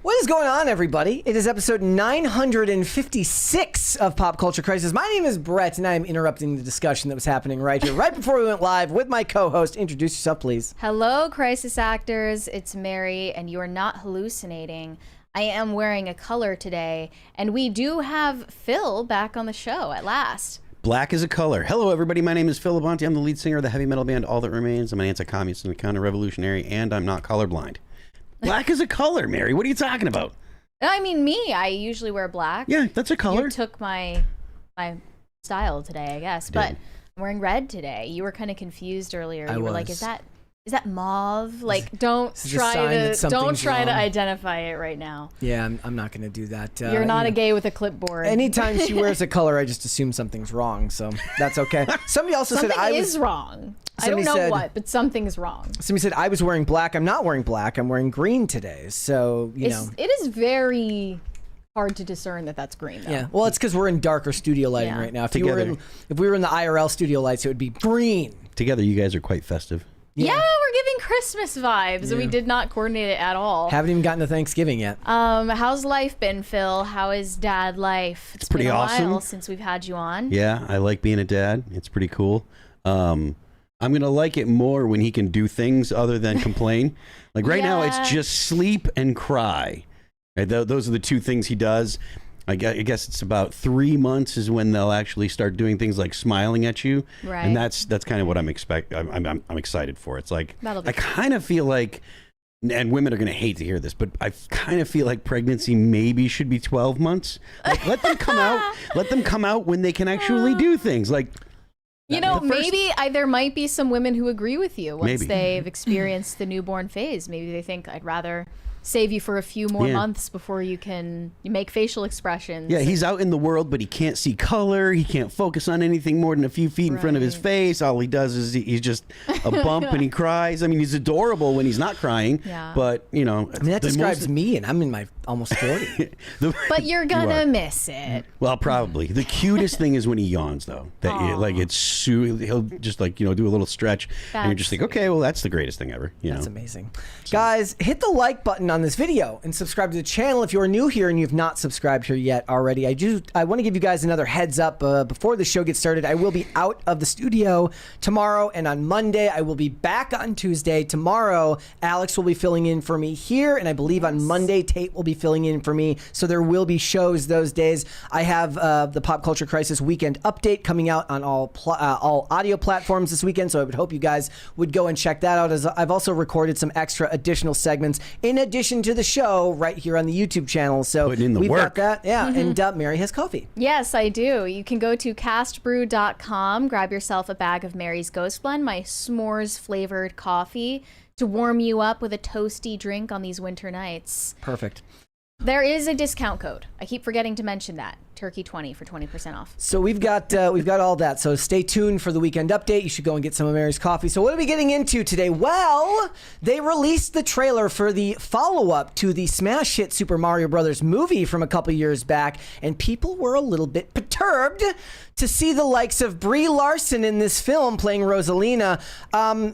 What is going on, everybody? It is episode 956 of Pop Culture Crisis. My name is Brett, and I am interrupting the discussion that was happening right here, right before we went live with my co-host. Introduce yourself, please. Hello, crisis actors. It's Mary, and you are not hallucinating. I am wearing a color today, and we do have Phil back on the show at last. Black is a color. Hello, everybody. My name is Phil Labonte. I'm the lead singer of the heavy metal band All That Remains. I'm an anti-communist and a counter-revolutionary, and I'm not colorblind. Black is a color, Mary. What are you talking about? I mean, me. I usually wear black. Yeah, that's a color. You took my style today, I guess. But I'm wearing red today. You were kind of confused earlier. You were like, is that mauve? Like, don't try to identify it right now. Yeah, I'm not going to do that. You're not a gay with a clipboard. Anytime she wears a color, I just assume something's wrong, so that's okay. Somebody also said something is wrong. I don't know what, but something's wrong. Somebody said I was wearing black. I'm not wearing black. I'm wearing green today. So, you know. It is very hard to discern that that's green, though. Yeah, well, it's because we're in darker studio lighting right now. If we were in the IRL studio lights, it would be green. Together, you guys are quite festive. Yeah, we're giving Christmas vibes, and we did not coordinate it at all. Haven't even gotten to Thanksgiving yet. How's life been, Phil? How is dad life? It's pretty been awesome. a while since we've had you on. Yeah, I like being a dad. It's pretty cool. I'm going to like it more when he can do things other than complain. Like right now, it's just sleep and cry. Right? Those are the two things he does. I guess it's about 3 months is when they'll actually start doing things like smiling at you. Right. And that's kind of what I'm excited for. It's like, I kind of feel like, and women are going to hate to hear this, but I kind of feel like pregnancy maybe should be 12 months. Like, let them come out. Let them come out when they can actually do things. Like, you know, maybe there might be some women who agree with you once they've experienced the newborn phase. Maybe they think I'd rather save you for a few more months before you make facial expressions. Yeah, he's out in the world, but he can't see color. He can't focus on anything more than a few feet in front of his face. All he does is he's just a bump and he cries. I mean, he's adorable when he's not crying. Yeah. But, you know. I mean, that describes me, and I'm in my almost 40. But you're going to miss it. Well, probably. The cutest thing is when he yawns, though. He'll just, like, you know, do a little stretch. And you're just think, okay, well, that's the greatest thing ever. That's amazing. So. Guys, hit the like button on this video and subscribe to the channel if you are new here and you've not subscribed here yet already. I want to give you guys another heads up before the show gets started. I will be out of the studio tomorrow and on Monday. I will be back on Tuesday. Tomorrow, Alex will be filling in for me here, and I believe on Monday, Tate will be filling in for me. So there will be shows those days. I have the Pop Culture Crisis Weekend Update coming out on all audio platforms this weekend, so I would hope you guys would go and check that out. As I've also recorded some extra additional segments in addition to the show right here on the YouTube channel. So we've got that. Yeah, and Mary has coffee. Yes, I do. You can go to castbrew.com, grab yourself a bag of Mary's Ghost Blend, my s'mores flavored coffee, to warm you up with a toasty drink on these winter nights. Perfect. There is a discount code. I keep forgetting to mention that. Turkey20 for 20% off. So we've got all that. So stay tuned for the weekend update. You should go and get some of Mary's coffee. So what are we getting into today? Well, they released the trailer for the follow-up to the smash hit Super Mario Brothers movie from a couple years back, and people were a little bit perturbed to see the likes of Brie Larson in this film playing Rosalina.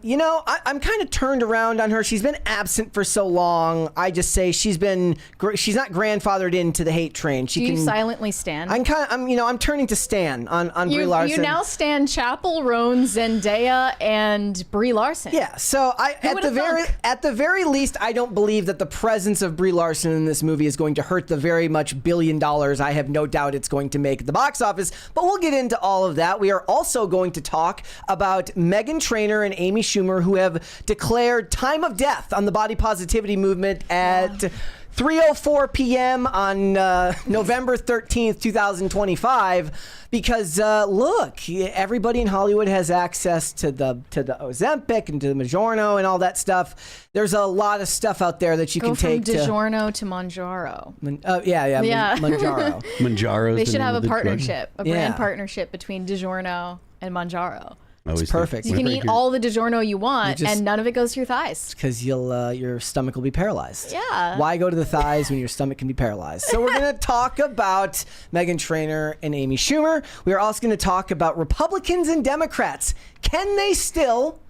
You know, I'm kind of turned around on her. She's been absent for so long. I just say she's not grandfathered into the hate train. Do you silently stand? I'm turning to stan on Brie Larson. You now stand Chapel Roan, Zendaya, and Brie Larson. Yeah. So at the very least, I don't believe that the presence of Brie Larson in this movie is going to hurt the very much $1 billion I have no doubt it's going to make at the box office. But we'll get into all of that. We are also going to talk about Meghan Trainor and Amy Schumer, who have declared time of death on the body positivity movement at 3:04 p.m. on November 13th, 2025, because look, everybody in Hollywood has access to the Ozempic and to the Mounjaro and all that stuff. There's a lot of stuff out there that you can take from DiGiorno to Mounjaro. Mounjaro. Mounjaro. They should have a partnership, a brand partnership between DiGiorno and Mounjaro. It's perfect. You can eat all the DiGiorno you want, and none of it goes through your thighs. Because your stomach will be paralyzed. Yeah. Why go to the thighs when your stomach can be paralyzed? So we're going to talk about Meghan Trainor and Amy Schumer. We are also going to talk about Republicans and Democrats. Can they still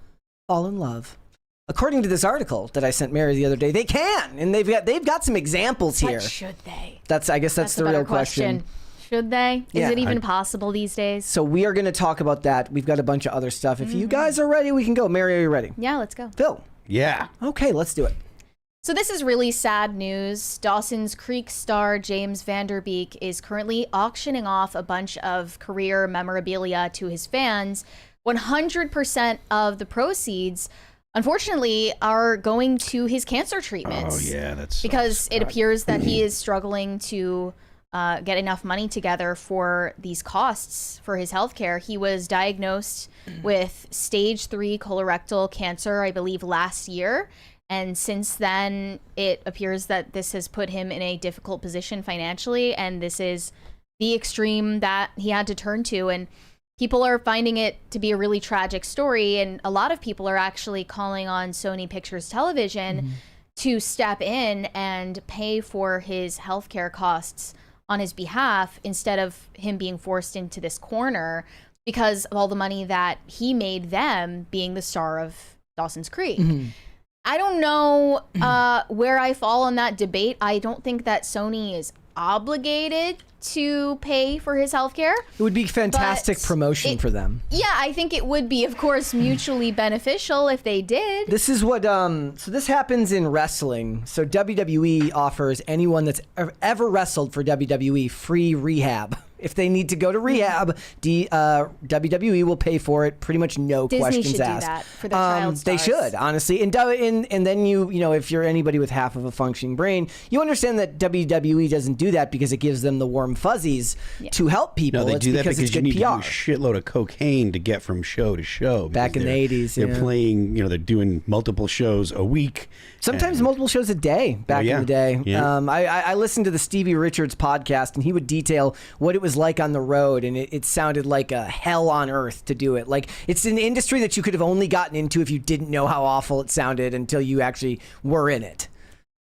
fall in love? According to this article that I sent Mary the other day, they can, and they've got some examples here. But should they? I guess that's the real question. Should they? Is it even possible these days? So we are going to talk about that. We've got a bunch of other stuff. If you guys are ready, we can go. Mary, are you ready? Yeah, let's go. Phil? Yeah. Okay, let's do it. So this is really sad news. Dawson's Creek star James Van Der Beek is currently auctioning off a bunch of career memorabilia to his fans. 100% of the proceeds, unfortunately, are going to his cancer treatments. Oh, yeah, that's because it appears that he is struggling to get enough money together for these costs for his healthcare. He was diagnosed with stage 3 colorectal cancer, I believe, last year. And since then, it appears that this has put him in a difficult position financially. And this is the extreme that he had to turn to. And people are finding it to be a really tragic story. And a lot of people are actually calling on Sony Pictures Television to step in and pay for his healthcare costs on his behalf instead of him being forced into this corner because of all the money that he made them being the star of Dawson's Creek. I don't know where I fall on that debate. I don't think that Sony is obligated to pay for his healthcare. It would be fantastic promotion for them. Yeah, I think it would be, of course, mutually beneficial if they did. This is what, so this happens in wrestling. So WWE offers anyone that's ever wrestled for WWE free rehab. If they need to go to rehab, WWE will pay for it. Pretty much no questions asked. Disney should do that for their child stars. They should, honestly. And then you know, if you're anybody with half of a functioning brain, you understand that WWE doesn't do that because it gives them the warm fuzzies to help people. No, they do that because it's you need PR. to do a shitload of cocaine to get from show to show. Back in the 80s, they're playing. You know, they're doing multiple shows a week. Sometimes multiple shows a day back in the day. Yeah. I listened to the Stevie Richards podcast, and he would detail what it was like on the road, and it sounded like a hell on earth to do it. Like, it's an industry that you could have only gotten into if you didn't know how awful it sounded until you actually were in it.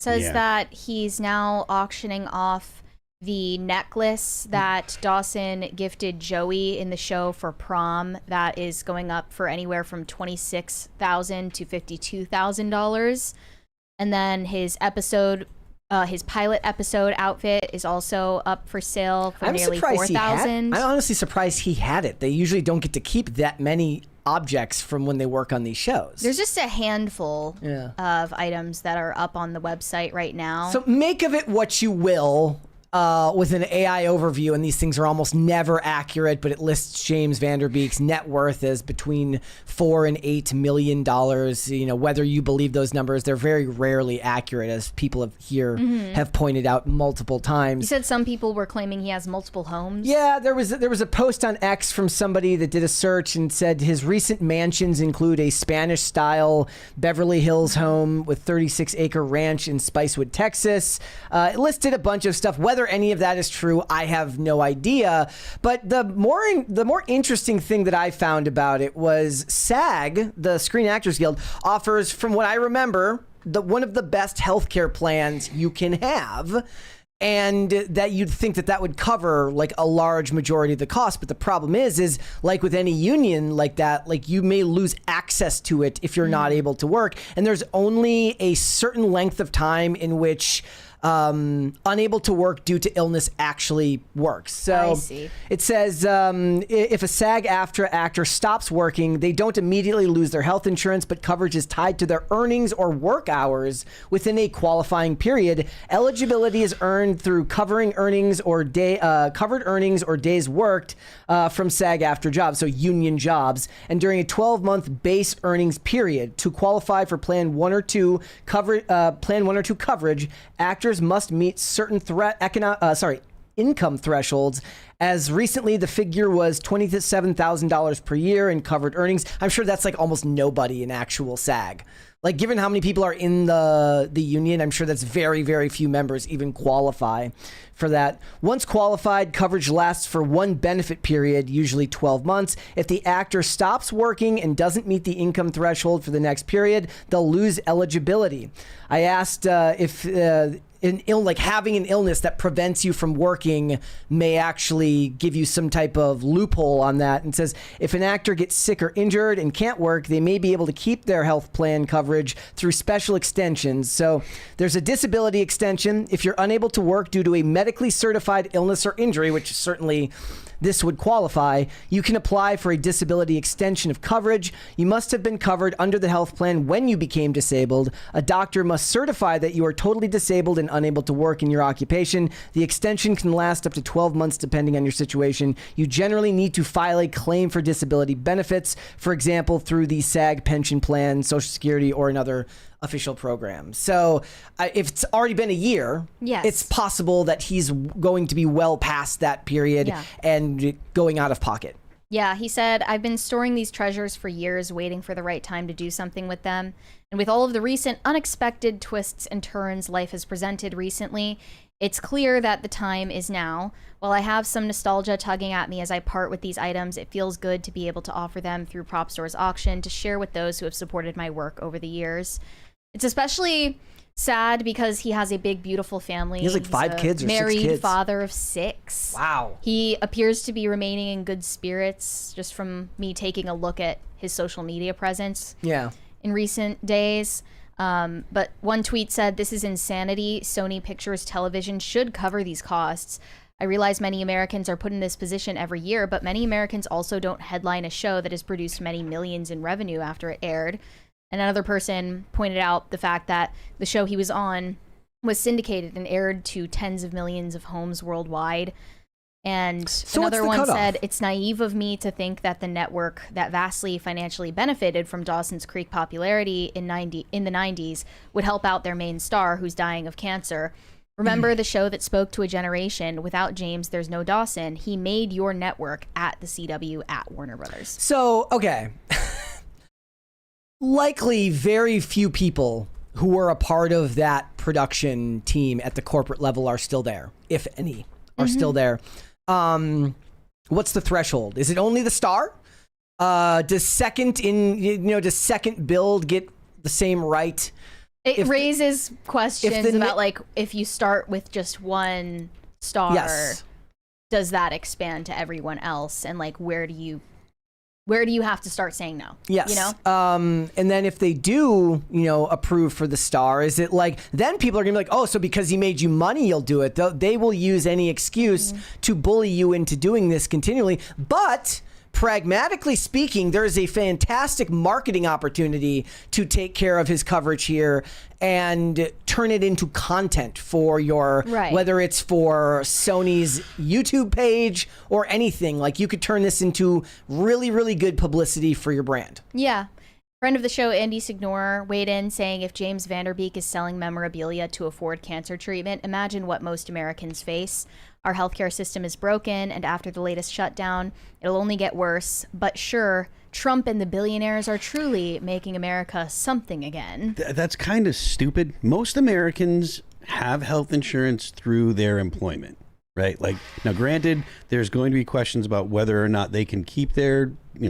Says that he's now auctioning off the necklace that Dawson gifted Joey in the show for prom that is going up for anywhere from $26,000 to $52,000. And then his pilot episode outfit is also up for sale for nearly $4,000. I'm honestly surprised he had it. They usually don't get to keep that many objects from when they work on these shows. There's just a handful of items that are up on the website right now. So make of it what you will. With an AI overview, and these things are almost never accurate, but it lists James Van Der Beek's net worth as between $4 and $8 million. You know, whether you believe those numbers, they're very rarely accurate, as people have pointed out multiple times. You said some people were claiming he has multiple homes. Yeah, there was a post on X from somebody that did a search and said his recent mansions include a Spanish-style Beverly Hills home with 36-acre ranch in Spicewood, Texas. It listed a bunch of stuff. Whether any of that is true, I have no idea. But the more interesting thing that I found about it was SAG, the Screen Actors Guild, offers, from what I remember, one of the best healthcare plans you can have. And that you'd think that would cover like a large majority of the cost. But the problem is like with any union like that, like you may lose access to it if you're not able to work. And there's only a certain length of time in which unable to work due to illness actually works. So it says if a SAG-AFTRA actor stops working, they don't immediately lose their health insurance, but coverage is tied to their earnings or work hours within a qualifying period. Eligibility is earned through covered earnings or days worked from SAG-AFTRA jobs, so union jobs, and during a 12-month base earnings period. To qualify for Plan 1 or 2 coverage, actors must meet certain income thresholds. As recently, the figure was $27,000 per year in covered earnings. I'm sure that's like almost nobody in actual SAG. Like, given how many people are in the union, I'm sure that's very, very few members even qualify for that. Once qualified, coverage lasts for one benefit period, usually 12 months. If the actor stops working and doesn't meet the income threshold for the next period, they'll lose eligibility. I asked if like having an illness that prevents you from working may actually give you some type of loophole on that. And says if an actor gets sick or injured and can't work, they may be able to keep their health plan coverage through special extensions. So there's a disability extension if you're unable to work due to a medically certified illness or injury, which certainly this would qualify. You can apply for a disability extension of coverage. You must have been covered under the health plan when you became disabled. A doctor must certify that you are totally disabled and unable to work in your occupation. The extension can last up to 12 months depending on your situation. You generally need to file a claim for disability benefits, for example, through the SAG pension plan, Social Security, or another official program. So if it's already been a year, yes, it's possible that he's going to be well past that period and going out of pocket. Yeah, he said, I've been storing these treasures for years, waiting for the right time to do something with them. And with all of the recent unexpected twists and turns life has presented recently, it's clear that the time is now. While I have some nostalgia tugging at me as I part with these items, it feels good to be able to offer them through Prop Store's auction to share with those who have supported my work over the years. It's especially sad because he has a big, beautiful family. He has like 5 kids or 6 kids. Married father of 6. Wow. He appears to be remaining in good spirits just from me taking a look at his social media presence in recent days. But one tweet said, "This is insanity. Sony Pictures Television should cover these costs. I realize many Americans are put in this position every year, but many Americans also don't headline a show that has produced many millions in revenue after it aired." And another person pointed out the fact that the show he was on was syndicated and aired to tens of millions of homes worldwide. And so another one said, it's naive of me to think that the network that vastly financially benefited from Dawson's Creek popularity in the 90s would help out their main star who's dying of cancer. Remember the show that spoke to a generation. Without James, there's no Dawson. He made your network at the CW at Warner Brothers. So, okay. Likely very few people who were a part of that production team at the corporate level are still there, if any, are still there. What's the threshold? Is it only the star? Does second build get the same right? It raises questions about like if you start with just one star, does that expand to everyone else? And like where do you have to start saying no? Yes. You know? And then if they do, approve for the star, is it like, then people are going to be like, oh, so because he made you money, you'll do it. They will use any excuse to bully you into doing this continually. But pragmatically speaking, there is a fantastic marketing opportunity to take care of his coverage here and turn it into content for your, whether it's for Sony's YouTube page or anything. Like you could turn this into really, really good publicity for your brand. Yeah. Friend of the show, Andy Signor, weighed in saying, if James Vanderbeek is selling memorabilia to afford cancer treatment, imagine what most Americans face. Our healthcare system is broken, and after the latest shutdown, it'll only get worse. But sure, Trump and the billionaires are truly making America something again. That's kind of stupid. Most Americans have health insurance through their employment, right? Like, now granted, there's going to be questions about whether or not they can keep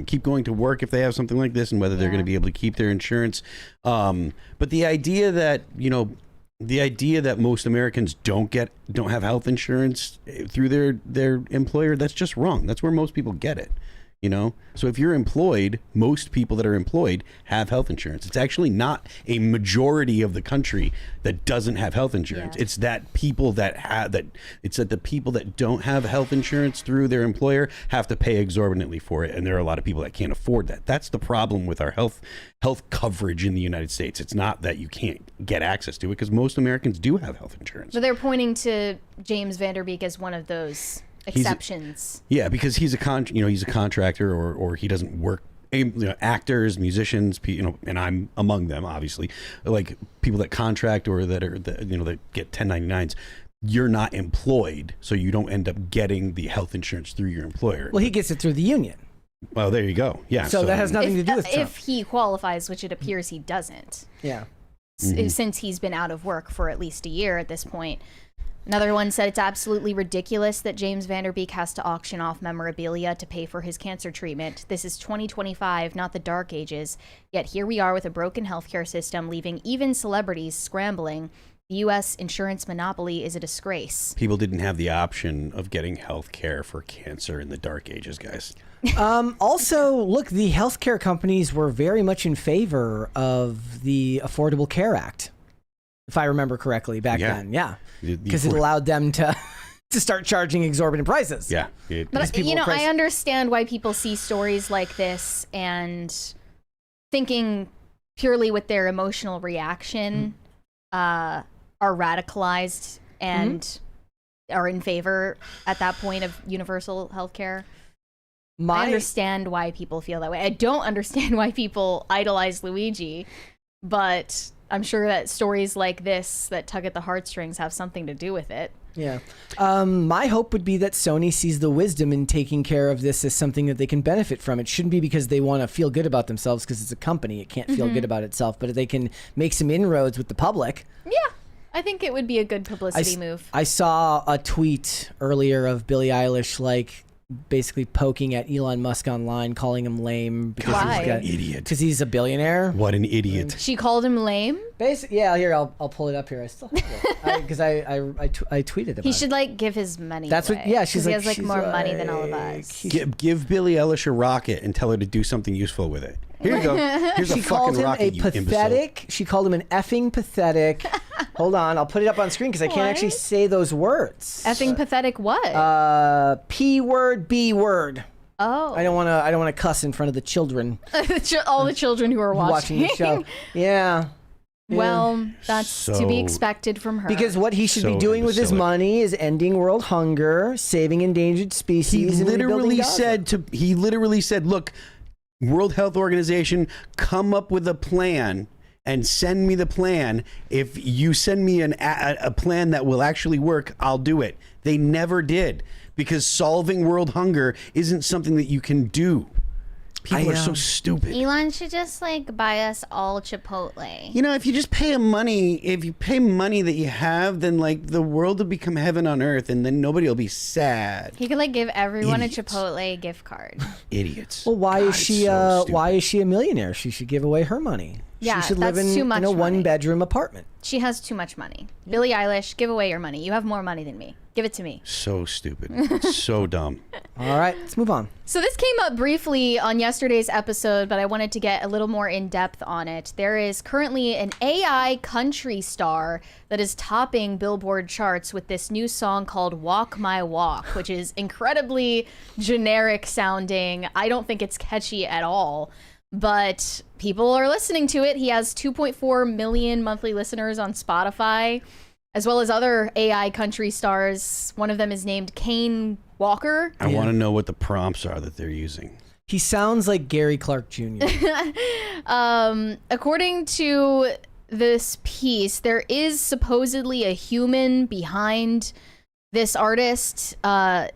keep going to work if they have something like this, and whether they're going to be able to keep their insurance. But the idea that, most Americans don't have health insurance through their employer, that's just wrong. That's where most people get it. So if you're employed, most people that are employed have health insurance. It's actually not a majority of the country that doesn't have health insurance. It's that people that have that. It's that the people that don't have health insurance through their employer have to pay exorbitantly for it, and there are a lot of people that can't afford that. That's the problem with our health coverage in the United States. It's not that you can't get access to it, because most Americans do have health insurance. So they're pointing to James Vanderbeek as one of those exceptions. Because he's a contractor, or he doesn't work. Actors, musicians, and I'm among them, obviously. Like people that contract or that get 1099s. You're not employed, so you don't end up getting the health insurance through your employer. Well, he gets it through the union. Well, there you go. Yeah. So that has nothing to do with Trump. If he qualifies, which it appears he doesn't. Yeah. Since he's been out of work for at least a year at this point. Another one said it's absolutely ridiculous that James Vanderbeek has to auction off memorabilia to pay for his cancer treatment. This is 2025, not the dark ages. Yet here we are with a broken healthcare system, leaving even celebrities scrambling The U.S. insurance monopoly is a disgrace. People didn't have the option of getting health care for cancer in the dark ages, guys. Also, look, the healthcare companies were very much in favor of the Affordable Care Act, if I remember correctly back then. Yeah, because it allowed them to start charging exorbitant prices. Yeah, but you know, I understand why people see stories like this and thinking purely with their emotional reaction are radicalized and are in favor at that point of universal health care. I understand why people feel that way. I don't understand why people idolize Luigi, but I'm sure that stories like this that tug at the heartstrings have something to do with it. Yeah. My hope would be that Sony sees the wisdom in taking care of this as something that they can benefit from. It shouldn't be because they want to feel good about themselves because it's a company. It can't feel good about itself, but if they can make some inroads with the public. Yeah. I think it would be a good publicity move. I saw a tweet earlier of Billie Eilish, like, basically poking at Elon Musk online, calling him lame because Why? What an idiot. Because he's a billionaire. What an idiot. She called him lame? Basically, yeah, here, I'll pull it up here. I still have it. Because I tweeted about it. He should, like, give his money That's away. what, yeah, she's like, he has, like, more money than all of us. Give Billie Eilish a rocket and tell her to do something useful with it. Here you go. Here's a fucking rocket, you imbecile. She called him an effing pathetic. Hold on, I'll put it up on screen because I can't actually say those words. Effing pathetic what? P word, B word. Oh. I don't want to cuss in front of the children. All the children who are watching the show. Yeah. Well, that's to be expected from her. Because what he should be doing with his money is ending world hunger, saving endangered species. He literally said, look, World Health Organization, come up with a plan and send me the plan. If you send me a plan that will actually work, I'll do it. They never did, because solving world hunger isn't something that you can do. People are so stupid. Elon should just, like, buy us all Chipotle. You know, if you just pay money that you have, then, like, the world will become heaven on earth, and then nobody will be sad. He could, like, give everyone a Chipotle gift card. Idiots. Well, why is she a millionaire? She should give away her money. Yeah, she should that's live too much in a money. one-bedroom apartment. She has too much money. Billie Eilish, give away your money. You have more money than me. Give it to me. So stupid. So dumb. All right, let's move on. So this came up briefly on yesterday's episode, but I wanted to get a little more in depth on it. There is currently an AI country star that is topping Billboard charts with this new song called Walk My Walk, which is incredibly generic sounding. I don't think it's catchy at all, but people are listening to it. He has 2.4 million monthly listeners on Spotify, as well as other AI country stars. One of them is named Kane Walker. I want to know what the prompts are that they're using. He sounds like Gary Clark Jr. According to this piece, there is supposedly a human behind this artist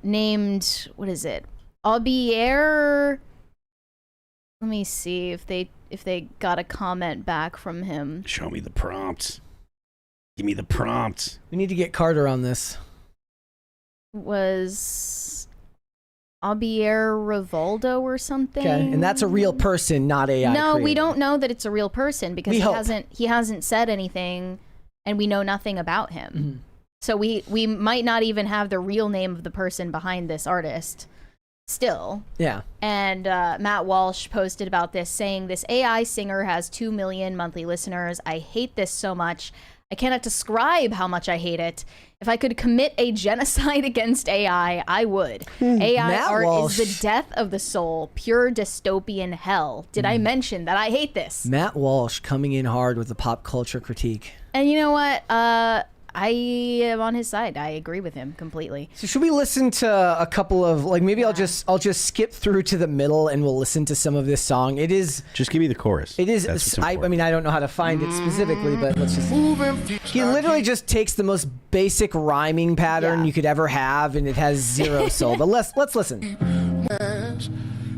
named, what is it? Aubier. Let me see if they got a comment back from him. Show me the prompts. Give me the prompts. We need to get Carter on this. Was Aubier Rivaldo or something? Okay, and that's a real person, not AI. No, created. we don't know that it's a real person because he hasn't said anything, and we know nothing about him. Mm-hmm. So we might not even have the real name of the person behind this artist. Still. Yeah. And Matt Walsh posted about this, saying, "This AI singer has 2 million monthly listeners. I hate this so much. I cannot describe how much I hate it. If I could commit a genocide against AI, I would. AI Matt art Walsh. is the death of the soul, pure dystopian hell. Did I mention that I hate this?" Matt Walsh coming in hard with the pop culture critique. And you know what? I am on his side. I agree with him completely. So should we listen to a couple of, like, maybe I'll just skip through to the middle and we'll listen to some of this song. It is just give me the chorus. It is I mean, I don't know how to find it specifically, but let's just he literally just takes the most basic rhyming pattern you could ever have, and it has zero soul. But let's listen.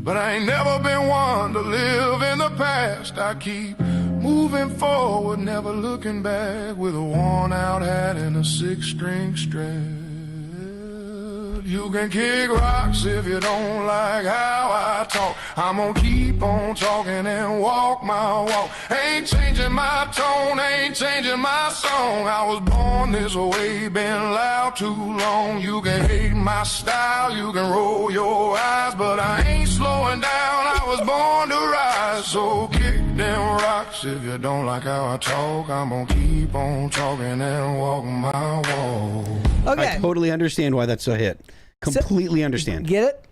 But I ain't never been one to live in the past. I keep moving forward, never looking back, with a worn out hat and a 6-string strap. You can kick rocks if you don't like how I talk. I'm gonna keep on talking and walk my walk. Ain't changing my tone, ain't changing my song. I was born this way, been loud too long. You can hate my style, you can roll your eyes, but I ain't slowing down. I was born to rise, so kick them rocks. If you don't like how I talk, I'm gonna keep on talking and walk my walk. Okay. I totally understand why that's a hit. Completely understand. Get it?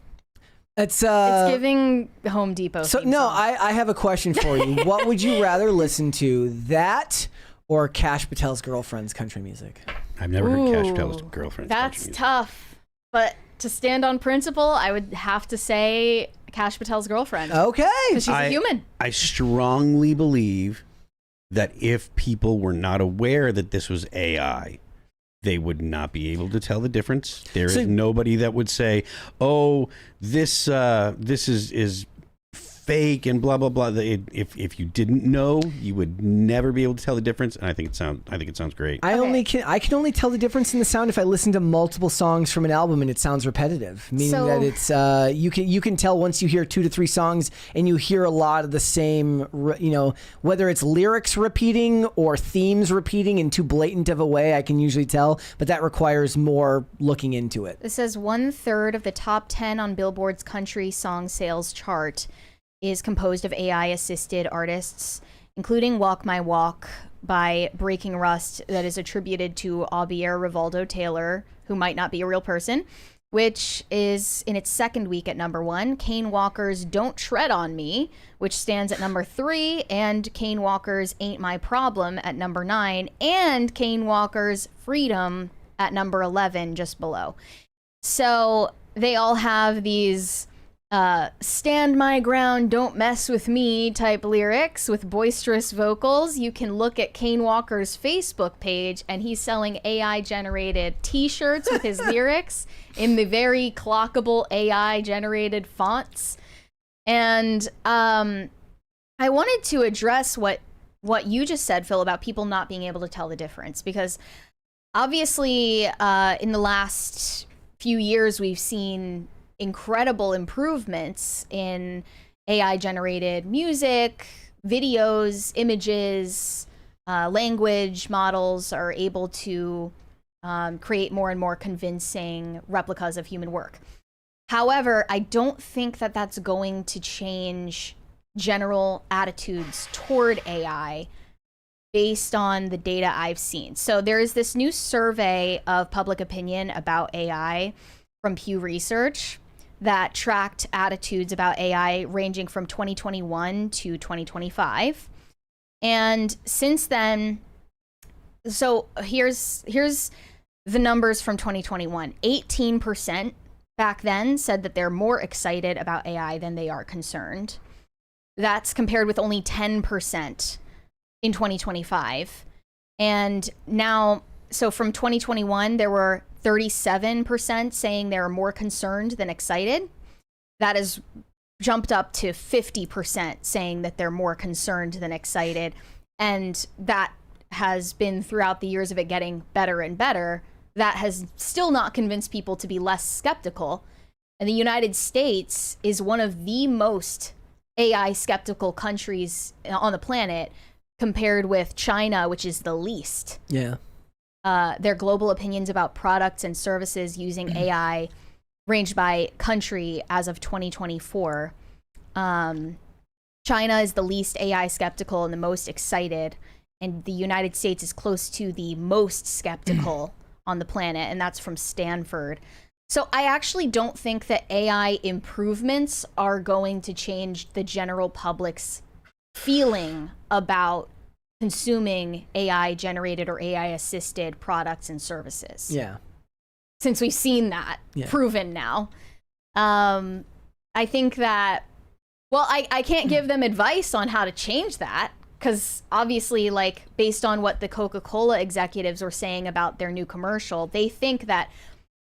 It's giving Home Depot. So no, I have a question for you. What would you rather listen to, that or Kash Patel's Girlfriend's country music? I've never heard Kash Patel's Girlfriend's country That's music. tough, but to stand on principle, I would have to say Kash Patel's Girlfriend. Okay. Because she's a human. I strongly believe that if people were not aware that this was AI, they would not be able to tell the difference. There is nobody that would say, "Oh, this is fake," and blah blah blah. If you didn't know, you would never be able to tell the difference. And I think it sounds great. I can only tell the difference in the sound if I listen to multiple songs from an album and it sounds repetitive, meaning that it's you can tell once you hear 2 to 3 songs and you hear a lot of the same, whether it's lyrics repeating or themes repeating in too blatant of a way. I can usually tell, but that requires more looking into it. It says 1/3 of the top 10 on Billboard's country song sales chart is composed of AI-assisted artists, including Walk My Walk by Breaking Rust, that is attributed to Aubier Rivaldo Taylor, who might not be a real person, which is in its second week at number 1. Kane Walker's Don't Tread on Me, which stands at number 3, and Kane Walker's Ain't My Problem at number 9, and Kane Walker's Freedom at number 11, just below. So they all have these stand my ground, don't mess with me type lyrics with boisterous vocals. You can look at Kane Walker's Facebook page and he's selling AI generated t-shirts with his lyrics in the very clockable AI generated fonts. And I wanted to address what you just said, Phil, about people not being able to tell the difference, because obviously in the last few years we've seen incredible improvements in AI generated music, videos, images, language models are able to create more and more convincing replicas of human work. However, I don't think that that's going to change general attitudes toward AI based on the data I've seen. So there is this new survey of public opinion about AI from Pew Research that tracked attitudes about AI ranging from 2021 to 2025. And since then, so here's the numbers from 2021. 18% back then said that they're more excited about AI than they are concerned. That's compared with only 10% in 2025. And now, so from 2021, there were 37% saying they're more concerned than excited. That has jumped up to 50% saying that they're more concerned than excited. And that has been throughout the years of it getting better and better. That has still not convinced people to be less skeptical. And the United States is one of the most AI skeptical countries on the planet, compared with China, which is the least. Yeah. Their global opinions about products and services using AI ranged by country as of 2024. China is the least AI skeptical and the most excited, and the United States is close to the most skeptical on the planet, and that's from Stanford. So I actually don't think that AI improvements are going to change the general public's feeling about consuming AI generated or AI assisted products and services. Yeah. Since we've seen that proven now. I think that, well, I can't give them advice on how to change that, because obviously, like, based on what the Coca-Cola executives were saying about their new commercial, they think that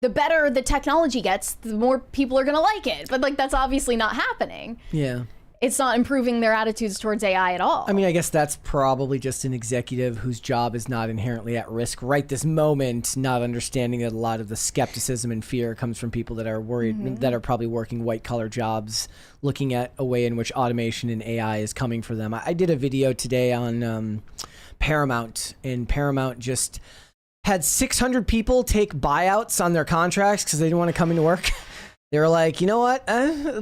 the better the technology gets, the more people are going to like it. But, like, that's obviously not happening. Yeah. it's not improving their attitudes towards AI at all. I mean, I guess that's probably just an executive whose job is not inherently at risk right this moment, not understanding that a lot of the skepticism and fear comes from people that are worried, that are probably working white-collar jobs, looking at a way in which automation and AI is coming for them. I did a video today on Paramount, and Paramount just had 600 people take buyouts on their contracts because they didn't want to come into work. They were like, you know what?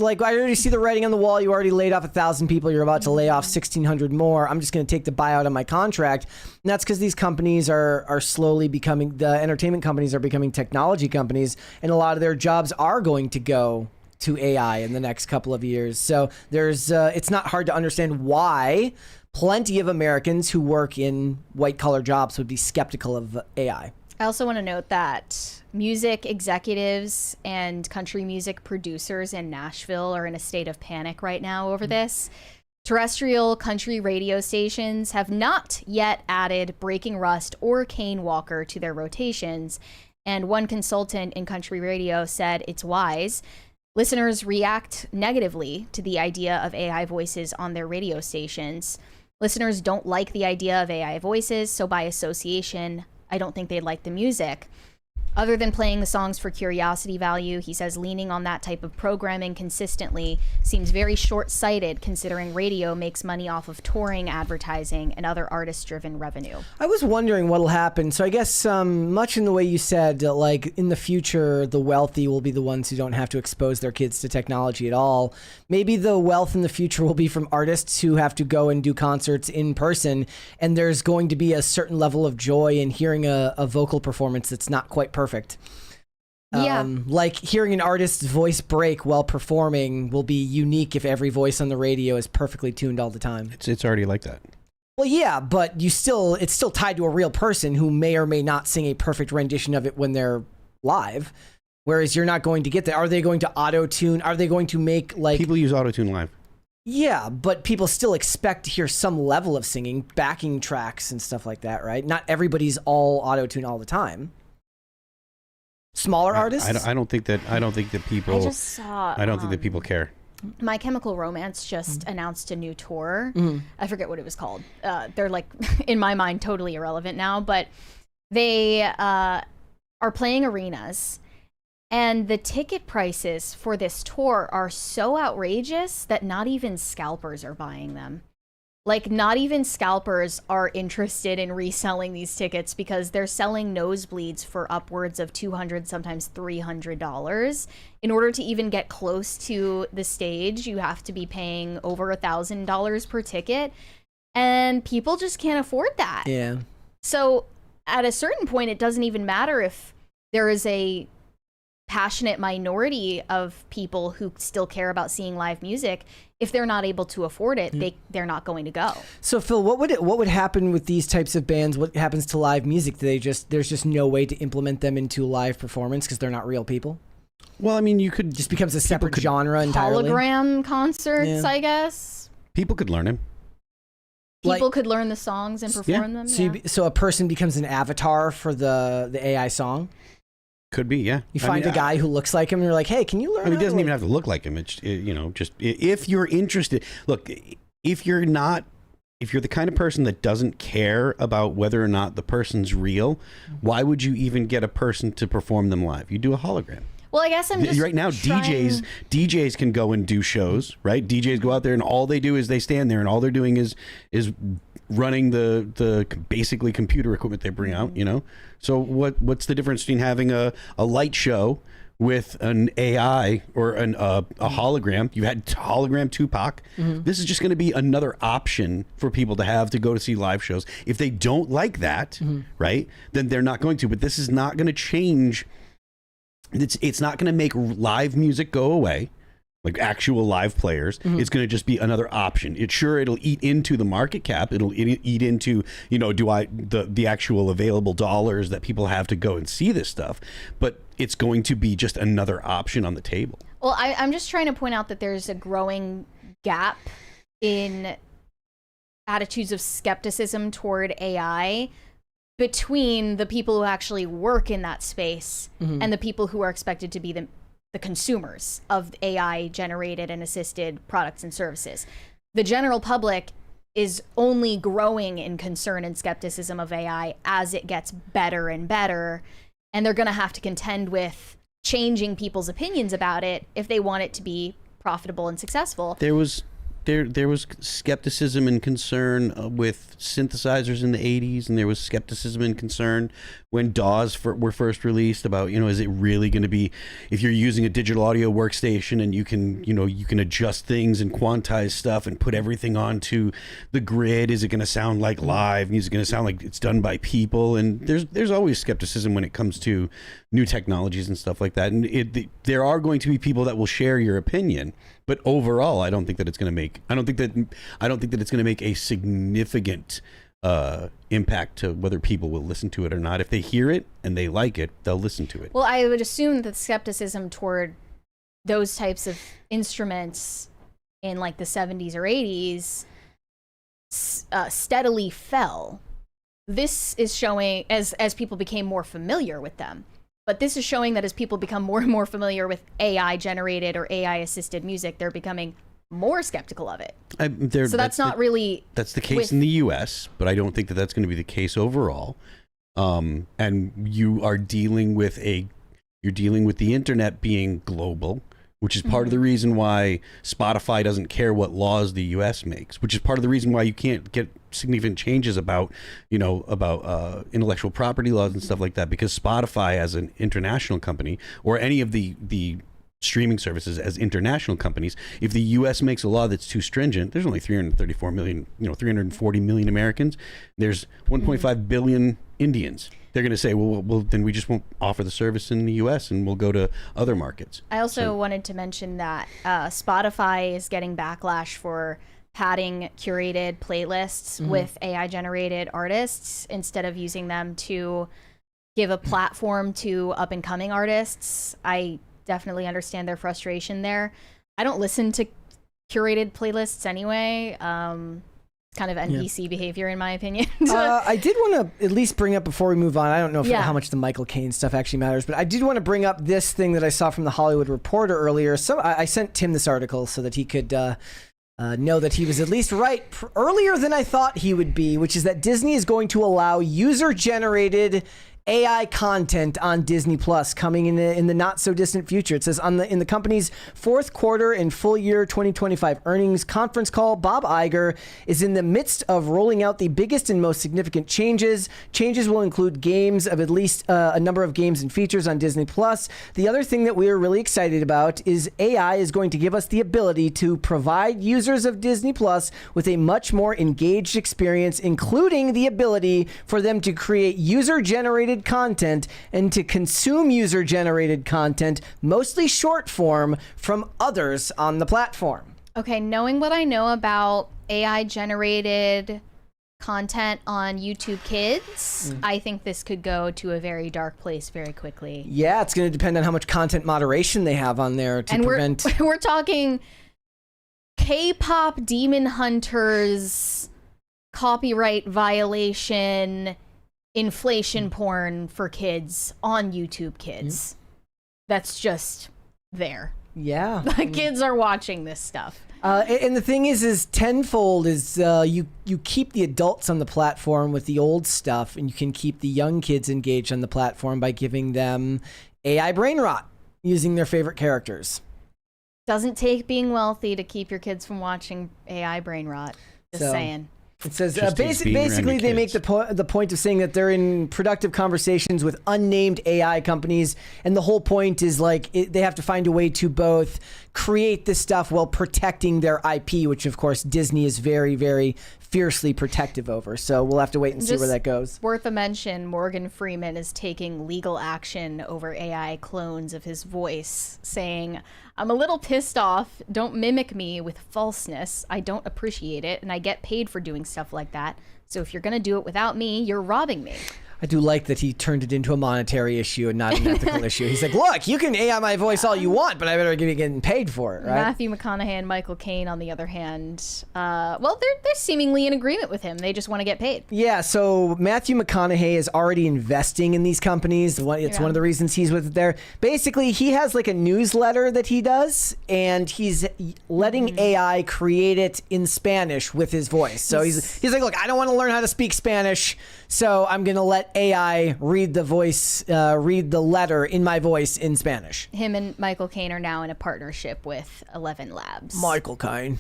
Like, I already see the writing on the wall. You already laid off 1,000 people. You're about to lay off 1,600 more. I'm just going to take the buyout on my contract. And that's because these companies are slowly becoming, the entertainment companies are becoming technology companies, and a lot of their jobs are going to go to AI in the next couple of years. So there's, it's not hard to understand why plenty of Americans who work in white-collar jobs would be skeptical of AI. I also want to note that music executives and country music producers in Nashville are in a state of panic right now over this. Terrestrial country radio stations have not yet added Breaking Rust or Kane Walker to their rotations, and one consultant in country radio said it's wise. Listeners react negatively to the idea of AI voices on their radio stations. Listeners don't like the idea of AI voices, so by association, I don't think they'd like the music. Other than playing the songs for curiosity value, he says leaning on that type of programming consistently seems very short-sighted considering radio makes money off of touring, advertising, and other artist-driven revenue. I was wondering what'll happen. So I guess much in the way you said, like in the future, the wealthy will be the ones who don't have to expose their kids to technology at all. Maybe the wealth in the future will be from artists who have to go and do concerts in person, and there's going to be a certain level of joy in hearing a vocal performance that's not quite perfect. Yeah. Like hearing an artist's voice break while performing will be unique if every voice on the radio is perfectly tuned all the time. It's already like that. Well, yeah, but it's still tied to a real person who may or may not sing a perfect rendition of it when they're live. Whereas you're not going to get that. Are they going to auto-tune? Are they going to make like... People use auto-tune live. Yeah, but people still expect to hear some level of singing, backing tracks and stuff like that, right? Not everybody's all auto-tune all the time. Smaller artists? I don't think that people... I just saw... I don't think that people care. My Chemical Romance just announced a new tour. I forget what it was called. They're like, in my mind, totally irrelevant now, but they are playing arenas, and the ticket prices for this tour are so outrageous that not even scalpers are buying them. Like, not even scalpers are interested in reselling these tickets because they're selling nosebleeds for upwards of $200, sometimes $300. In order to even get close to the stage, you have to be paying over $1,000 per ticket, and people just can't afford that. Yeah. So at a certain point, it doesn't even matter if there is a passionate minority of people who still care about seeing live music. If they're not able to afford it, they're not going to go. So Phil, what would happen with these types of bands? What happens to live music? There's just no way to implement them into live performance because they're not real people? Well, I mean, you could... Just becomes a separate genre entirely? Hologram concerts, I guess. People could learn them. People could learn the songs and perform them. So a person becomes an avatar for the AI song? Could be, yeah. You find a guy who looks like him, and you're like, hey, can you learn? I mean, it doesn't even have to look like him. It's, just if you're interested. Look, if you're the kind of person that doesn't care about whether or not the person's real, why would you even get a person to perform them live? You do a hologram. Well, I guess I'm just right now. DJs can go and do shows, right? DJs go out there and all they do is they stand there and all they're doing is running the basically computer equipment they bring out. So what's the difference between having a light show with an AI or a hologram? You had hologram Tupac. This is just going to be another option for people to have to go to see live shows. If they don't like that, right, then they're not going to. But this is not going to change. It's not going to make live music go away, like actual live players. It's going to just be another option. It'll eat into the market cap. It'll eat into, the actual available dollars that people have to go and see this stuff. But it's going to be just another option on the table. Well, I'm just trying to point out that there's a growing gap in attitudes of skepticism toward AI between the people who actually work in that space and the people who are expected to be the the consumers of AI generated and assisted products and services. The general public is only growing in concern and skepticism of AI as it gets better and better. And they're going to have to contend with changing people's opinions about it if they want it to be profitable and successful. There was skepticism and concern with synthesizers in the 80s, and there was skepticism and concern when DAWs were first released about, is it really going to be, if you're using a digital audio workstation and you can adjust things and quantize stuff and put everything onto the grid, is it going to sound like live? Is it going to sound like it's done by people? And there's always skepticism when it comes to new technologies and stuff like that. And there are going to be people that will share your opinion, but overall, I don't think that it's going to make a significant impact to whether people will listen to it or not. If they hear it and they like it, they'll listen to it. Well, I would assume that skepticism toward those types of instruments in like the 70s or 80s steadily fell. This is showing as people became more familiar with them. But this is showing that as people become more and more familiar with AI generated or AI assisted music, they're becoming more skeptical of it. So that's the case in the US, but I don't think that that's going to be the case overall. And you are dealing with the internet being global, which is part of the reason why Spotify doesn't care what laws the US makes, which is part of the reason why you can't get significant changes about intellectual property laws and stuff like that, because Spotify as an international company, or any of the streaming services as international companies, if the US makes a law that's too stringent, there's only 334 million, 340 million Americans. There's 1.5 billion Indians. They're going to say, well, then we just won't offer the service in the US and we'll go to other markets. I also wanted to mention that Spotify is getting backlash for padding curated playlists with AI generated artists instead of using them to give a platform to up and coming artists. I definitely understand their frustration there. I don't listen to curated playlists anyway. Kind of NBC behavior, in my opinion. I did want to at least bring up before we move on, I don't know how much the Michael Caine stuff actually matters, but I did want to bring up this thing that I saw from the Hollywood Reporter earlier. So I sent Tim this article so that he could know that he was at least right earlier than I thought he would be, which is that Disney is going to allow user-generated AI content on Disney Plus coming in the not so distant future. It says in the company's fourth quarter and full year 2025 earnings conference call, Bob Iger is in the midst of rolling out the biggest and most significant changes. Changes will include games of at least a number of games and features on Disney Plus. The other thing that we are really excited about is AI is going to give us the ability to provide users of Disney Plus with a much more engaged experience, including the ability for them to create user-generated content and to consume user-generated content, mostly short form, from others on the platform. Okay, knowing what I know about AI-generated content on YouTube Kids, I think this could go to a very dark place very quickly. Yeah, it's going to depend on how much content moderation they have on there to prevent... We're talking K-pop Demon Hunters, copyright violation, inflation porn for kids on YouTube Kids. That's just there. Yeah. The kids are watching this stuff. And the thing is tenfold is you keep the adults on the platform with the old stuff, and you can keep the young kids engaged on the platform by giving them AI brain rot using their favorite characters. Doesn't take being wealthy to keep your kids from watching AI brain rot. Just saying. It says basically they make the point of saying that they're in productive conversations with unnamed AI companies, and the whole point is they have to find a way to both create this stuff while protecting their IP, which of course Disney is very, very fiercely protective over. So we'll have to wait and see where that goes. Worth a mention, Morgan Freeman is taking legal action over AI clones of his voice, saying, "I'm a little pissed off. Don't mimic me with falseness. I don't appreciate it, and I get paid for doing stuff like that. So if you're going to do it without me, you're robbing me." I do like that he turned it into a monetary issue and not an ethical issue. He's like, look, you can AI my voice all you want, but I better be getting paid for it, right? Matthew McConaughey and Michael Caine, on the other hand, well, they're seemingly in agreement with him. They just want to get paid. Yeah, so Matthew McConaughey is already investing in these companies. It's one of the reasons he's with it there. Basically, he has like a newsletter that he does, and he's letting AI create it in Spanish with his voice. So he's like, look, I don't want to learn how to speak Spanish, so I'm going to let AI read the voice, read the letter in my voice in Spanish. Him and Michael Caine are now in a partnership with 11 Labs. Michael Caine.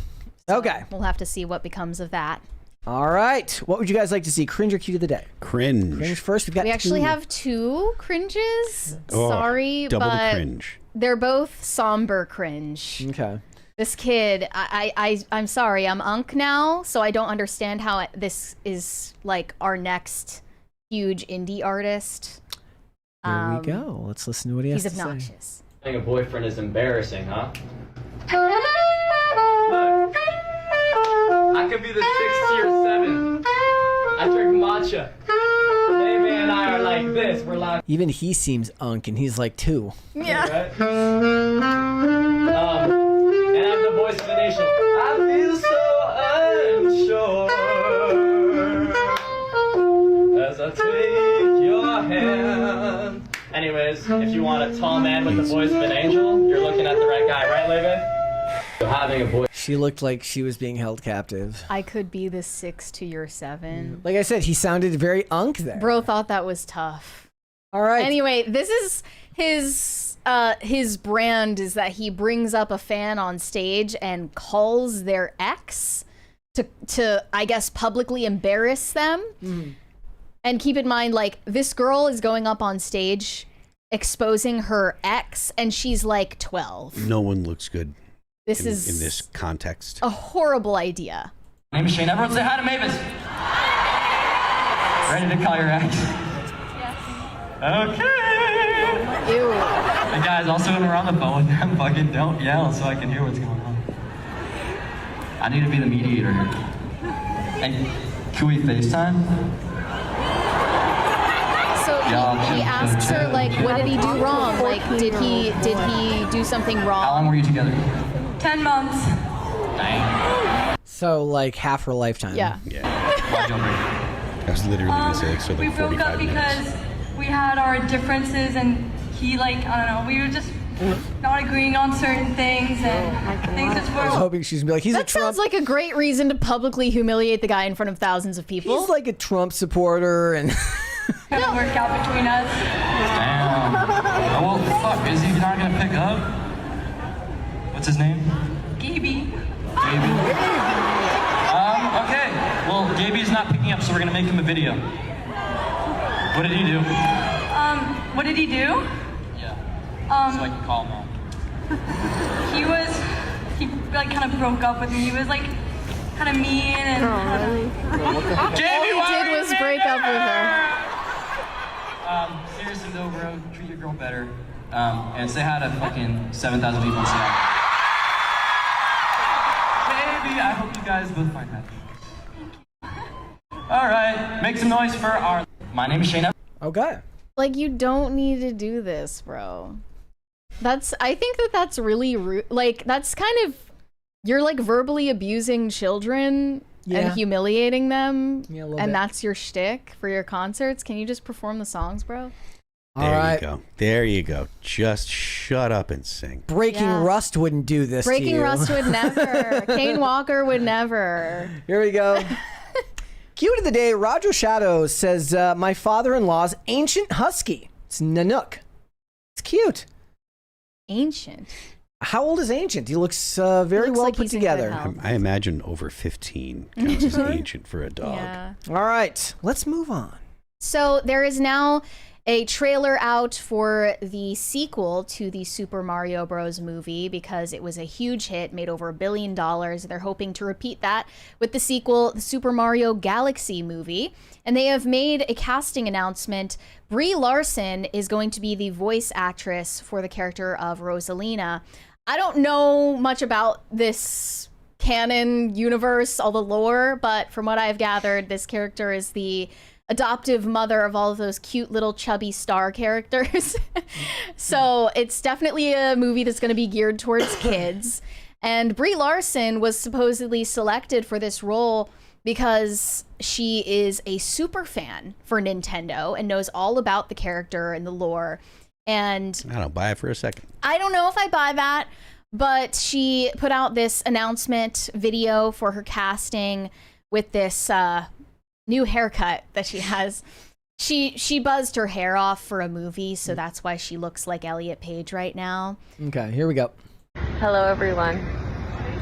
So okay. We'll have to see what becomes of that. All right. What would you guys like to see? Cringe or cute of the day? Cringe. Cringe first. We actually have 2 cringes. Sorry, double but the cringe. They're both somber cringe. Okay. This kid, I'm sorry, I'm Unk now, so I don't understand how this is like our next huge indie artist. Here we go. Let's listen to what he has to say. He's obnoxious. Having a boyfriend is embarrassing, huh? Look, I could be the 6 to your 7. I drink matcha. Baby and I are like this. We're like. Even he seems Unk, and he's like 2. Yeah. Right? And I'm the voice of the nation. I feel so unsure as I take your hand. Anyways, if you want a tall man with the voice of an angel, you're looking at the right guy, right, Levin? Having a boy. She looked like she was being held captive. I could be the 6 to your 7. Like I said, he sounded very Unk there. Bro thought that was tough. All right. Anyway, this is his brand is that he brings up a fan on stage and calls their ex to I guess publicly embarrass them. And keep in mind, like, this girl is going up on stage exposing her ex, and she's like 12. No one looks good. This in is this context. a horrible idea. My name is Shane. Everyone say hi to Mavis. Ready to call your ex? Okay. Ew. Hey guys, also when we're on the phone with them, fucking don't yell so I can hear what's going on. I need to be the mediator here. And can we FaceTime? So he asks her, like, what did he do wrong? Like, did he do something How wrong? long were you together? 10 months. Dang. So, like, half her lifetime. Yeah. Yeah. I was literally going to say, so like We broke 45 up because minutes. we had our differences and he, like, I don't know, we were just not agreeing on certain things and things just I was were. hoping she's gonna be like, he's a That Trump. sounds like a great reason to publicly humiliate the guy in front of thousands of people. He's like a Trump supporter, and Gonna work out between us. Damn. Oh, well, fuck, is he not gonna pick up? What's his name? Gaby. Gaby. Okay. Well, Gaby's not picking up, so we're gonna make him a video. What did he do? What did he do? Yeah. So I can call him out. He like kind of broke up with me. He was like kind of mean and Gaby, All he did was break up with her. Seriously though, bro, treat your girl better. And say hi to fucking 7,000 people in Seattle. Baby, I hope you guys both find happy. All right, make some noise for our. My name is Shane. okay. Like, you don't need to do this, bro. I think that's really rude. Like, that's kind of, you're like verbally abusing children and humiliating them. Yeah, a little and bit. that's your shtick for your concerts. Can you just perform the songs, bro? All There right. you go. There you go. Just shut up and sing. Breaking Yeah. Rust wouldn't do this to Breaking you. Rust would never. Kane Walker would never. Here we go. Cute of the day, Roger Shadows says, my father-in-law's ancient husky. It's Nanook. It's cute. Ancient. How old is Ancient? He looks very looks well like put he's in good together. health. I imagine over 15 counts as ancient for a dog. Yeah. All right, let's move on. So there is now a trailer out for the sequel to the Super Mario Bros. Movie because it was a huge hit, made over $1 billion. They're hoping to repeat that with the sequel, the Super Mario Galaxy movie. And they have made a casting announcement. Brie Larson is going to be the voice actress for the character of Rosalina. I don't know much about this canon universe, all the lore, but from what I've gathered, this character is the adoptive mother of all of those cute little chubby star characters. So it's definitely a movie that's going to be geared towards kids. And Brie Larson was supposedly selected for this role because she is a super fan for Nintendo and knows all about the character and the lore. And I don't buy it for a second. I don't know if I buy that, but she put out this announcement video for her casting with this new haircut that she has. She buzzed her hair off for a movie, so that's why she looks like Elliot Page right now. Okay, here we go. Hello, everyone.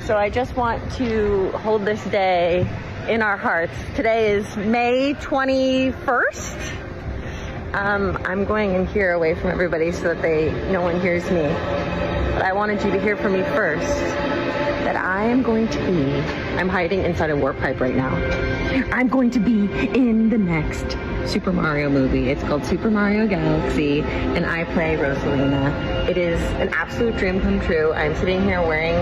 So I just want to hold this day in our hearts. Today is May 21st. I'm going in here away from everybody so that no one hears me. But I wanted you to hear from me first that I'm hiding inside a warp pipe right now. I'm going to be in the next Super Mario movie. It's called Super Mario Galaxy, and I play Rosalina. It is an absolute dream come true. I'm sitting here wearing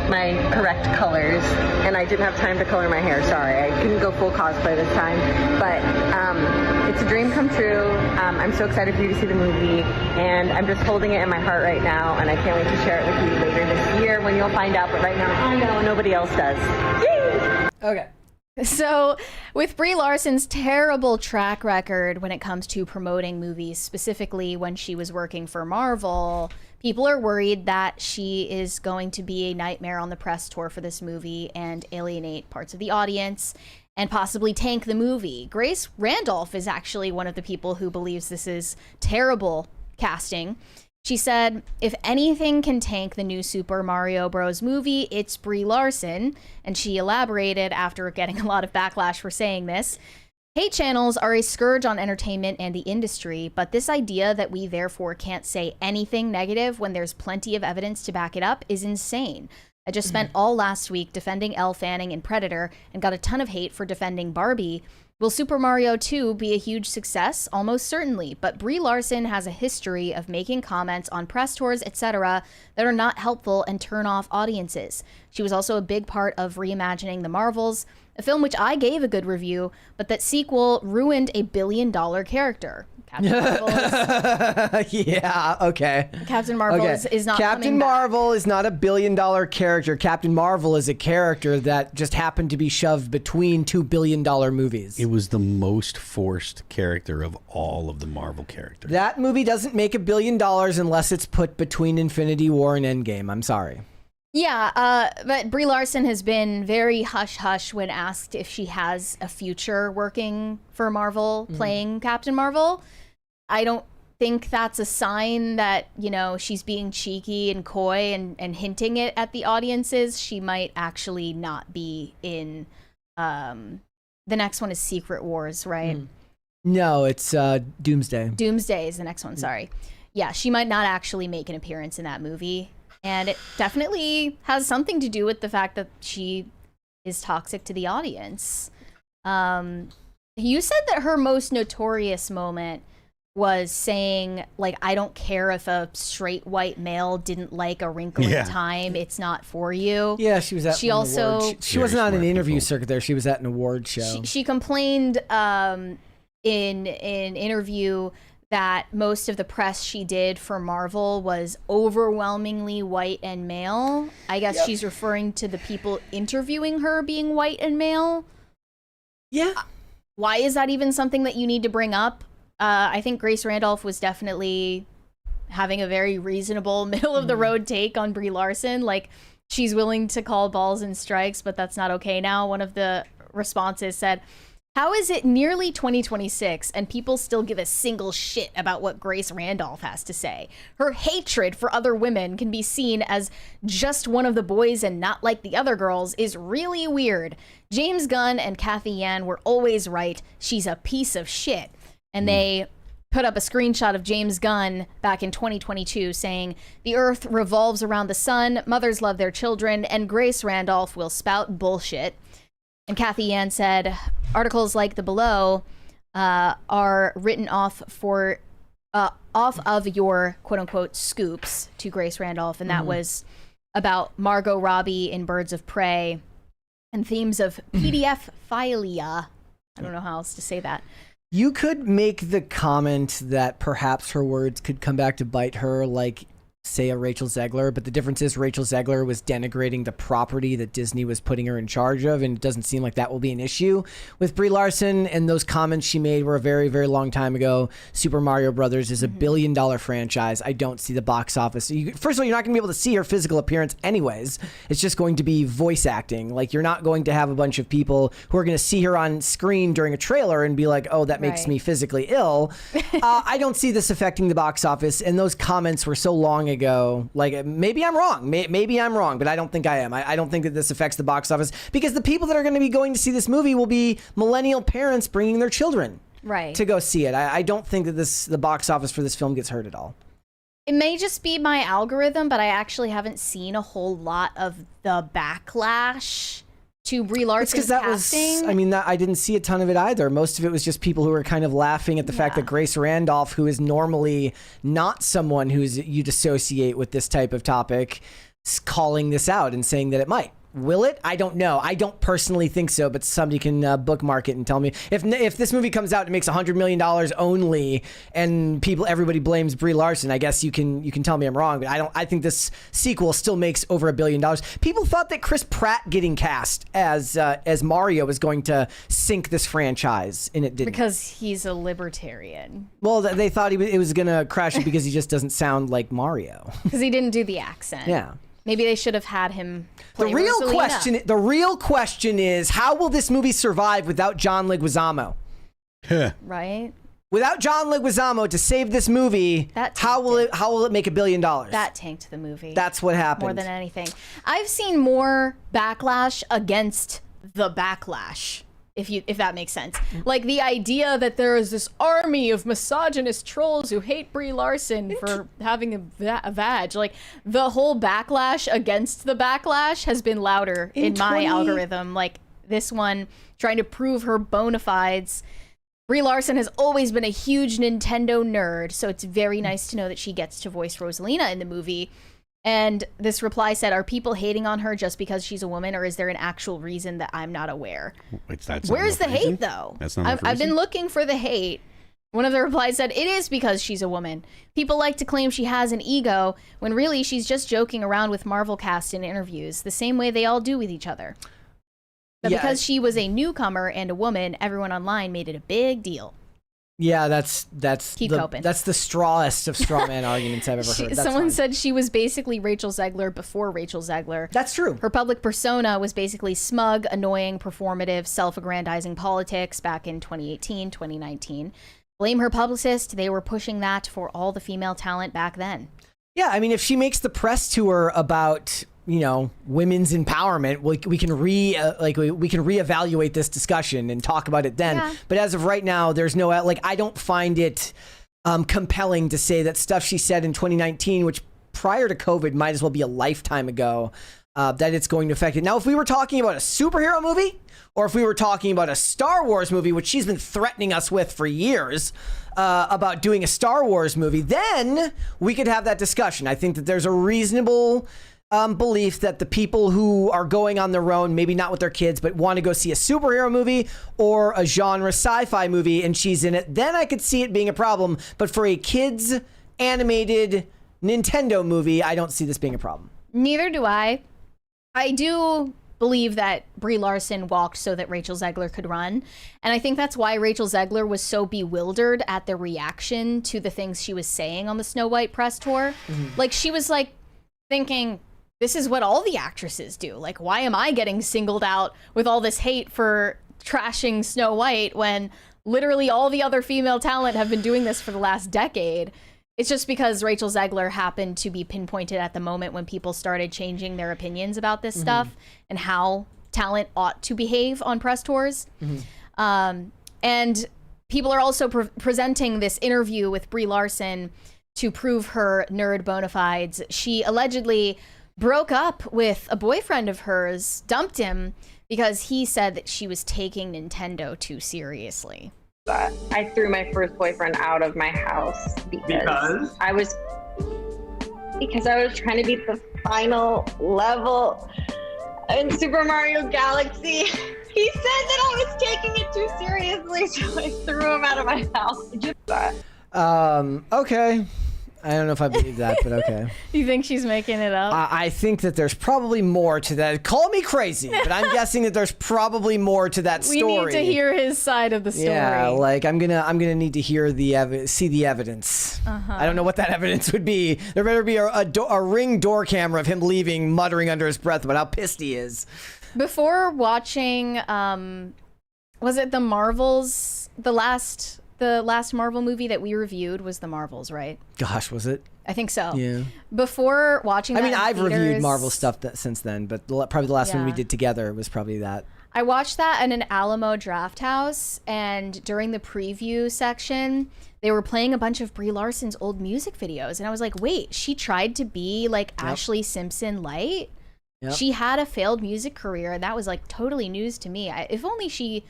my correct colors, and I didn't have time to color my hair. Sorry, I couldn't go full cosplay this time, but it's a dream come true. I'm so excited for you to see the movie, and I'm just holding it in my heart right now, and I can't wait to share it with you later this year when you'll find out, but right now I know nobody else does. Yay! Okay. So with Brie Larson's terrible track record when it comes to promoting movies, specifically when she was working for Marvel, people are worried that she is going to be a nightmare on the press tour for this movie and alienate parts of the audience and possibly tank the movie. Grace Randolph is actually one of the people who believes this is terrible casting. She said, if anything can tank the new Super Mario Bros. Movie, it's Brie Larson. And she elaborated after getting a lot of backlash for saying this. Hate channels are a scourge on entertainment and the industry, but this idea that we therefore can't say anything negative when there's plenty of evidence to back it up is insane. I just spent all last week defending Elle Fanning in Predator and got a ton of hate for defending Barbie. Will Super Mario 2 be a huge success? Almost certainly, but Brie Larson has a history of making comments on press tours, etc. that are not helpful and turn off audiences. She was also a big part of reimagining The Marvels, a film which I gave a good review, but that sequel ruined a billion-dollar character. Captain Marvel is, yeah, okay. Captain Marvel is not Captain Marvel is not a billion-dollar character. Captain Marvel is a character that just happened to be shoved between $2 billion movies. It was the most forced character of all of the Marvel characters. That movie doesn't make $1 billion unless it's put between Infinity War and Endgame. I'm sorry. Yeah, but Brie Larson has been very hush-hush when asked if she has a future working for Marvel, playing Captain Marvel. I don't think that's a sign that, she's being cheeky and coy and hinting it at the audiences. She might actually not be in... the next one is Secret Wars, right? No, it's Doomsday. Doomsday is the next one, sorry. Yeah, she might not actually make an appearance in that movie. And it definitely has something to do with the fact that she is toxic to the audience. You said that her most notorious moment was saying, I don't care if a straight white male didn't like A Wrinkle in Time. It's not for you. Yeah, she was at she an also award. She wasn't on an interview circuit there. She was at an award show. She complained in an interview that most of the press she did for Marvel was overwhelmingly white and male. I guess she's referring to the people interviewing her being white and male. Yeah. Why is that even something that you need to bring up? I think Grace Randolph was definitely having a very reasonable middle-of-the-road take on Brie Larson. She's willing to call balls and strikes, but that's not okay now. One of the responses said, how is it nearly 2026 and people still give a single shit about what Grace Randolph has to say? Her hatred for other women can be seen as just one of the boys and not like the other girls is really weird. James Gunn and Kathy Yan were always right. She's a piece of shit. And they put up a screenshot of James Gunn back in 2022 saying, the earth revolves around the sun, mothers love their children, and Grace Randolph will spout bullshit. And Kathy Yan said, articles like the below are written off of your quote-unquote scoops to Grace Randolph. And that was about Margot Robbie in Birds of Prey and themes of PDF philia. I don't know how else to say that. You could make the comment that perhaps her words could come back to bite her, like, say, a Rachel Zegler, but the difference is Rachel Zegler was denigrating the property that Disney was putting her in charge of, and it doesn't seem like that will be an issue with Brie Larson. And those comments she made were a very, very long time ago. Super Mario Brothers is a $1 billion franchise. I don't see the box office. First of all, you're not going to be able to see her physical appearance anyways. It's just going to be voice acting. Like, you're not going to have a bunch of people who are going to see her on screen during a trailer and be like, oh, that makes me physically ill. I don't see this affecting the box office, and those comments were so long ago. Like, maybe I'm wrong. Maybe I'm wrong, but I don't think I am. I don't think that this affects the box office, because the people that are going to be going to see this movie will be millennial parents bringing their children to go see it. I don't think that the box office for this film gets hurt at all. It may just be my algorithm, but I actually haven't seen a whole lot of the backlash to Brie Larson's casting. I mean, I didn't see a ton of it either. Most of it was just people who were kind of laughing at the fact that Grace Randolph, who is normally not someone you'd associate with this type of topic, is calling this out and saying that it might. Will it? I don't know. I don't personally think so, but somebody can bookmark it and tell me. If this movie comes out and makes $100 million only, and everybody blames Brie Larson, I guess you can tell me I'm wrong, but I think this sequel still makes over $1 billion. People thought that Chris Pratt getting cast as Mario was going to sink this franchise, and it didn't. Because he's a libertarian. Well, they thought it was going to crash it because he just doesn't sound like Mario. Because he didn't do the accent. Yeah. Maybe they should have had him play The real question is, how will this movie survive without John Leguizamo? Right? Without John Leguizamo to save this movie, how will it make $1 billion? That tanked the movie. That's what happened. More than anything. I've seen more backlash against the backlash, if that makes sense. Like, the idea that there is this army of misogynist trolls who hate Brie Larson for having a vag. Like, the whole backlash against the backlash has been louder in my algorithm. Like, this one trying to prove her bona fides. Brie Larson has always been a huge Nintendo nerd, so it's very nice to know that she gets to voice Rosalina in the movie. And this reply said, are people hating on her just because she's a woman, or is there an actual reason that I'm not aware? Where's the hate, though? I've been looking for the hate. One of the replies said, it is because she's a woman. People like to claim she has an ego, when really she's just joking around with Marvel cast in interviews, the same way they all do with each other. But because she was a newcomer and a woman, everyone online made it a big deal. Yeah, that's the strawest of straw man arguments I've ever heard. Someone said she was basically Rachel Zegler before Rachel Zegler. That's true. Her public persona was basically smug, annoying, performative, self-aggrandizing politics back in 2018, 2019. Blame her publicist. They were pushing that for all the female talent back then. Yeah, I mean, if she makes the press tour about, women's empowerment, we can reevaluate this discussion and talk about it then. Yeah. But as of right now, there's no, I don't find it compelling to say that stuff she said in 2019, which prior to COVID might as well be a lifetime ago, that it's going to affect it. Now, if we were talking about a superhero movie, or if we were talking about a Star Wars movie, which she's been threatening us with for years, about doing a Star Wars movie, then we could have that discussion. I think that there's a reasonable belief that the people who are going on their own, maybe not with their kids, but want to go see a superhero movie or a genre sci-fi movie and she's in it, then I could see it being a problem. But for a kids animated Nintendo movie, I don't see this being a problem. Neither do I. I do believe that Brie Larson walked so that Rachel Zegler could run. And I think that's why Rachel Zegler was so bewildered at the reaction to the things she was saying on the Snow White press tour. Like, she was like thinking, this is what all the actresses do. Like, why am I getting singled out with all this hate for trashing Snow White when literally all the other female talent have been doing this for the last decade? It's just because Rachel Zegler happened to be pinpointed at the moment when people started changing their opinions about this stuff and how talent ought to behave on press tours. And people are also presenting this interview with Brie Larson to prove her nerd bona fides. She allegedly broke up with a boyfriend of hers, dumped him, because he said that she was taking Nintendo too seriously. I threw my first boyfriend out of my house because I was trying to beat the final level in Super Mario Galaxy. He said that I was taking it too seriously, so I threw him out of my house. Okay. I don't know if I believe that, but okay. You think she's making it up? I think that there's probably more to that. Call me crazy, but I'm guessing that there's probably more to that story. We need to hear his side of the story. Yeah, like I'm gonna need to hear see the evidence. I don't know what that evidence would be. There better be a Ring door camera of him leaving, muttering under his breath about how pissed he is. Before watching, was it the Marvels? The last Marvel movie that we reviewed was the Marvels, right? Gosh, was it? I think so. Yeah. Before watching that, I've reviewed Marvel stuff since then, but probably the last one we did together was probably that. I watched that in an Alamo Draft House, and during the preview section, they were playing a bunch of Brie Larson's old music videos, and I was like, wait, she tried to be like Ashley Simpson light? Yep. She had a failed music career, and that was like totally news to me. If only she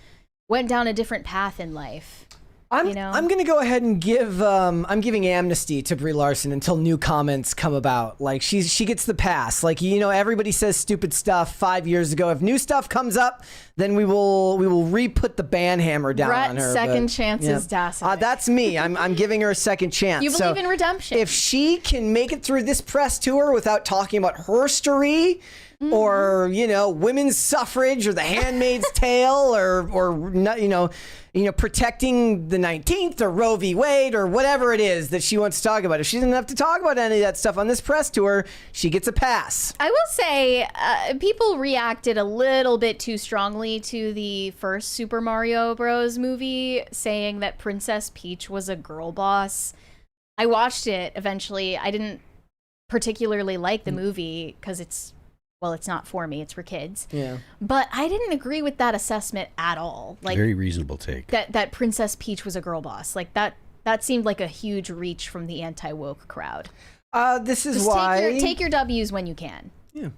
went down a different path in life. I'm gonna go ahead and give I'm giving amnesty to Brie Larson until new comments come about. Like she gets the pass. Like, you know, everybody says stupid stuff 5 years ago. If new stuff comes up, then we will re-put the ban hammer down on her. Second chances, Dawson. That's me. I'm giving her a second chance. You believe in redemption. If she can make it through this press tour without talking about her story, or, you know, women's suffrage or the Handmaid's Tale or you know, protecting the 19th or Roe v. Wade or whatever it is that she wants to talk about. If she doesn't have to talk about any of that stuff on this press tour, she gets a pass. I will say people reacted a little bit too strongly to the first Super Mario Bros. Movie, saying that Princess Peach was a girl boss. I watched it eventually. I didn't particularly like the movie because it's not for me, it's for kids. Yeah. But I didn't agree with that assessment at all. Like, very reasonable take. That Princess Peach was a girl boss. Like that seemed like a huge reach from the anti-woke crowd. This is just why take your W's when you can. Yeah.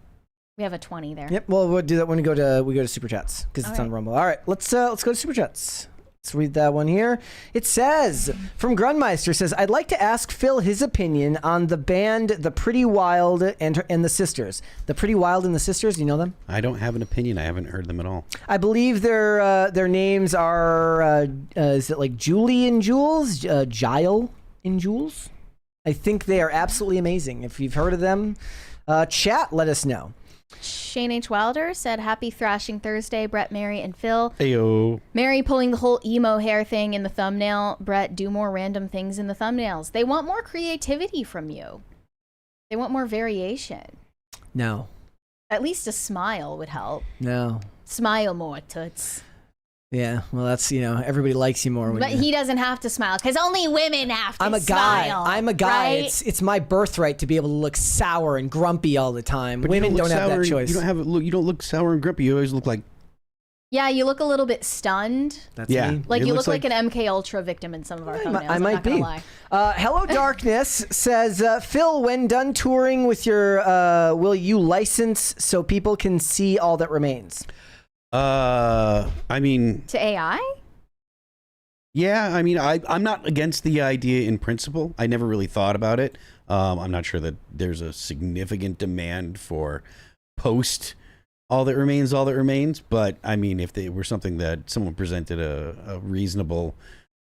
We have a 20 there. Yep. Well, we'll do that when we go to Super Chats because it's on Rumble. All right, let's go to Super Chats. Let's read that one here. It says, from Grunmeister, says, I'd like to ask Phil his opinion on the band The Pretty Wild and the Sisters. The Pretty Wild and the Sisters, you know them? I don't have an opinion. I haven't heard them at all. I believe their names are, is it like Julie and Jules? Gile and Jules? I think they are absolutely amazing. If you've heard of them, chat, let us know. Shane H. Wilder said, happy Thrashing Thursday, Brett, Mary, and Phil. Heyo. Mary pulling the whole emo hair thing in the thumbnail. Brett, do more random things in the thumbnails. They want more creativity from you. They want more variation. No. At least a smile would help. No. Smile more, toots. Yeah, well, that's, you know, everybody likes you more. But he doesn't have to smile because only women have to smile. I'm a guy. Right? It's my birthright to be able to look sour and grumpy all the time. But women don't have that choice. You don't look sour and grumpy. You always look like. Yeah, you look a little bit stunned. That's me. Like you look like an MK Ultra victim in some of our thumbnails. I might be. Hello Darkness says, Phil, when done touring with your, will you license so people can see all that remains? I mean, to AI? Yeah, I mean, I'm not against the idea in principle. I never really thought about it. I'm not sure that there's a significant demand for post all that remains. But I mean, if they were something that someone presented a reasonable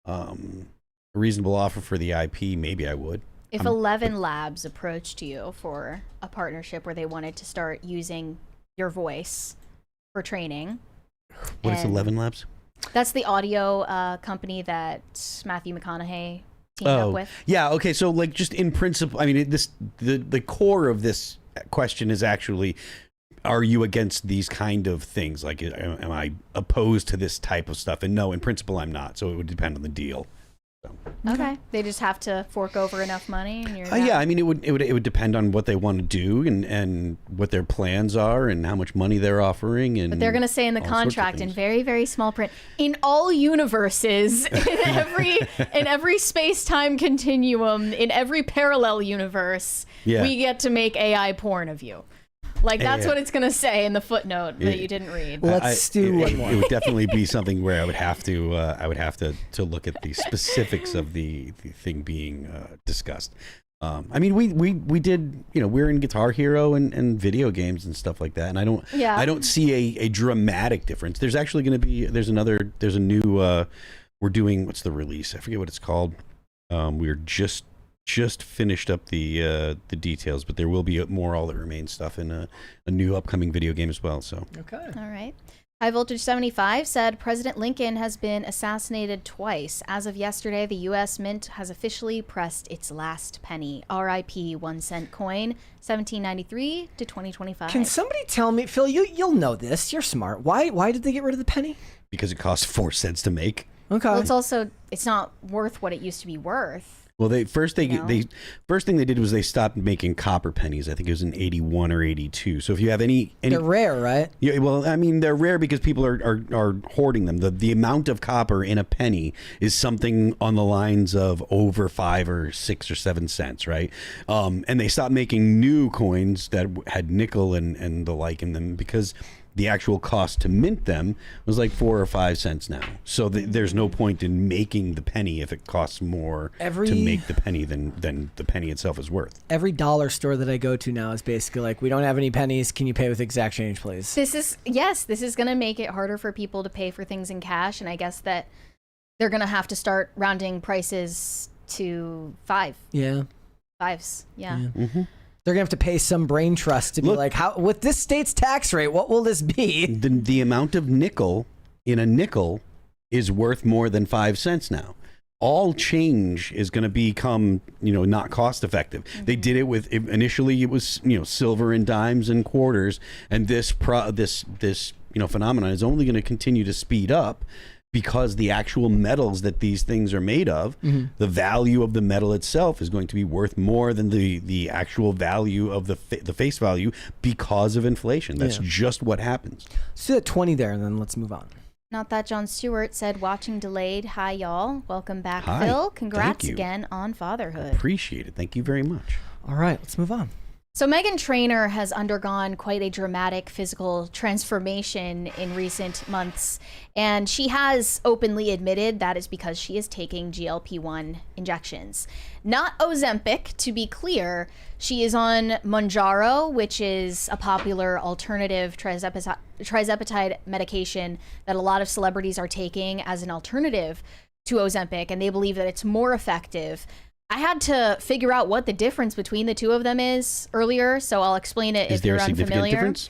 offer for the IP, maybe I would. If 11 Labs approached you for a partnership where they wanted to start using your voice for training. What is 11 Labs? That's the audio company that Matthew McConaughey teamed up with. Yeah, okay, so like just in principle, I mean, the core of this question is actually, are you against these kind of things? Like, am I opposed to this type of stuff? And no, in principle, I'm not, so it would depend on the deal. So. Okay, they just have to fork over enough money, and you're yeah. I mean, it would depend on what they want to do and what their plans are and how much money they're offering. And but they're going to say in the contract in very, very small print, in all universes, in every space-time continuum, in every parallel universe, we get to make AI porn of you. Like, that's what it's going to say in the footnote that you didn't read. Let's do one more. It would definitely be something where I would have to look at the specifics of the thing being discussed. I mean, we did, you know, we're in Guitar Hero and video games and stuff like that, and I don't see a dramatic difference. There's actually going to be there's a new we're doing, what's the release? I forget what it's called. We're just finished up the details, but there will be more All That Remains stuff in a new upcoming video game as well. So okay, all right. High Voltage 75 said President Lincoln has been assassinated twice. As of yesterday, the U.S. Mint has officially pressed its last penny. R.I.P. 1 cent coin, 1793 to 2025. Can somebody tell me, Phil? You'll know this. You're smart. Why did they get rid of the penny? because it costs 4 cents to make. Okay. Well, it's not worth what it used to be worth. Well, first thing they did was they stopped making copper pennies. I think it was in 81 or 82. So if you have any they're rare, right? Yeah. Well, I mean, they're rare because people are hoarding them. The amount of copper in a penny is something on the lines of over 5 or 6 or 7 cents, right? And they stopped making new coins that had nickel and the like in them because the actual cost to mint them was like 4 or 5 cents now. So there's no point in making the penny if it costs more to make the penny than the penny itself is worth. Every dollar store that I go to now is basically like, we don't have any pennies. Can you pay with exact change, please? This is going to make it harder for people to pay for things in cash. And I guess that they're going to have to start rounding prices to 5. Yeah. 5s. Yeah. Mm-hmm. They're going to have to pay some brain trust to be like, how with this state's tax rate, what will this be? The amount of nickel in a nickel is worth more than 5 cents now. All change is going to become, not cost effective. Mm-hmm. They did it with, initially it was, silver and dimes and quarters. And this phenomenon is only going to continue to speed up because the actual metals that these things are made of, the value of the metal itself is going to be worth more than the actual value of the face value because of inflation. That's just what happens. So at 20 there, and then let's move on. Not That John Stewart said, watching delayed. Hi, y'all. Welcome back, Hi. Phil. Congrats again on fatherhood. Appreciate it. Thank you very much. All right, let's move on. So Meghan Trainor has undergone quite a dramatic physical transformation in recent months, and she has openly admitted that is because she is taking GLP-1 injections. Not Ozempic, to be clear. She is on Mounjaro, which is a popular alternative trizepatide medication that a lot of celebrities are taking as an alternative to Ozempic, and they believe that it's more effective. I had to figure out what the difference between the two of them is earlier, so I'll explain it if you're unfamiliar. Is there a significant difference?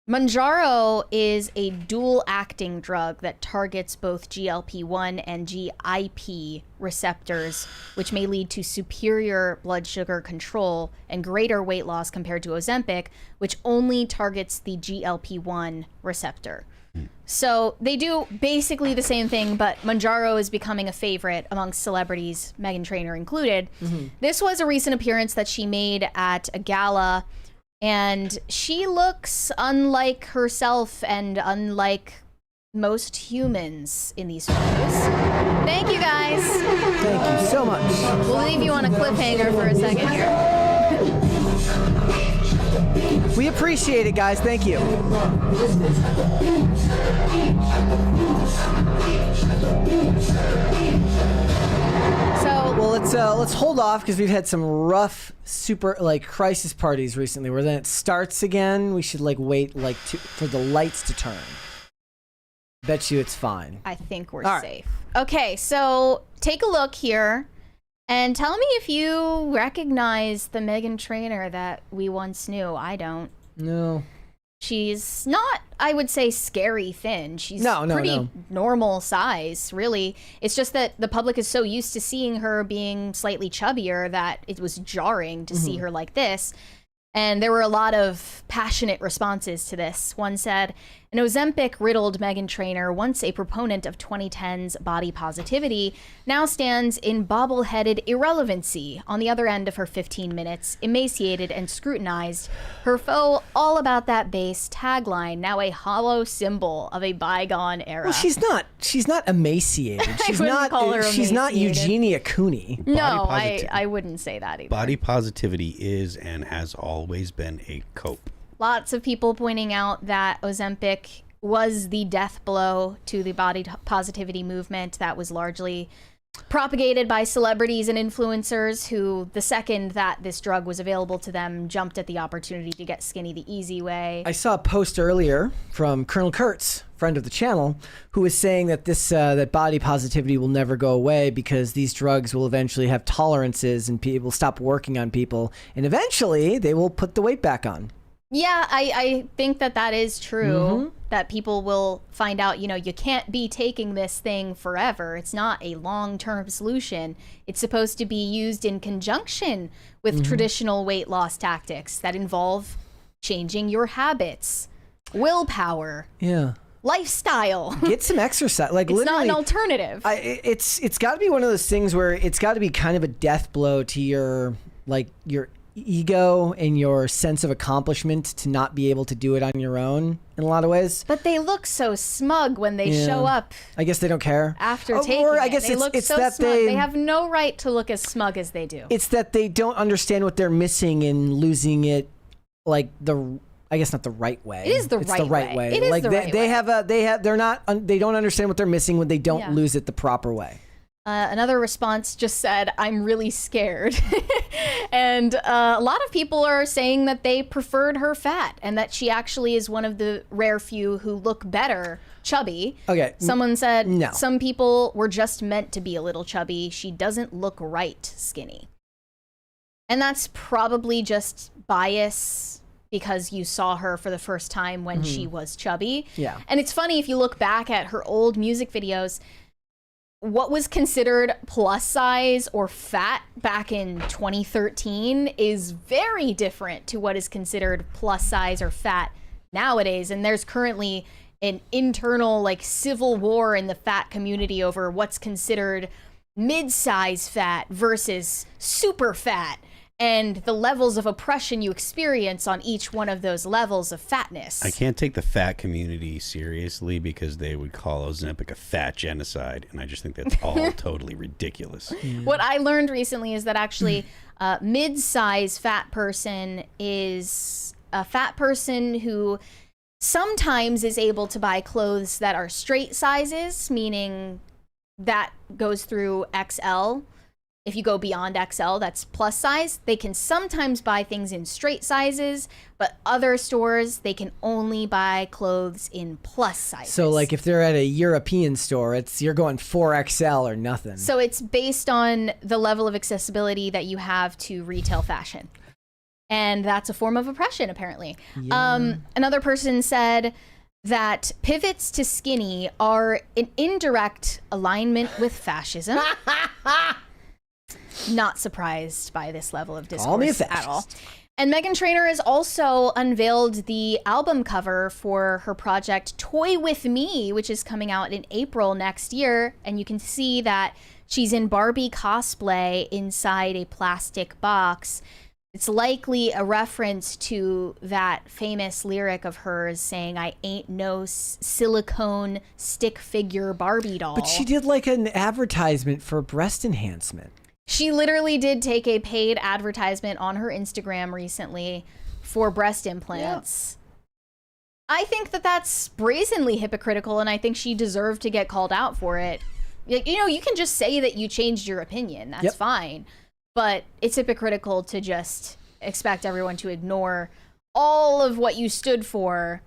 Mounjaro is a dual-acting drug that targets both GLP-1 and GIP receptors, which may lead to superior blood sugar control and greater weight loss compared to Ozempic, which only targets the GLP-1 receptor. So they do basically the same thing, but Mounjaro is becoming a favorite amongst celebrities, Meghan Trainor included. This was a recent appearance that she made at a gala, and she looks unlike herself and unlike most humans in these photos. Thank you, guys. Thank you so much. We'll leave you on a cliffhanger for a second here. We appreciate it, guys. Thank you. Well, let's hold off because we've had some rough crisis parties recently where then it starts again. We should wait for the lights to turn. Bet you it's fine. I think we're safe. Okay, so take a look here. And tell me if you recognize the Meghan Trainor that we once knew. I don't. No. She's not, I would say, scary thin. She's pretty normal size, really. It's just that the public is so used to seeing her being slightly chubbier that it was jarring to see her like this. And there were a lot of passionate responses to this. One said, an Ozempic-riddled Meghan Trainor, once a proponent of 2010's body positivity, now stands in bobble-headed irrelevancy on the other end of her 15 minutes, emaciated and scrutinized, her foe all about that base tagline, now a hollow symbol of a bygone era. Well, she's not emaciated. She's not Eugenia Cooney. No, I wouldn't say that either. Body positivity is and has always been a cope. Lots of people pointing out that Ozempic was the death blow to the body positivity movement that was largely propagated by celebrities and influencers who, the second that this drug was available to them, jumped at the opportunity to get skinny the easy way. I saw a post earlier from Colonel Kurtz, friend of the channel, who was saying that this that body positivity will never go away because these drugs will eventually have tolerances and people stop working on people, and eventually they will put the weight back on. Yeah, I think that is true, that people will find out, you know, you can't be taking this thing forever. It's not a long-term solution. It's supposed to be used in conjunction with traditional weight loss tactics that involve changing your habits, willpower, lifestyle. Get some exercise. Like, it's literally, not an alternative. It's got to be one of those things where it's got to be kind of a death blow to your ego and your sense of accomplishment to not be able to do it on your own in a lot of ways. But they look so smug when they show up. I guess they don't care After taking I guess it. They look so that smug. They have no right to look as smug as they do. It's that they don't understand what they're missing in losing it, like I guess not the right way. It is the right way. It is like the right way. they don't understand what they're missing when they don't lose it the proper way. Another response just said, "I'm really scared." And a lot of people are saying that they preferred her fat and that she actually is one of the rare few who look better chubby. Okay. Someone said, no. Some people were just meant to be a little chubby. She doesn't look right skinny. And that's probably just bias because you saw her for the first time when she was chubby. Yeah. And it's funny if you look back at her old music videos, what was considered plus size or fat back in 2013 is very different to what is considered plus size or fat nowadays. And there's currently an internal like civil war in the fat community over what's considered mid-size fat versus super fat, and the levels of oppression you experience on each one of those levels of fatness. I can't take the fat community seriously because they would call Ozempic a fat genocide, and I just think that's all totally ridiculous. What I learned recently is that actually mid-size fat person is a fat person who sometimes is able to buy clothes that are straight sizes, meaning that goes through XL. If you go beyond XL, that's plus size. They can sometimes buy things in straight sizes, but other stores, they can only buy clothes in plus sizes. So like if they're at a European store, you're going 4XL or nothing. So it's based on the level of accessibility that you have to retail fashion. And that's a form of oppression, apparently. Yeah. Another person said that pivots to skinny are an indirect alignment with fascism. Not surprised by this level of discourse at all. And Meghan Trainor has also unveiled the album cover for her project Toy With Me, which is coming out in April next year. And you can see that she's in Barbie cosplay inside a plastic box. It's likely a reference to that famous lyric of hers saying, "I ain't no silicone stick figure Barbie doll." But she did like an advertisement for breast enhancement. She literally did take a paid advertisement on her Instagram recently for breast implants. Yeah. I think that that's brazenly hypocritical, and I think she deserved to get called out for it. You know, you can just say that you changed your opinion. That's fine. But it's hypocritical to just expect everyone to ignore all of what you stood for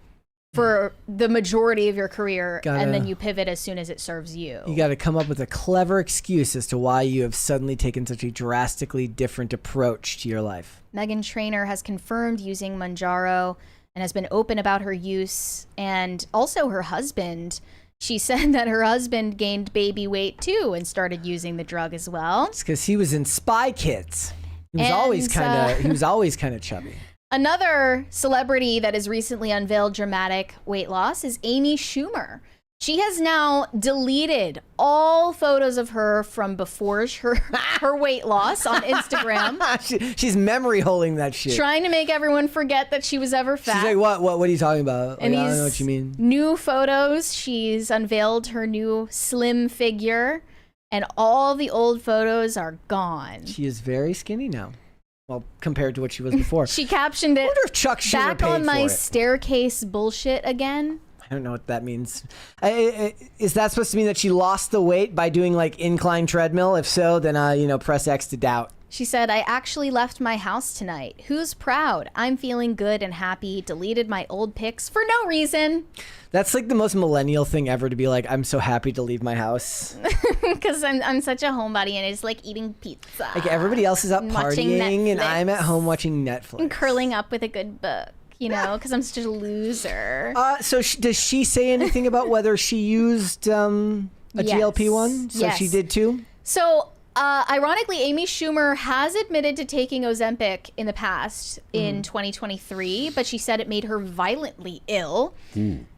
the majority of your career, and then you pivot as soon as it serves you. You got to come up with a clever excuse as to why you have suddenly taken such a drastically different approach to your life. Meghan Trainor has confirmed using Mounjaro and has been open about her use, and also her husband. She said that her husband gained baby weight too and started using the drug as well. It's because he was in Spy Kids. He was always kind of chubby. Another celebrity that has recently unveiled dramatic weight loss is Amy Schumer. She has now deleted all photos of her from before her weight loss on Instagram. She's memory holding that shit. Trying to make everyone forget that she was ever fat. She's like, what are you talking about? And I don't know what you mean. New photos, she's unveiled her new slim figure, and all the old photos are gone. She is very skinny now. Well, compared to what she was before. She captioned it, I wonder if Chuck Schumer "Back paid on my for it." staircase bullshit again." I don't know what that means. Is that supposed to mean that she lost the weight by doing like incline treadmill? If so, then press X to doubt. She said, I actually left my house tonight. Who's proud? I'm feeling good and happy. Deleted my old pics for no reason. That's like the most millennial thing ever, to be like, I'm so happy to leave my house. Because I'm such a homebody and it's like eating pizza. Like everybody else is out partying and I'm at home watching Netflix. And curling up with a good book, because I'm such a loser. So does she say anything about whether she used a GLP-1? So yes. She did too? So ironically, Amy Schumer has admitted to taking Ozempic in the past in 2023, but she said it made her violently ill.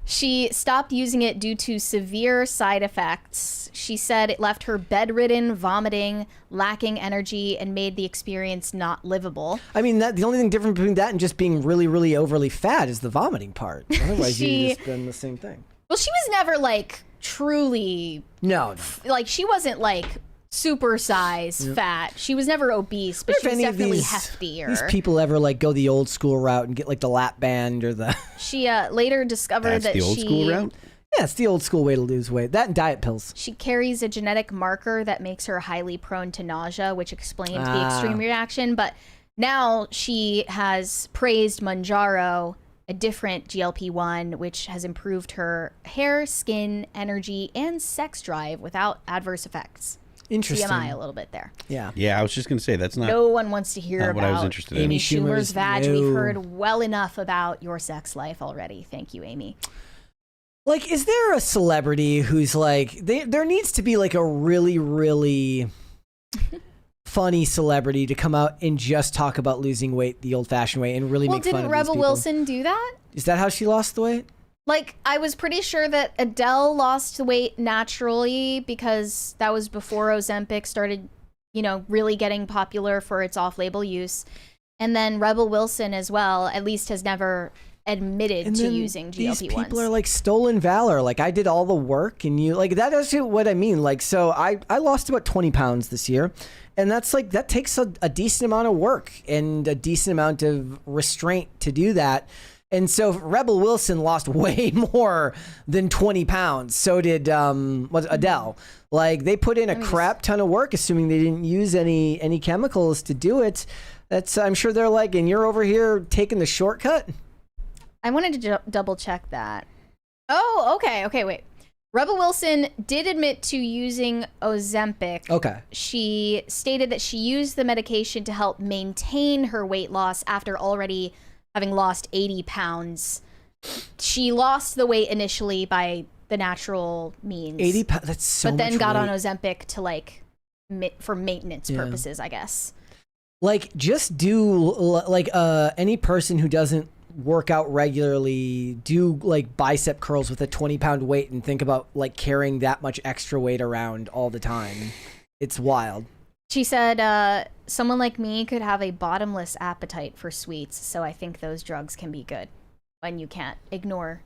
She stopped using it due to severe side effects. She said it left her bedridden, vomiting, lacking energy, and made the experience not livable. I mean, the only thing different between that and just being really, really overly fat is the vomiting part. Otherwise, you've just done the same thing. Well, she was never like truly... No. Like, she wasn't like... super size fat. She was never obese, but she was definitely heftier. These people ever like go the old school route and get like the lap band or the... She later discovered that the old school route? Yeah, it's the old school way to lose weight. That and diet pills. She carries a genetic marker that makes her highly prone to nausea, which explains the extreme reaction. But now she has praised Mounjaro, a different GLP-1, which has improved her hair, skin, energy, and sex drive without adverse effects. Interesting. TMI a little bit there. Yeah. Yeah, I was just going to say, that's not... No one wants to hear about what I was interested in. Amy Schumer's vag. No. We've heard well enough about your sex life already. Thank you, Amy. Like, is there a celebrity who's like... There needs to be like a really, really funny celebrity to come out and just talk about losing weight the old-fashioned way and really make fun of these people. Well, didn't Rebel Wilson do that? Is that how she lost the weight? Like, I was pretty sure that Adele lost the weight naturally because that was before Ozempic started, really getting popular for its off-label use. And then Rebel Wilson as well, at least has never admitted to using GLP-1s. These people are like stolen valor. Like, I did all the work and you... Like, that is what I mean. Like, so I lost about 20 pounds this year. And that's like... That takes a decent amount of work and a decent amount of restraint to do that. And so Rebel Wilson lost way more than 20 pounds. So did Adele. Like, they put in a crap ton of work, assuming they didn't use any chemicals to do it. That's, I'm sure they're like, and you're over here taking the shortcut? I wanted to double check that. Oh, okay, wait. Rebel Wilson did admit to using Ozempic. Okay. She stated that she used the medication to help maintain her weight loss after already having lost 80 pounds. She lost the weight initially by the natural means. 80 pounds, that's so much. But then got weight. on Ozempic to like, for maintenance purposes, I guess. Like, just do, like, any person who doesn't work out regularly, do like bicep curls with a 20-pound weight and think about like carrying that much extra weight around all the time. It's wild. She said, someone like me could have a bottomless appetite for sweets, so I think those drugs can be good when you can't ignore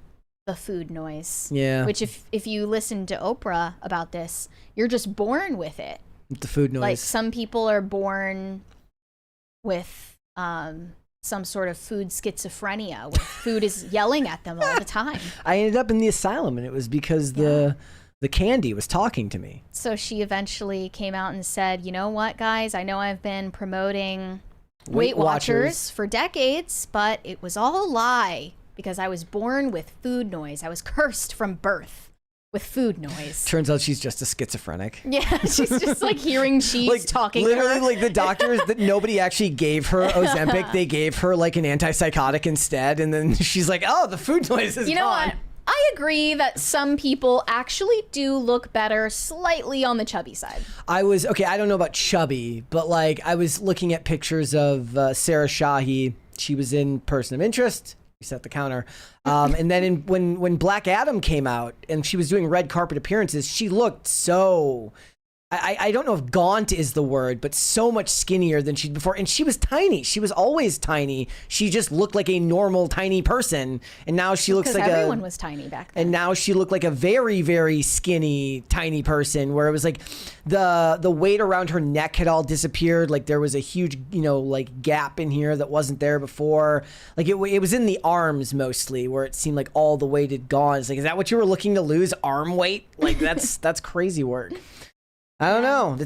the food noise. Yeah. Which if you listen to Oprah about this, you're just born with it. The food noise. Like, some people are born with some sort of food schizophrenia where food is yelling at them all the time. I ended up in the asylum, and it was because the candy was talking to me. So she eventually came out and said, you know what, guys? I know I've been promoting Weight Watchers for decades, but it was all a lie because I was born with food noise. I was cursed from birth with food noise. Turns out she's just a schizophrenic. Yeah, she's just like hearing cheese like, talking literally, to her. like the doctors that nobody actually gave her Ozempic. They gave her like an antipsychotic instead. And then she's like, oh, the food noise is You know gone. what? I agree that some people actually do look better slightly on the chubby side. I don't know about chubby, but like I was looking at pictures of Sarah Shahi. She was in Person of Interest. We set the counter. And then when Black Adam came out and she was doing red carpet appearances, she looked so I don't know if gaunt is the word, but so much skinnier than she'd before. And she was tiny. She was always tiny. She just looked like a normal tiny person. And now she looks like everyone was tiny back then. And now she looked like a very, very skinny, tiny person, where it was like the weight around her neck had all disappeared. Like there was a huge, like gap in here that wasn't there before. Like it was in the arms mostly, where it seemed like all the weight had gone. It's like, is that what you were looking to lose? Arm weight? Like that's crazy work. I don't know.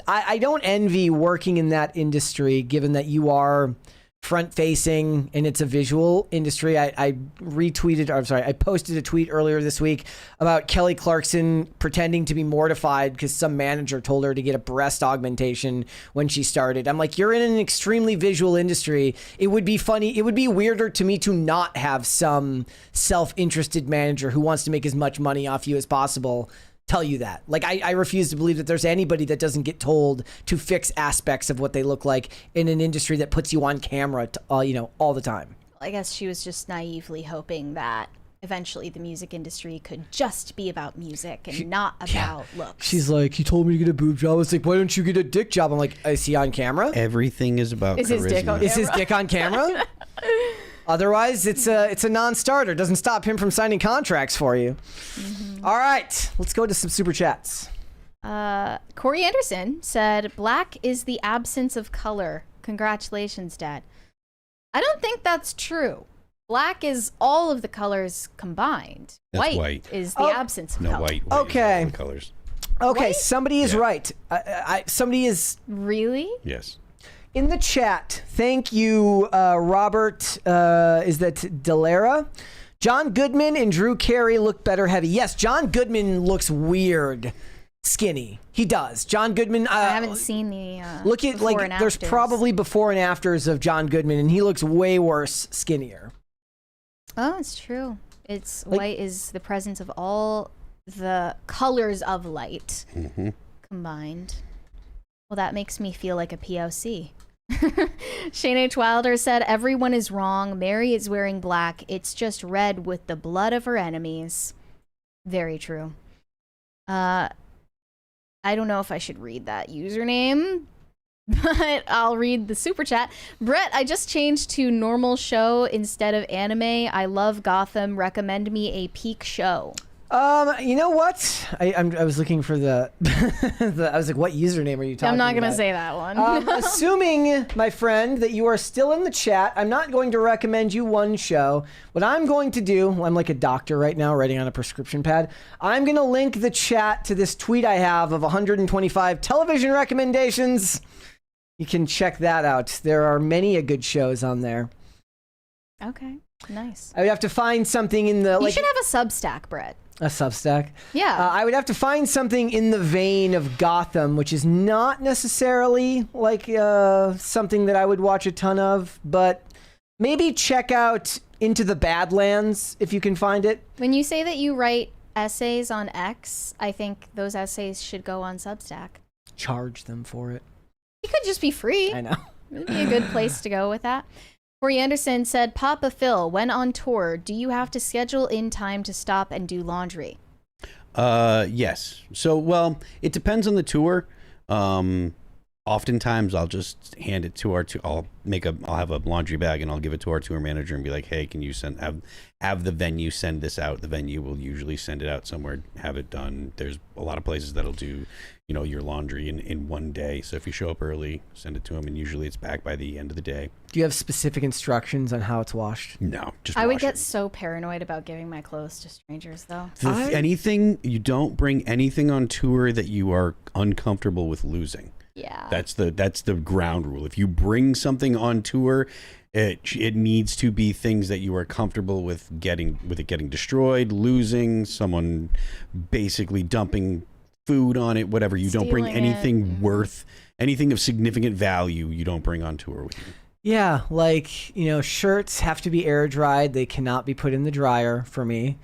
I don't envy working in that industry, given that you are front facing and it's a visual industry. I posted a tweet earlier this week about Kelly Clarkson pretending to be mortified because some manager told her to get a breast augmentation when she started. I'm like, you're in an extremely visual industry. It would be funny. It would be weirder to me to not have some self-interested manager who wants to make as much money off you as possible tell you that. Like, I refuse to believe that there's anybody that doesn't get told to fix aspects of what they look like in an industry that puts you on camera, all the time. I guess she was just naively hoping that eventually the music industry could just be about music and not about looks. She's like, he told me to get a boob job. I was like, why don't you get a dick job? I'm like, is he on camera? Everything is about charisma. Is his dick on camera? Otherwise, it's a non-starter. Doesn't stop him from signing contracts for you. Mm-hmm. All right, let's go to some super chats. Corey Anderson said, "Black is the absence of color. Congratulations, Dad." I don't think that's true. Black is all of the colors combined. That's white is the absence of color. White okay. Is all the colors. Okay, White? Somebody is right. Somebody is really. Yes. In the chat, thank you, Robert. Is that Delera? John Goodman and Drew Carey look better heavy. Yes, John Goodman looks weird skinny. He does. John Goodman. I haven't seen the look at before and there's afters. probably before and afters of John Goodman, and he looks way worse skinnier. Oh, it's true. White is the presence of all the colors of light combined. Well, that makes me feel like a POC. Shane H. Wilder said, "Everyone is wrong. Mary is wearing black. It's just red with the blood of her enemies." Very true. I don't know if I should read that username, but I'll read the super chat. Brett, I just changed to normal show instead of anime. I love Gotham. Recommend me a peak show. You know what? I was looking for I was like, what username are you talking about? I'm not going to say that one. Assuming, my friend, that you are still in the chat, I'm not going to recommend you one show. What I'm going to do, I'm like a doctor right now writing on a prescription pad. I'm going to link the chat to this tweet I have of 125 television recommendations. You can check that out. There are many good shows on there. Okay, nice. I would have to find something in the... You should have a Substack, Brett. A Substack? Yeah. I would have to find something in the vein of Gotham, which is not necessarily like something that I would watch a ton of, but maybe check out Into the Badlands if you can find it. When you say that you write essays on X, I think those essays should go on Substack. Charge them for it. It could just be free. I know. It would be a good place to go with that. Corey Anderson said, "Papa Phil, when on tour, do you have to schedule in time to stop and do laundry?" Yes. So, well, it depends on the tour. Oftentimes I'll just hand it to I'll have a laundry bag and I'll give it to our tour manager and be like, "Hey, can you have the venue send this out?" The venue will usually send it out somewhere, have it done. There's a lot of places that'll do, your laundry in one day. So if you show up early, send it to them, and usually it's back by the end of the day. Do you have specific instructions on how it's washed? No, just I would wash get it. so paranoid about giving my clothes to strangers, though. You don't bring anything on tour that you are uncomfortable with losing. Yeah. That's the ground rule. If you bring something on tour, it needs to be things that you are comfortable with it getting destroyed, losing, someone basically dumping food on it, whatever. You don't bring anything anything of significant value, you don't bring on tour with you. Yeah, like, shirts have to be air dried. They cannot be put in the dryer for me.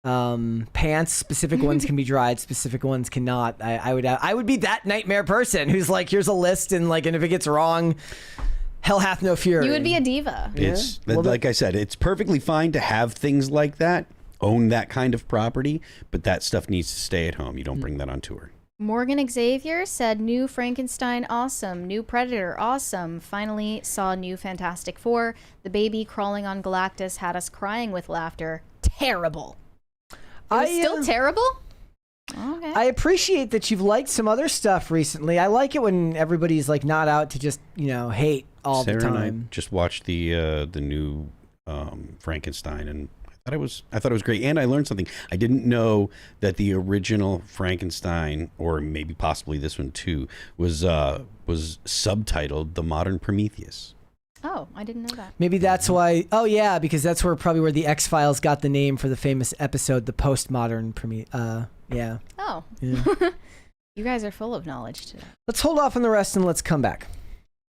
Pants, specific ones can be dried, specific ones cannot. I would be that nightmare person who's like, here's a list, and if it gets wrong, hell hath no fury. You would be a diva. Like I said, it's perfectly fine to have things like that, own that kind of property, but that stuff needs to stay at home. You don't bring that on tour. Morgan Xavier said, new Frankenstein, awesome. New Predator, awesome. Finally saw new Fantastic Four. The baby crawling on Galactus had us crying with laughter. Terrible. Still terrible? Okay. I appreciate that you've liked some other stuff recently. I like it when everybody's like not out to just, hate all Sarah the time. And I just watched the new Frankenstein, and I thought it was great, and I learned something. I didn't know that the original Frankenstein, or maybe possibly this one too, was subtitled "The Modern Prometheus." Oh, I didn't know that. Maybe that's why. Oh yeah, because that's probably where the X-Files got the name for the famous episode, the postmodern Prometheus. Yeah. Oh. Yeah. You guys are full of knowledge today. Let's hold off on the rest and let's come back.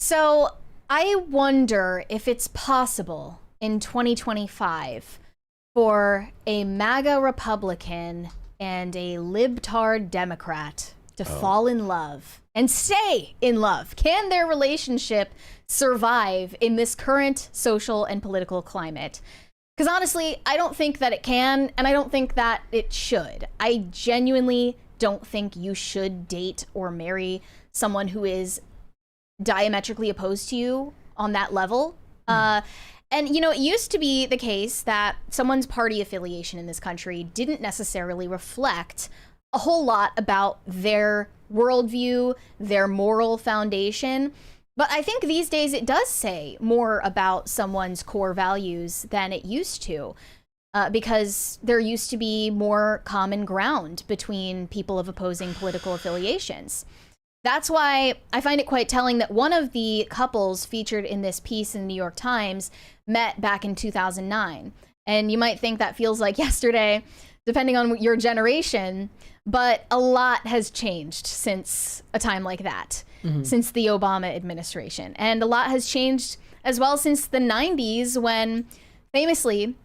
So I wonder if it's possible in 2025 for a MAGA Republican and a libtard Democrat to fall in love and stay in love. Can their relationship survive in this current social and political climate? Because honestly, I don't think that it can, and I don't think that it should. I genuinely don't think you should date or marry someone who is diametrically opposed to you on that level. And, it used to be the case that someone's party affiliation in this country didn't necessarily reflect a whole lot about their worldview, their moral foundation. But I think these days it does say more about someone's core values than it used to, because there used to be more common ground between people of opposing political affiliations. That's why I find it quite telling that one of the couples featured in this piece in the New York Times met back in 2009. And you might think that feels like yesterday, depending on your generation, but a lot has changed since a time like that, since the Obama administration. And a lot has changed as well since the 90s when, famously,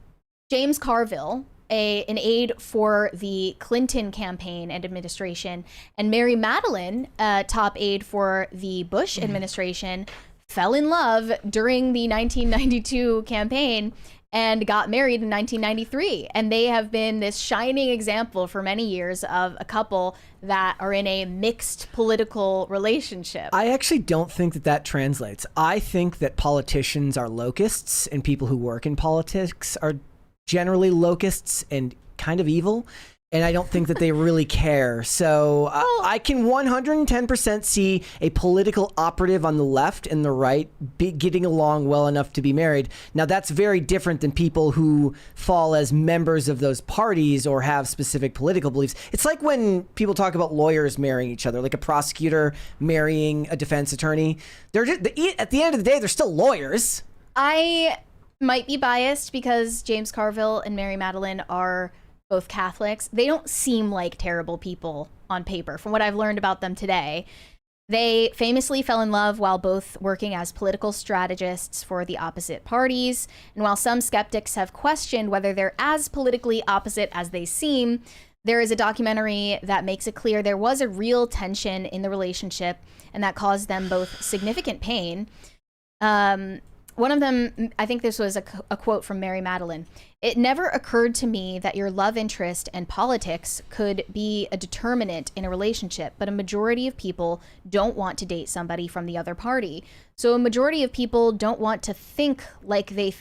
James Carville, an aide for the Clinton campaign and administration, and Mary Madeline, a top aide for the Bush administration, fell in love during the 1992 campaign and got married in 1993. And they have been this shining example for many years of a couple that are in a mixed political relationship. I actually don't think that translates. I think that politicians are locusts and people who work in politics are generally locusts and kind of evil, and I don't think that they really care. So I can 110% see a political operative on the left and the right getting along well enough to be married. Now that's very different than people who fall as members of those parties or have specific political beliefs. It's like when people talk about lawyers marrying each other, like a prosecutor marrying a defense attorney. They're just, at the end of the day, they're still lawyers. I might be biased because James Carville and Mary Madeline are both Catholics. They don't seem like terrible people on paper, from what I've learned about them today. They famously fell in love while both working as political strategists for the opposite parties. And while some skeptics have questioned whether they're as politically opposite as they seem, there is a documentary that makes it clear there was a real tension in the relationship, and that caused them both significant pain. One of them, I think this was a quote from Mary Madeline. "It never occurred to me that your love interest and politics could be a determinant in a relationship, but a majority of people don't want to date somebody from the other party. So a majority of people don't want to think like they,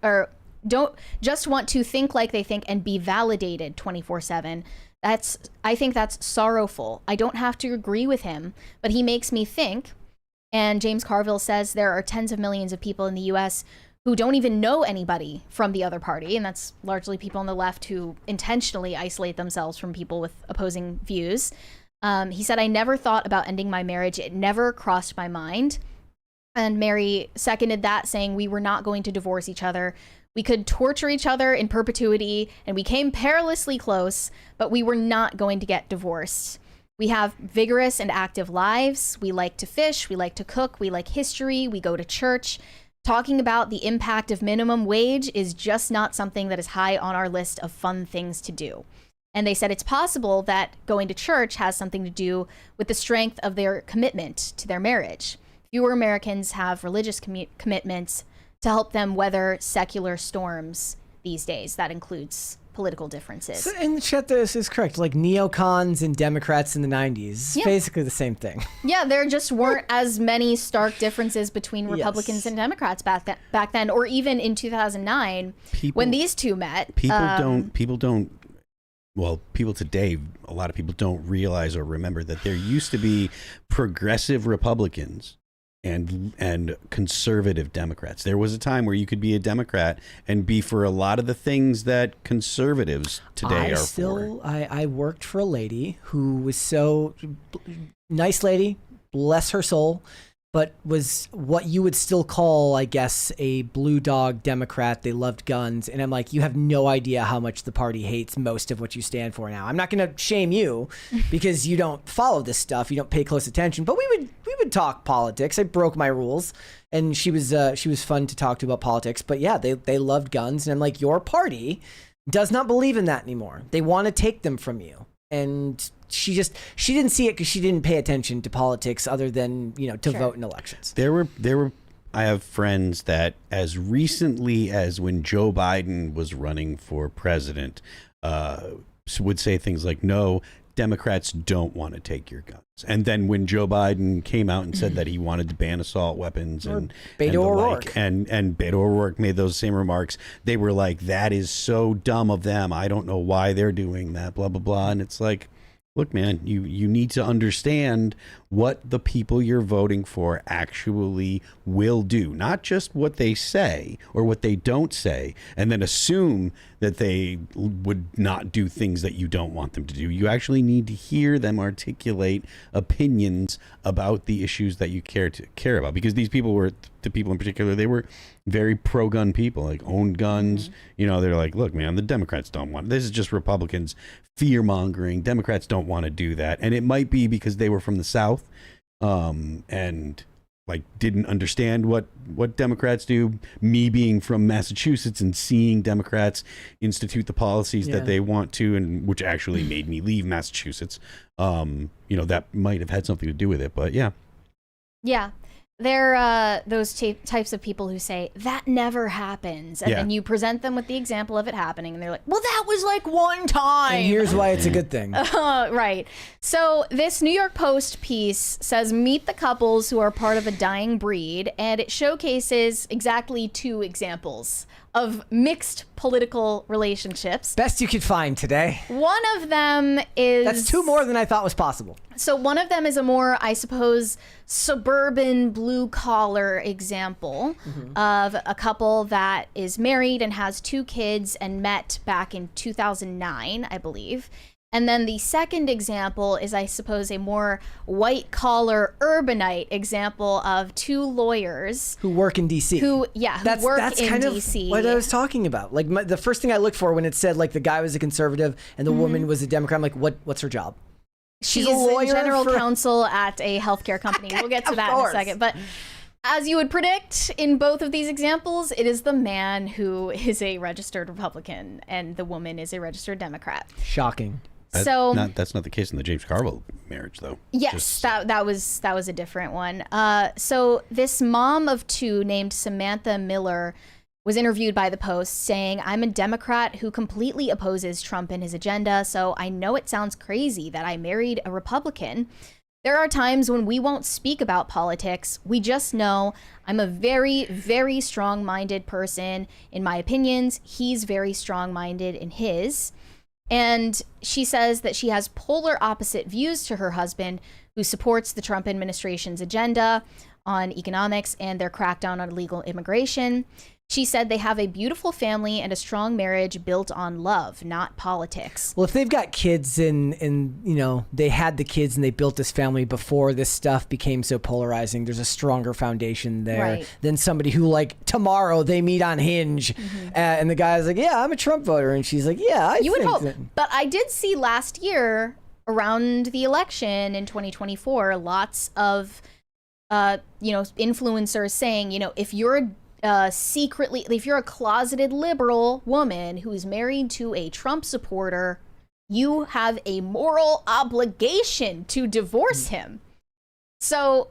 or don't just want to think like they think and be validated 24/7. I think that's sorrowful. I don't have to agree with him, but he makes me think." And James Carville says there are tens of millions of people in the US who don't even know anybody from the other party. And that's largely people on the left who intentionally isolate themselves from people with opposing views. He said, "I never thought about ending my marriage. It never crossed my mind." And Mary seconded that, saying, "We were not going to divorce each other. We could torture each other in perpetuity, and we came perilously close, but we were not going to get divorced. We have vigorous and active lives. We like to fish. We like to cook. We like history. We go to church. Talking about the impact of minimum wage is just not something that is high on our list of fun things to do." And they said it's possible that going to church has something to do with the strength of their commitment to their marriage. Fewer Americans have religious commitments to help them weather secular storms these days. That includes political differences. So in the chat, this is correct. Like neocons and Democrats in the 90s, basically the same thing. Yeah, there just weren't as many stark differences between Republicans and Democrats back then, or even in 2009 when these two met. People today, a lot of people don't realize or remember that there used to be progressive Republicans and conservative Democrats. There was a time where you could be a Democrat and be for a lot of the things that conservatives today are for. I worked for a lady who was so nice lady, bless her soul, but was what you would still call, I guess, a blue dog Democrat. They loved guns. And I'm like, you have no idea how much the party hates most of what you stand for now. I'm not going to shame you because you don't follow this stuff. You don't pay close attention. But we would talk politics. I broke my rules. And she was fun to talk to about politics. But yeah, they loved guns. And I'm like, your party does not believe in that anymore. They want to take them from you. And she didn't see it because she didn't pay attention to politics other than, to vote in elections. There were I have friends that as recently as when Joe Biden was running for president would say things like, no, Democrats don't want to take your guns. And then when Joe Biden came out and said that he wanted to ban assault weapons and Beto O'Rourke. And Beto O'Rourke made those same remarks, they were like, that is so dumb of them. I don't know why they're doing that, blah, blah, blah. And it's like, look, man, you need to understand what the people you're voting for actually will do, not just what they say or what they don't say, and then assume that they would not do things that you don't want them to do. You actually need to hear them articulate opinions about the issues that you care about, because these people were, the people in particular, they were very pro-gun people, like owned guns. They're like, look, man, the Democrats don't want it. This is just Republicans fear-mongering. Democrats don't want to do that. And it might be because they were from the South and like didn't understand what Democrats do. Me being from Massachusetts and seeing Democrats institute the policies that they want to, and which actually made me leave Massachusetts. That might have had something to do with it, but yeah. Yeah. They're those types of people who say, that never happens. And then you present them with the example of it happening. And they're like, well, that was like one time. And here's why it's a good thing. Right. So this New York Post piece says, meet the couples who are part of a dying breed. And it showcases exactly 2 examples of mixed political relationships. Best you could find today. One of them is... That's 2 more than I thought was possible. So one of them is a more, I suppose, suburban blue-collar example of a couple that is married and has 2 kids and met back in 2009, I believe. And then the second example is, I suppose, a more white-collar urbanite example of 2 lawyers who work in D.C. Who work that's in kind D.C. of what I was talking about. Like the first thing I looked for when it said like the guy was a conservative and the woman was a Democrat, I'm like, what's her job? She's a lawyer, general counsel at a healthcare company. We'll get to that in a second. But as you would predict in both of these examples, it is the man who is a registered Republican and the woman is a registered Democrat. Shocking. That's not the case in the James Carville marriage, though. Yes, that was a different one. So this mom of 2 named Samantha Miller was interviewed by the Post saying, I'm a Democrat who completely opposes Trump and his agenda, so I know it sounds crazy that I married a Republican. There are times when we won't speak about politics. We just know I'm a very, very strong-minded person in my opinions. He's very strong-minded in his. And she says that she has polar opposite views to her husband, who supports the Trump administration's agenda on economics and their crackdown on illegal immigration. She said they have a beautiful family and a strong marriage built on love, not politics. Well, if they've got kids and they had the kids and they built this family before this stuff became so polarizing, there's a stronger foundation there than somebody who like tomorrow they meet on Hinge and the guy's like, yeah, I'm a Trump voter. And she's like, yeah, I think would hope. But I did see last year around the election in 2024, lots of, influencers saying, if you're if you're a closeted liberal woman who's married to a Trump supporter, you have a moral obligation to divorce him. So,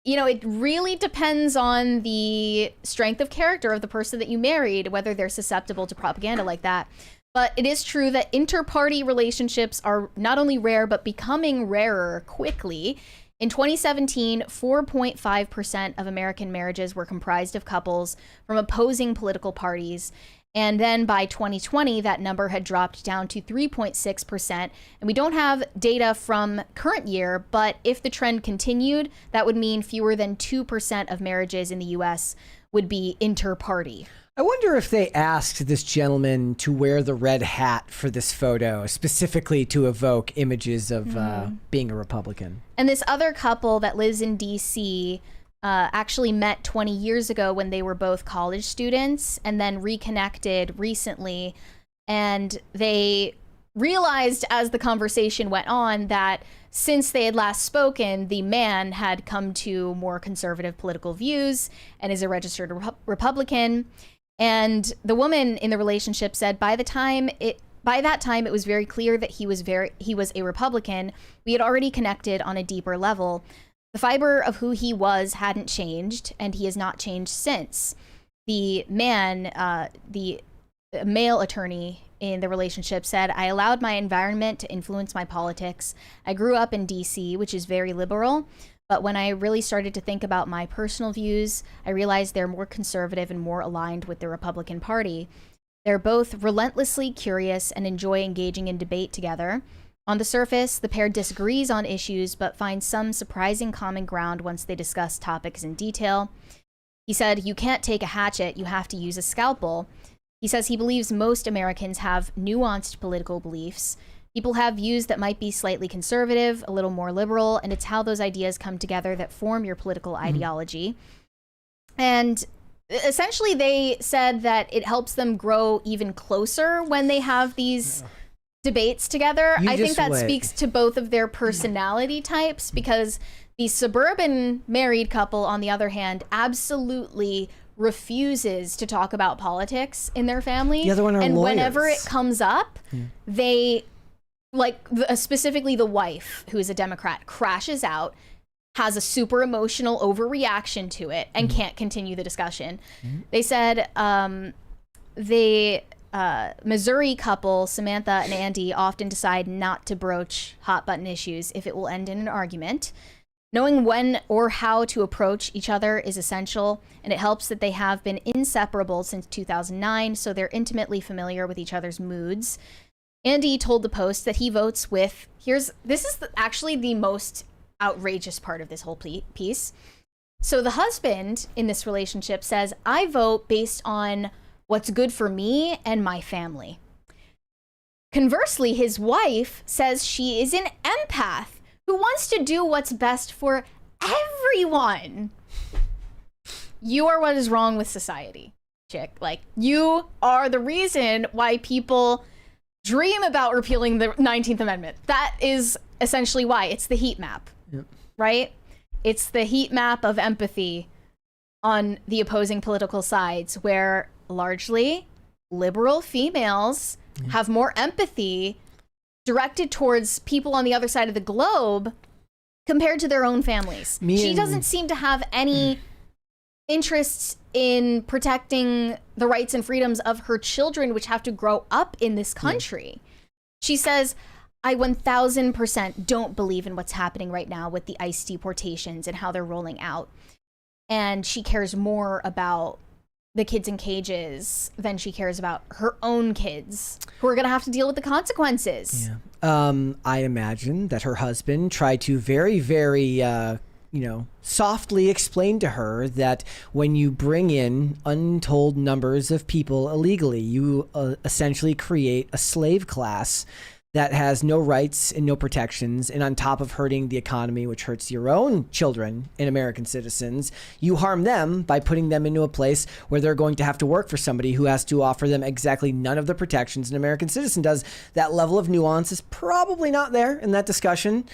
it really depends on the strength of character of the person that you married, whether they're susceptible to propaganda like that. But it is true that inter-party relationships are not only rare, but becoming rarer quickly. In 2017, 4.5% of American marriages were comprised of couples from opposing political parties. And then by 2020, that number had dropped down to 3.6%. And we don't have data from current year, but if the trend continued, that would mean fewer than 2% of marriages in the US would be inter-party. I wonder if they asked this gentleman to wear the red hat for this photo, specifically to evoke images of being a Republican. And this other couple that lives in DC actually met 20 years ago when they were both college students and then reconnected recently. And they realized as the conversation went on that since they had last spoken, the man had come to more conservative political views and is a registered Republican. And the woman in the relationship said by that time it was very clear that he was a Republican. We had already connected on a deeper level. The fiber of who he was hadn't changed, and he has not changed since. The man, the male attorney in the relationship, said, "I allowed my environment to influence my politics. I grew up in DC, which is very liberal. But when I really started to think about my personal views, I realized they're more conservative and more aligned with the Republican Party. They're both relentlessly curious and enjoy engaging in debate together. On the surface, the pair disagrees on issues, but finds some surprising common ground once they discuss topics in detail." He said, "You can't take a hatchet, you have to use a scalpel." He says he believes most Americans have nuanced political beliefs. People have views that might be slightly conservative, a little more liberal, and it's how those ideas come together that form your political ideology. And essentially they said that it helps them grow even closer when they have these debates together. I think that speaks to both of their personality types, because the suburban married couple, on the other hand, absolutely refuses to talk about politics in their family. The other one are and lawyers. Whenever it comes up, they... specifically the wife, who is a Democrat, crashes out, has a super emotional overreaction to it, and can't continue the discussion. They said the Missouri couple, Samantha and Andy, often decide not to broach hot button issues if it will end in an argument. Knowing when or how to approach each other is essential, and it helps that they have been inseparable since 2009, so they're intimately familiar with each other's moods. Andy told the Post that he votes with, actually the most outrageous part of this whole piece. So the husband in this relationship says, "I vote based on what's good for me and my family." Conversely, his wife says she is an empath who wants to do what's best for everyone. You are what is wrong with society, chick. Like, you are the reason why people dream about repealing the 19th Amendment. That is essentially why. It's the heat map, right? It's the heat map of empathy on the opposing political sides, where largely liberal females have more empathy directed towards people on the other side of the globe compared to their own families. She doesn't seem to have any interests in protecting the rights and freedoms of her children, which have to grow up in this country. She says, "I 1000% don't believe in what's happening right now with the ICE deportations and how they're rolling out." And she cares more about the kids in cages than she cares about her own kids, who are going to have to deal with the consequences. I imagine that her husband tried to very, very softly explain to her that when you bring in untold numbers of people illegally, you essentially create a slave class that has no rights and no protections. And on top of hurting the economy, which hurts your own children and American citizens, you harm them by putting them into a place where they're going to have to work for somebody who has to offer them exactly none of the protections an American citizen does. That level of nuance is probably not there in that discussion.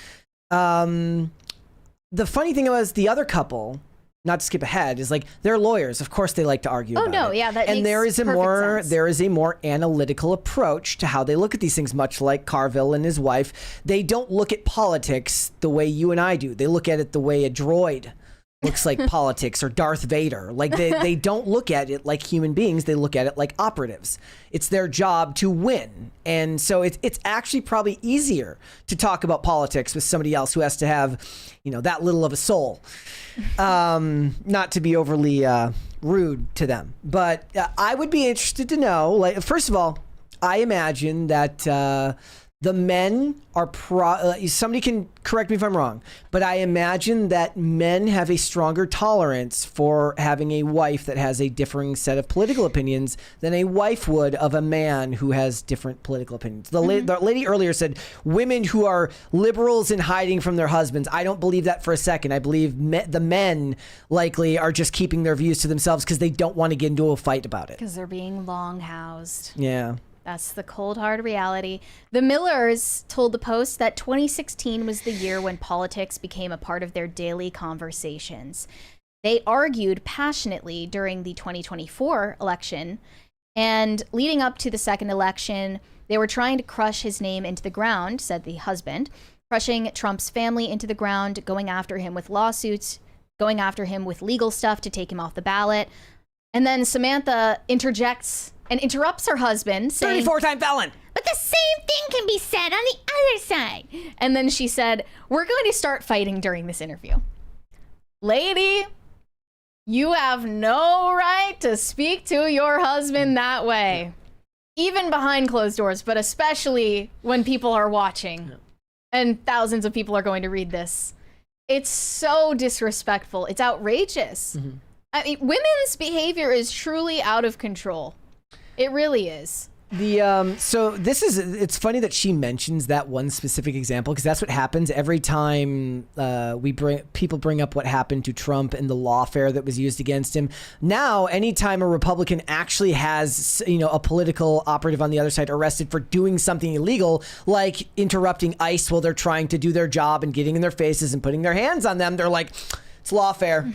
The funny thing was the other couple, not to skip ahead, is like, they're lawyers. Of course they like to argue about it. That and makes there is a more analytical approach to how they look at these things, much like Carville and his wife. They don't look at politics the way you and I do. They look at it the way a droid looks like politics or Darth Vader. Like they don't look at it like human beings. They look at it like operatives. It's their job to win. And so it's actually probably easier to talk about politics with somebody else who has to have, that little of a soul. Not to be overly rude to them. But I would be interested to know, like, first of all, I imagine that the men are somebody can correct me if I'm wrong, but I imagine that men have a stronger tolerance for having a wife that has a differing set of political opinions than a wife would of a man who has different political opinions. The lady earlier said women who are liberals in hiding from their husbands. I don't believe that for a second. I believe the men likely are just keeping their views to themselves because they don't want to get into a fight about it. Because they're being long-housed. Yeah. That's the cold hard reality. The Millers told the Post that 2016 was the year when politics became a part of their daily conversations. They argued passionately during the 2024 election, and leading up to the second election, they were trying to crush his name into the ground, said the husband, crushing Trump's family into the ground, going after him with lawsuits, going after him with legal stuff to take him off the ballot. And then Samantha interjects and interrupts her husband, saying, 34-time felon. But the same thing can be said on the other side. And then she said, we're going to start fighting during this interview. Lady, you have no right to speak to your husband that way. Even behind closed doors, but especially when people are watching. And thousands of people are going to read this. It's so disrespectful. It's outrageous. Mm-hmm. I mean, women's behavior is truly out of control. It really is. So it's funny that she mentions that one specific example, because that's what happens every time people bring up what happened to Trump and the lawfare that was used against him. Now, anytime a Republican actually has, a political operative on the other side arrested for doing something illegal, like interrupting ICE while they're trying to do their job and getting in their faces and putting their hands on them, they're like, it's lawfare.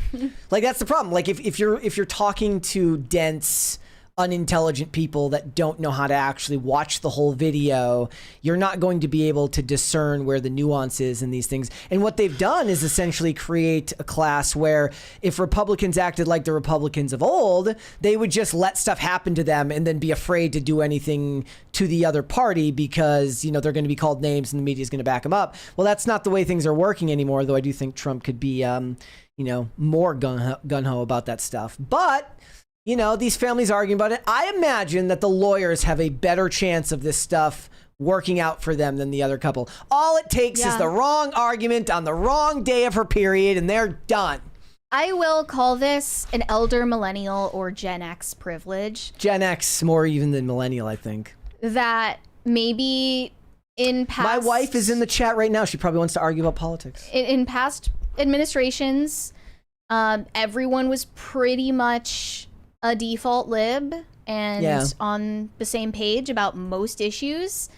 Like, that's the problem. Like, if you're talking to dense, unintelligent people that don't know how to actually watch the whole video, you're not going to be able to discern where the nuance is in these things. And what they've done is essentially create a class where if Republicans acted like the Republicans of old, they would just let stuff happen to them and then be afraid to do anything to the other party because, they're going to be called names and the media is going to back them up. Well, that's not the way things are working anymore, though I do think Trump could be, more gung-ho about that stuff. But these families arguing about it. I imagine that the lawyers have a better chance of this stuff working out for them than the other couple. All it takes is the wrong argument on the wrong day of her period, and they're done. I will call this an elder millennial or Gen X privilege. Gen X more even than millennial, I think. That maybe in past... My wife is in the chat right now. She probably wants to argue about politics. In past administrations, everyone was pretty much a default lib and on the same page about most issues.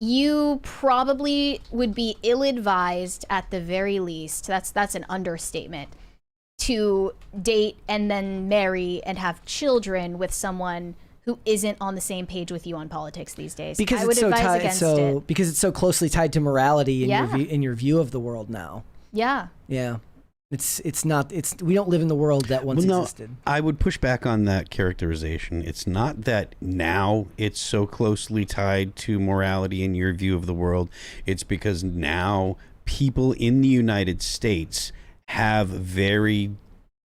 You probably would be ill-advised at the very least, that's an understatement, to date and then marry and have children with someone who isn't on the same page with you on politics these days. Because I would advise against it. Because it's so closely tied to morality in your view of the world now. Yeah. Yeah. We don't live in the world that once existed. I would push back on that characterization. It's not that now it's so closely tied to morality in your view of the world. It's because now people in the United States have very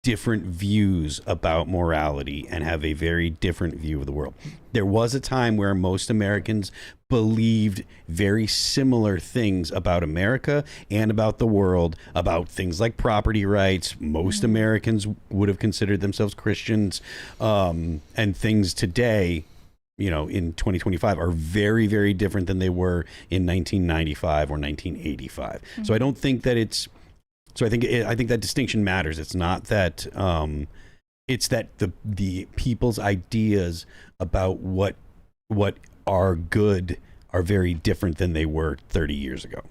different views about morality and have a very different view of the world. There was a time where most Americans believed very similar things about America and about the world, about things like property rights. Most Americans would have considered themselves Christians, and things today, in 2025 are very, very different than they were in 1995 or 1985. So I don't think that it's So I think that distinction matters. It's not that it's that the people's ideas about what are good are very different than they were 30 years ago.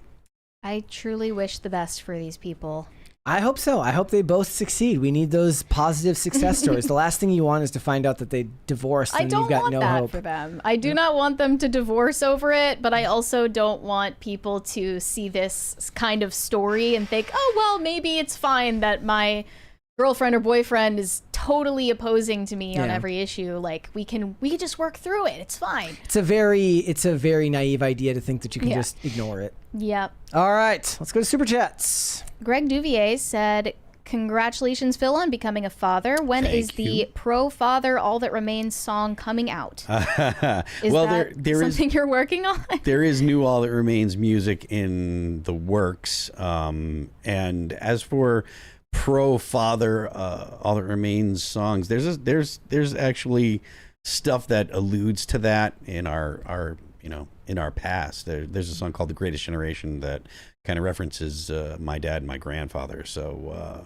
I truly wish the best for these people. I hope so. I hope they both succeed. We need those positive success stories. The last thing you want is to find out that they divorced and you've got no hope. I don't want that for them. I do not want them to divorce over it, but I also don't want people to see this kind of story and think, oh, well, maybe it's fine that my girlfriend or boyfriend is totally opposing to me on every issue. Like we can just work through it. It's fine. It's a very naive idea to think that you can just ignore it. Yep. All right, let's go to Super Chats. Greg Duvier said, congratulations, Phil, on becoming a father. When is the Pro Father All That Remains song coming out? Is well, that there something you're working on? There is new All That Remains music in the works. And as for Pro Father All That Remains songs, there's actually stuff that alludes to that in our in our past. There's a song called The Greatest Generation that kind of references my dad and my grandfather. So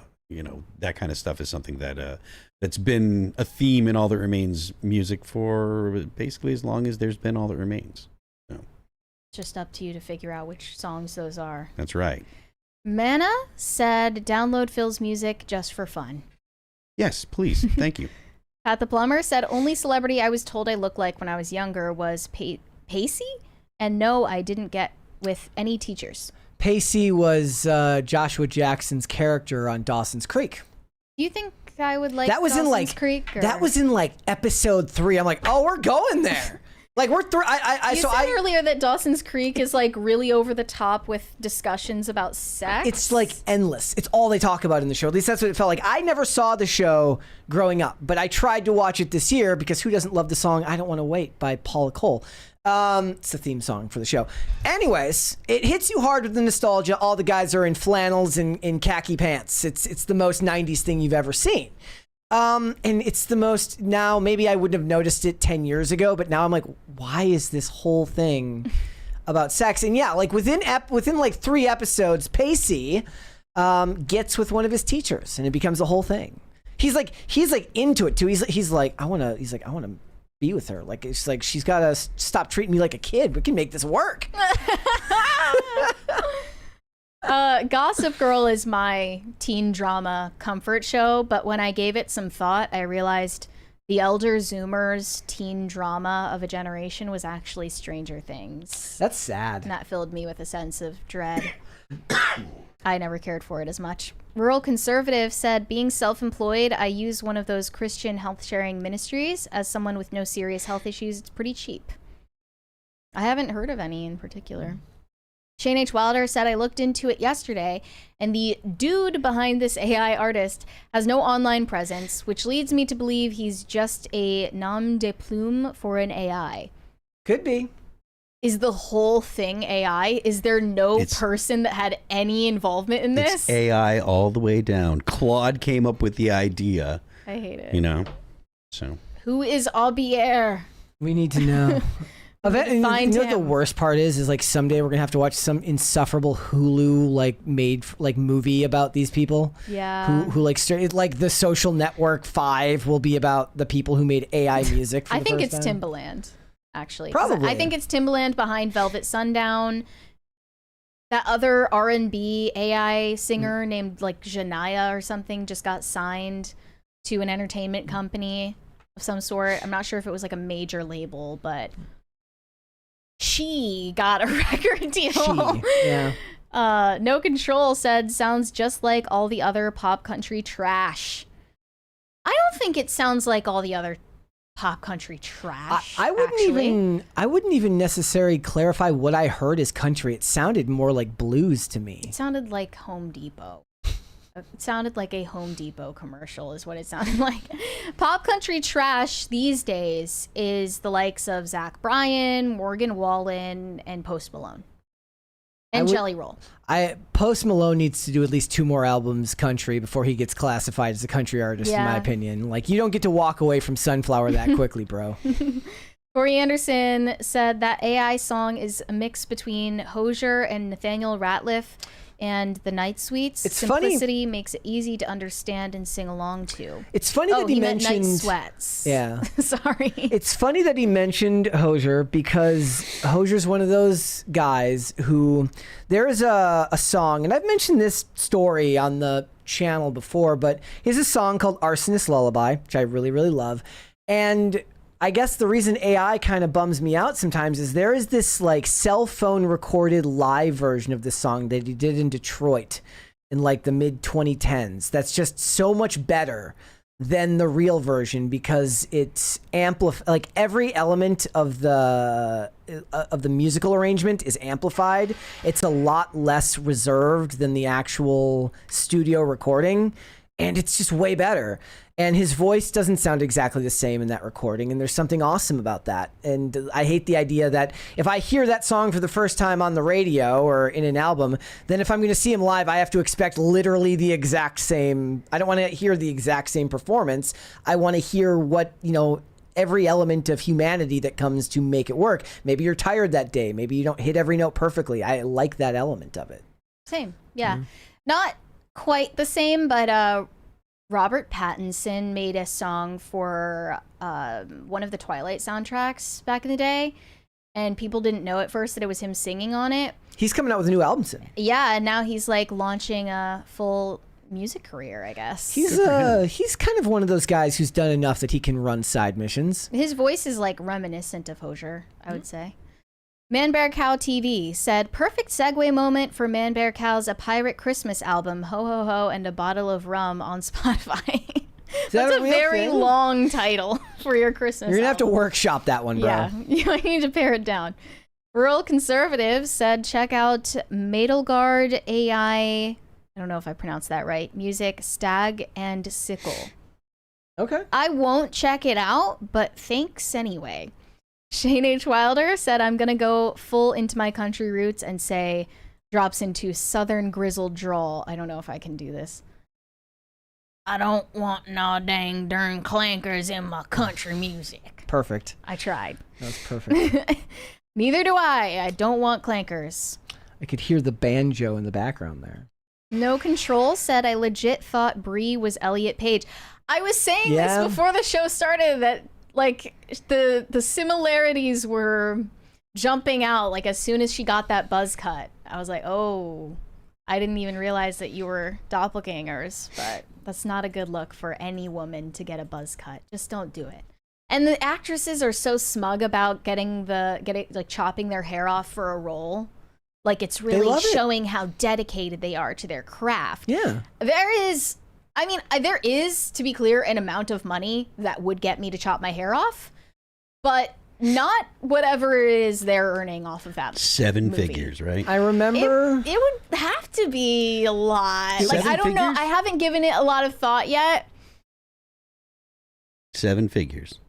that kind of stuff is something that that's been a theme in All That Remains music for basically as long as there's been All That Remains. So. Just up to you to figure out which songs those are. That's right. Mana said, download Phil's music just for fun. Yes, please. Thank you. Pat the Plumber said, only celebrity I was told I looked like when I was younger was Pacey? And no, I didn't get with any teachers. Pacey was Joshua Jackson's character on Dawson's Creek. Do you think I would like that was Dawson's Creek? Or? That was in like episode 3. I'm like, oh, we're going there. Like we're through. You said earlier that Dawson's Creek is like really over the top with discussions about sex. It's like endless. It's all they talk about in the show. At least that's what it felt like. I never saw the show growing up, but I tried to watch it this year because who doesn't love the song "I Don't Want to Wait" by Paula Cole? It's the theme song for the show. Anyways, it hits you hard with the nostalgia. All the guys are in flannels and in khaki pants. It's the most 90s thing you've ever seen. And it's the most, now maybe I wouldn't have noticed it 10 years ago, but now I'm like, why is this whole thing about sex? And yeah, like within like 3 episodes, Pacey gets with one of his teachers and it becomes a whole thing. He's like into it too. He's like, I want to be with her. Like, it's like, she's got to stop treating me like a kid. We can make this work. Gossip Girl is my teen drama comfort show, but when I gave it some thought, I realized the elder Zoomers' teen drama of a generation was actually Stranger Things. That's sad. And that filled me with a sense of dread. I never cared for it as much. Rural Conservative said, being self-employed, I use one of those Christian health-sharing ministries. As someone with no serious health issues, it's pretty cheap. I haven't heard of any in particular. Shane H. Wilder said, I looked into it yesterday, and the dude behind this AI artist has no online presence, which leads me to believe he's just a nom de plume for an AI. Could be. Is the whole thing AI? Is there no person that had any involvement in this? It's AI all the way down. Claude came up with the idea. I hate it. So. Who is Aubier? We need to know. You know what the worst part is like someday we're gonna have to watch some insufferable Hulu made movie about these people. Yeah. Who like The Social Network 5 will be about the people who made AI music. For I the think first it's time. Timbaland, actually. Probably. I think it's Timbaland behind Velvet Sundown. That other R&B AI singer named like Janaya or something just got signed to an entertainment company of some sort. I'm not sure if it was like a major label, but she got a record deal. Yeah. No Control said, sounds just like all the other pop country trash. I don't think it sounds like all the other pop country trash. I wouldn't even necessarily clarify what I heard as country. It sounded more like blues to me. It sounded like Home Depot. It sounded like a Home Depot commercial is what it sounded like. Pop country trash these days is the likes of Zach Bryan, Morgan Wallen, and Post Malone. And Jelly Roll. Post Malone needs to do at least 2 more albums country before he gets classified as a country artist, in my opinion. Like, you don't get to walk away from Sunflower that quickly, bro. Corey Anderson said that AI song is a mix between Hozier and Nathaniel Rateliff and the Night Suites. It's Simplicity makes it easy to understand and sing along to. It's funny that he mentioned Night Sweats. Yeah. Sorry. It's funny that he mentioned Hozier because Hozier's one of those guys who there is a song, and I've mentioned this story on the channel before, but he has a song called Arsonist Lullaby, which I really, really love. And I guess the reason AI kind of bums me out sometimes is there is this like cell phone recorded live version of this song that he did in Detroit in like the mid 2010s. That's just so much better than the real version because it's like every element of the musical arrangement is amplified. It's a lot less reserved than the actual studio recording, and it's just way better. And his voice doesn't sound exactly the same in that recording, and there's something awesome about that. And I hate the idea that if I hear that song for the first time on the radio or in an album, then if I'm going to see him live, I have to expect literally the exact same. I don't want to hear the exact same performance. I want to hear what, every element of humanity that comes to make it work. Maybe you're tired that day. Maybe you don't hit every note perfectly. I like that element of it. Same. Yeah. Not quite the same, but Robert Pattinson made a song for one of the Twilight soundtracks back in the day, and people didn't know at first that it was him singing on it. He's coming out with a new album soon. Yeah, and now he's like launching a full music career, I guess. He's kind of one of those guys who's done enough that he can run side missions. His voice is like reminiscent of Hozier, I would say. Man Bear Cow TV said, perfect segue moment for Man Bear Cow's A Pirate Christmas album, Ho Ho Ho and a Bottle of Rum on Spotify. That's a very long title for your Christmas You're going to have to album. workshop that one, bro. Yeah, you might need to pare it down. Rural Conservative said, check out Madelgard AI, I don't know if I pronounced that right, music, Stag and Sickle. Okay. I won't check it out, but thanks anyway. Shane H. Wilder said, I'm going to go full into my country roots and say, drops into Southern grizzled drawl. I don't know if I can do this. I don't want no dang darn clankers in my country music. Perfect. I tried. That was perfect. Neither do I. I don't want clankers. I could hear the banjo in the background there. No Control said, I legit thought Brie was Elliot Page. I was saying this before the show started that like the similarities were jumping out like as soon as she got that buzz cut. I was like, oh, I didn't even realize that you were doppelgangers, but that's not a good look for any woman to get a buzz cut. Just don't do it. And the actresses are so smug about getting chopping their hair off for a role. Like it's really showing how dedicated they are to their craft. Yeah. There is, to be clear, an amount of money that would get me to chop my hair off, but not whatever it is they're earning off of that. 7 figures, right? I remember. It would have to be a lot. Like, I don't know. figures? I haven't given it a lot of thought yet. 7 figures.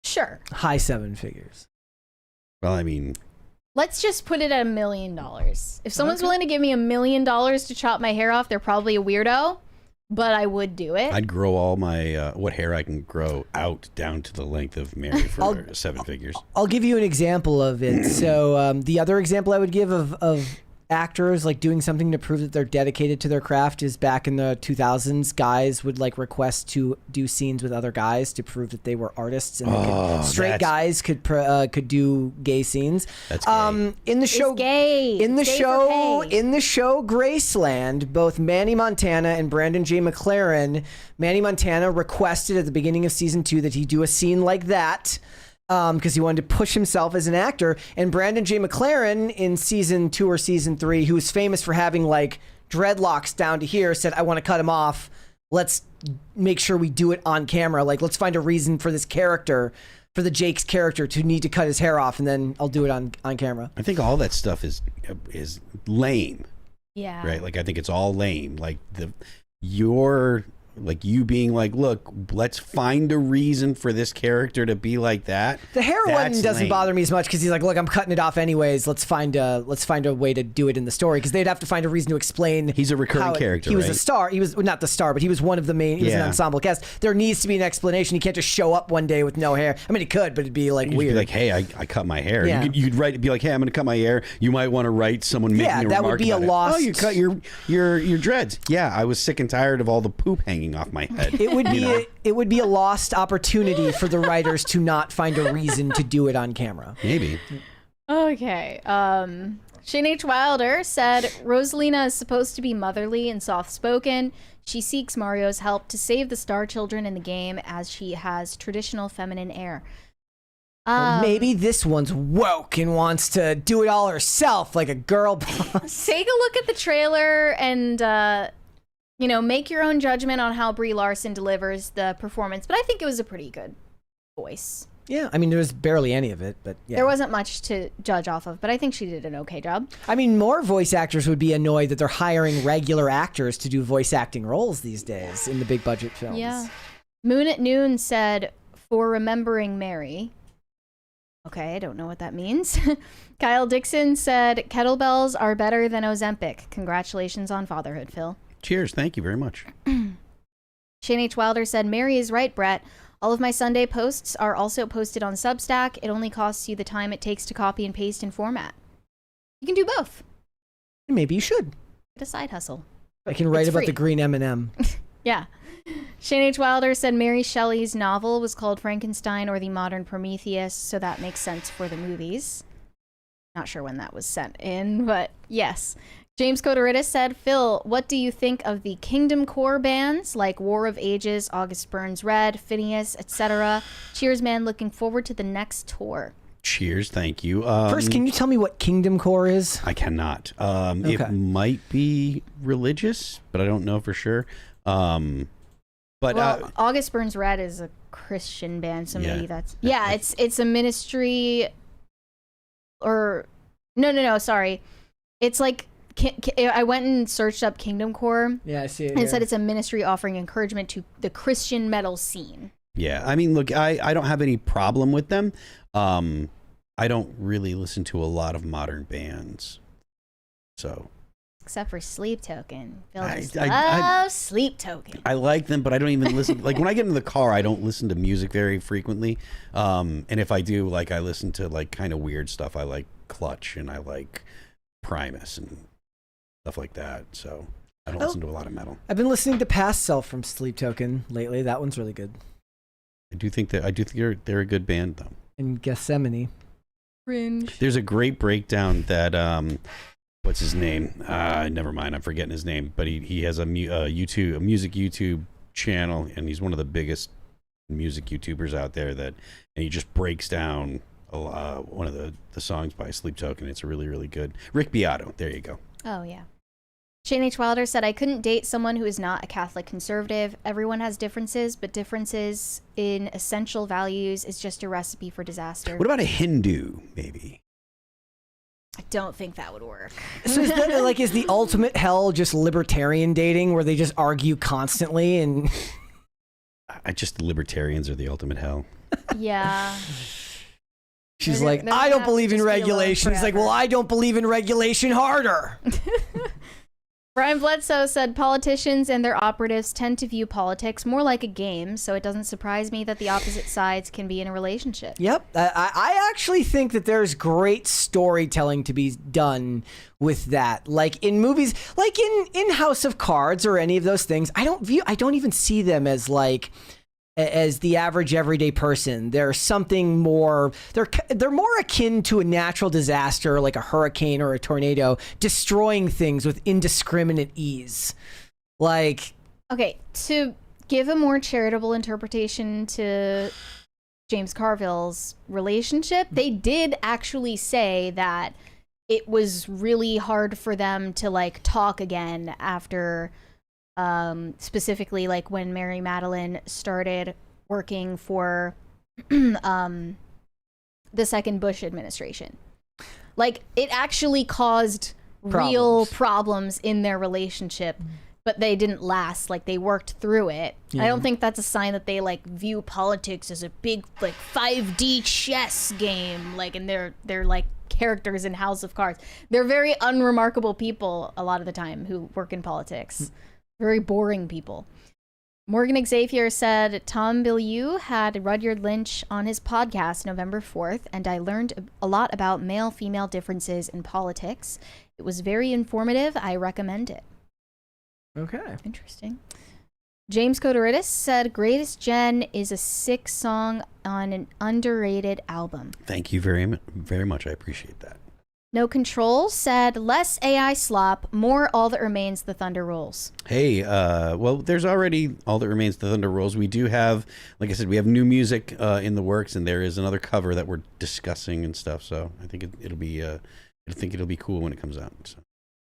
Sure. High 7 figures. Well, I mean, let's just put it at $1 million. If someone's willing to give me $1 million to chop my hair off, they're probably a weirdo, but I would do it. I'd grow all my what hair I can grow out down to the length of Mary for 7 figures. I'll give you an example of it. So the other example I would give of actors like doing something to prove that they're dedicated to their craft is back in the 2000s, guys would like request to do scenes with other guys to prove that they were artists, and straight guys could do gay scenes. That's gay. In the show, it's gay. In the It's gay show, for pay. in the show Graceland, both Manny Montana and Brandon J. McLaren. Manny Montana requested at the beginning of season 2 that he do a scene like that. Because he wanted to push himself as an actor. And Brandon J. McLaren in season 2 or season 3, who was famous for having like dreadlocks down to here, said, I want to cut him off. Let's make sure we do it on camera. Like, let's find a reason for this character, for the Jake's character, to need to cut his hair off, and then I'll do it on camera. I think all that stuff is lame. Yeah. Right? Like, I think it's all lame. Like, your like you being like, look, let's find a reason for this character to be like that. The hair one doesn't lame. bother me as much because he's like, look, I'm cutting it off anyways. Let's find a way to do it in the story, because they'd have to find a reason to explain. He's a recurring character. He was right? a star. He was not the star, but he was one of the main. He was an ensemble cast. There needs to be an explanation. He can't just show up one day with no hair. I mean, he could, but it'd be like weird. Be like, hey, I cut my hair. Yeah. You'd write, be like, hey, I'm going to cut my hair. You might want to write someone making a remark. Yeah, that would be a lost. Oh, you cut your dreads. Yeah, I was sick and tired of all the poop hanging off my head. It would be a lost opportunity for the writers to not find a reason to do it on camera. Maybe. Okay. Shane H. Wilder said Rosalina is supposed to be motherly and soft-spoken. She seeks Mario's help to save the star children in the game, as she has traditional feminine air. Well, maybe this one's woke and wants to do it all herself like a girl boss. Take a look at the trailer and, make your own judgment on how Brie Larson delivers the performance. But I think it was a pretty good voice. Yeah, I mean, there was barely any of it, but yeah. There wasn't much to judge off of, but I think she did an okay job. I mean, more voice actors would be annoyed that they're hiring regular actors to do voice acting roles these days in the big budget films. Yeah. Moon at Noon said, for remembering Mary. Okay, I don't know what that means. Kyle Dixon said, kettlebells are better than Ozempic. Congratulations on fatherhood, Phil. Cheers. Thank you very much. Shane H. Wilder said, Mary is right, Brett. All of my Sunday posts are also posted on Substack. It only costs you the time it takes to copy and paste and format. You can do both. Maybe you should. Get a side hustle. I can write It's about free. the green M&M. Yeah. Shane H. Wilder said Mary Shelley's novel was called Frankenstein or the Modern Prometheus, so that makes sense for the movies. Not sure when that was sent in, but yes. James Coteridis said, Phil, what do you think of the Kingdom Core bands like War of Ages, August Burns Red, Phineas, etc.? Cheers, man. Looking forward to the next tour. Cheers. Thank you. First, can you tell me what Kingdom Core is? I cannot. Okay. It might be religious, but I don't know for sure. August Burns Red is a Christian band, so maybe that's... Yeah, it's a ministry... Or... No, sorry. It's like... I went and searched up Kingdom Core. Yeah, I see it. And it said it's a ministry offering encouragement to the Christian metal scene. Yeah, I mean, look, I don't have any problem with them. I don't really listen to a lot of modern bands, so. Except for Sleep Token. Phil just loves Sleep Token. I like them, but I don't even listen. Like when I get in the car, I don't listen to music very frequently. And if I do, like I listen to like kind of weird stuff. I like Clutch and I like Primus and stuff like that. So I don't listen to a lot of metal. I've been listening to Past Self from Sleep Token lately. That one's really good. I do think they're a good band though. In Gethsemane. Cringe. There's a great breakdown that what's his name? Never mind, I'm forgetting his name. But he has a music YouTube channel, and he's one of the biggest music YouTubers out there. And he just breaks down one of the songs by Sleep Token. It's really, really good. Rick Beato. There you go. Oh yeah. Shane H. Wilder said, I couldn't date someone who is not a Catholic conservative. Everyone has differences, but differences in essential values is just a recipe for disaster. What about a Hindu, maybe? I don't think that would work. So is that like, is the ultimate hell just libertarian dating where they just argue constantly and... The libertarians are the ultimate hell. Yeah. She's like, I don't believe in regulation. He's like, well, I don't believe in regulation harder. Brian Bledsoe said politicians and their operatives tend to view politics more like a game, so it doesn't surprise me that the opposite sides can be in a relationship. Yep. I actually think that there's great storytelling to be done with that. Like in movies, like in House of Cards or any of those things, I don't even see them as like... as the average everyday person. They're something more, they're more akin to a natural disaster like a hurricane or a tornado destroying things with indiscriminate ease. Like, okay, to give a more charitable interpretation to James Carville's relationship, they did actually say that it was really hard for them to like talk again after specifically like when Mary Madeline started working for the second Bush administration. Like it actually caused real problems in their relationship but they didn't last. Like, they worked through it. I don't think that's a sign that they like view politics as a big like 5D chess game. Like, and they're like characters in House of Cards. They're very unremarkable people a lot of the time who work in politics. Very boring people. Morgan Xavier said Tom Bilyeu had Rudyard Lynch on his podcast November 4th, and I learned a lot about male-female differences in politics. It was very informative. I recommend it. Okay. Interesting. James Codoridis said Greatest Gen is a sick song on an underrated album. Thank you very much. I appreciate that. No Control said less AI slop, more All That Remains, The Thunder Rolls. Hey, well, there's already All That Remains, The Thunder Rolls. We do have, like I said, we have new music in the works, and there is another cover that we're discussing and stuff. So I think it'll be cool when it comes out. So.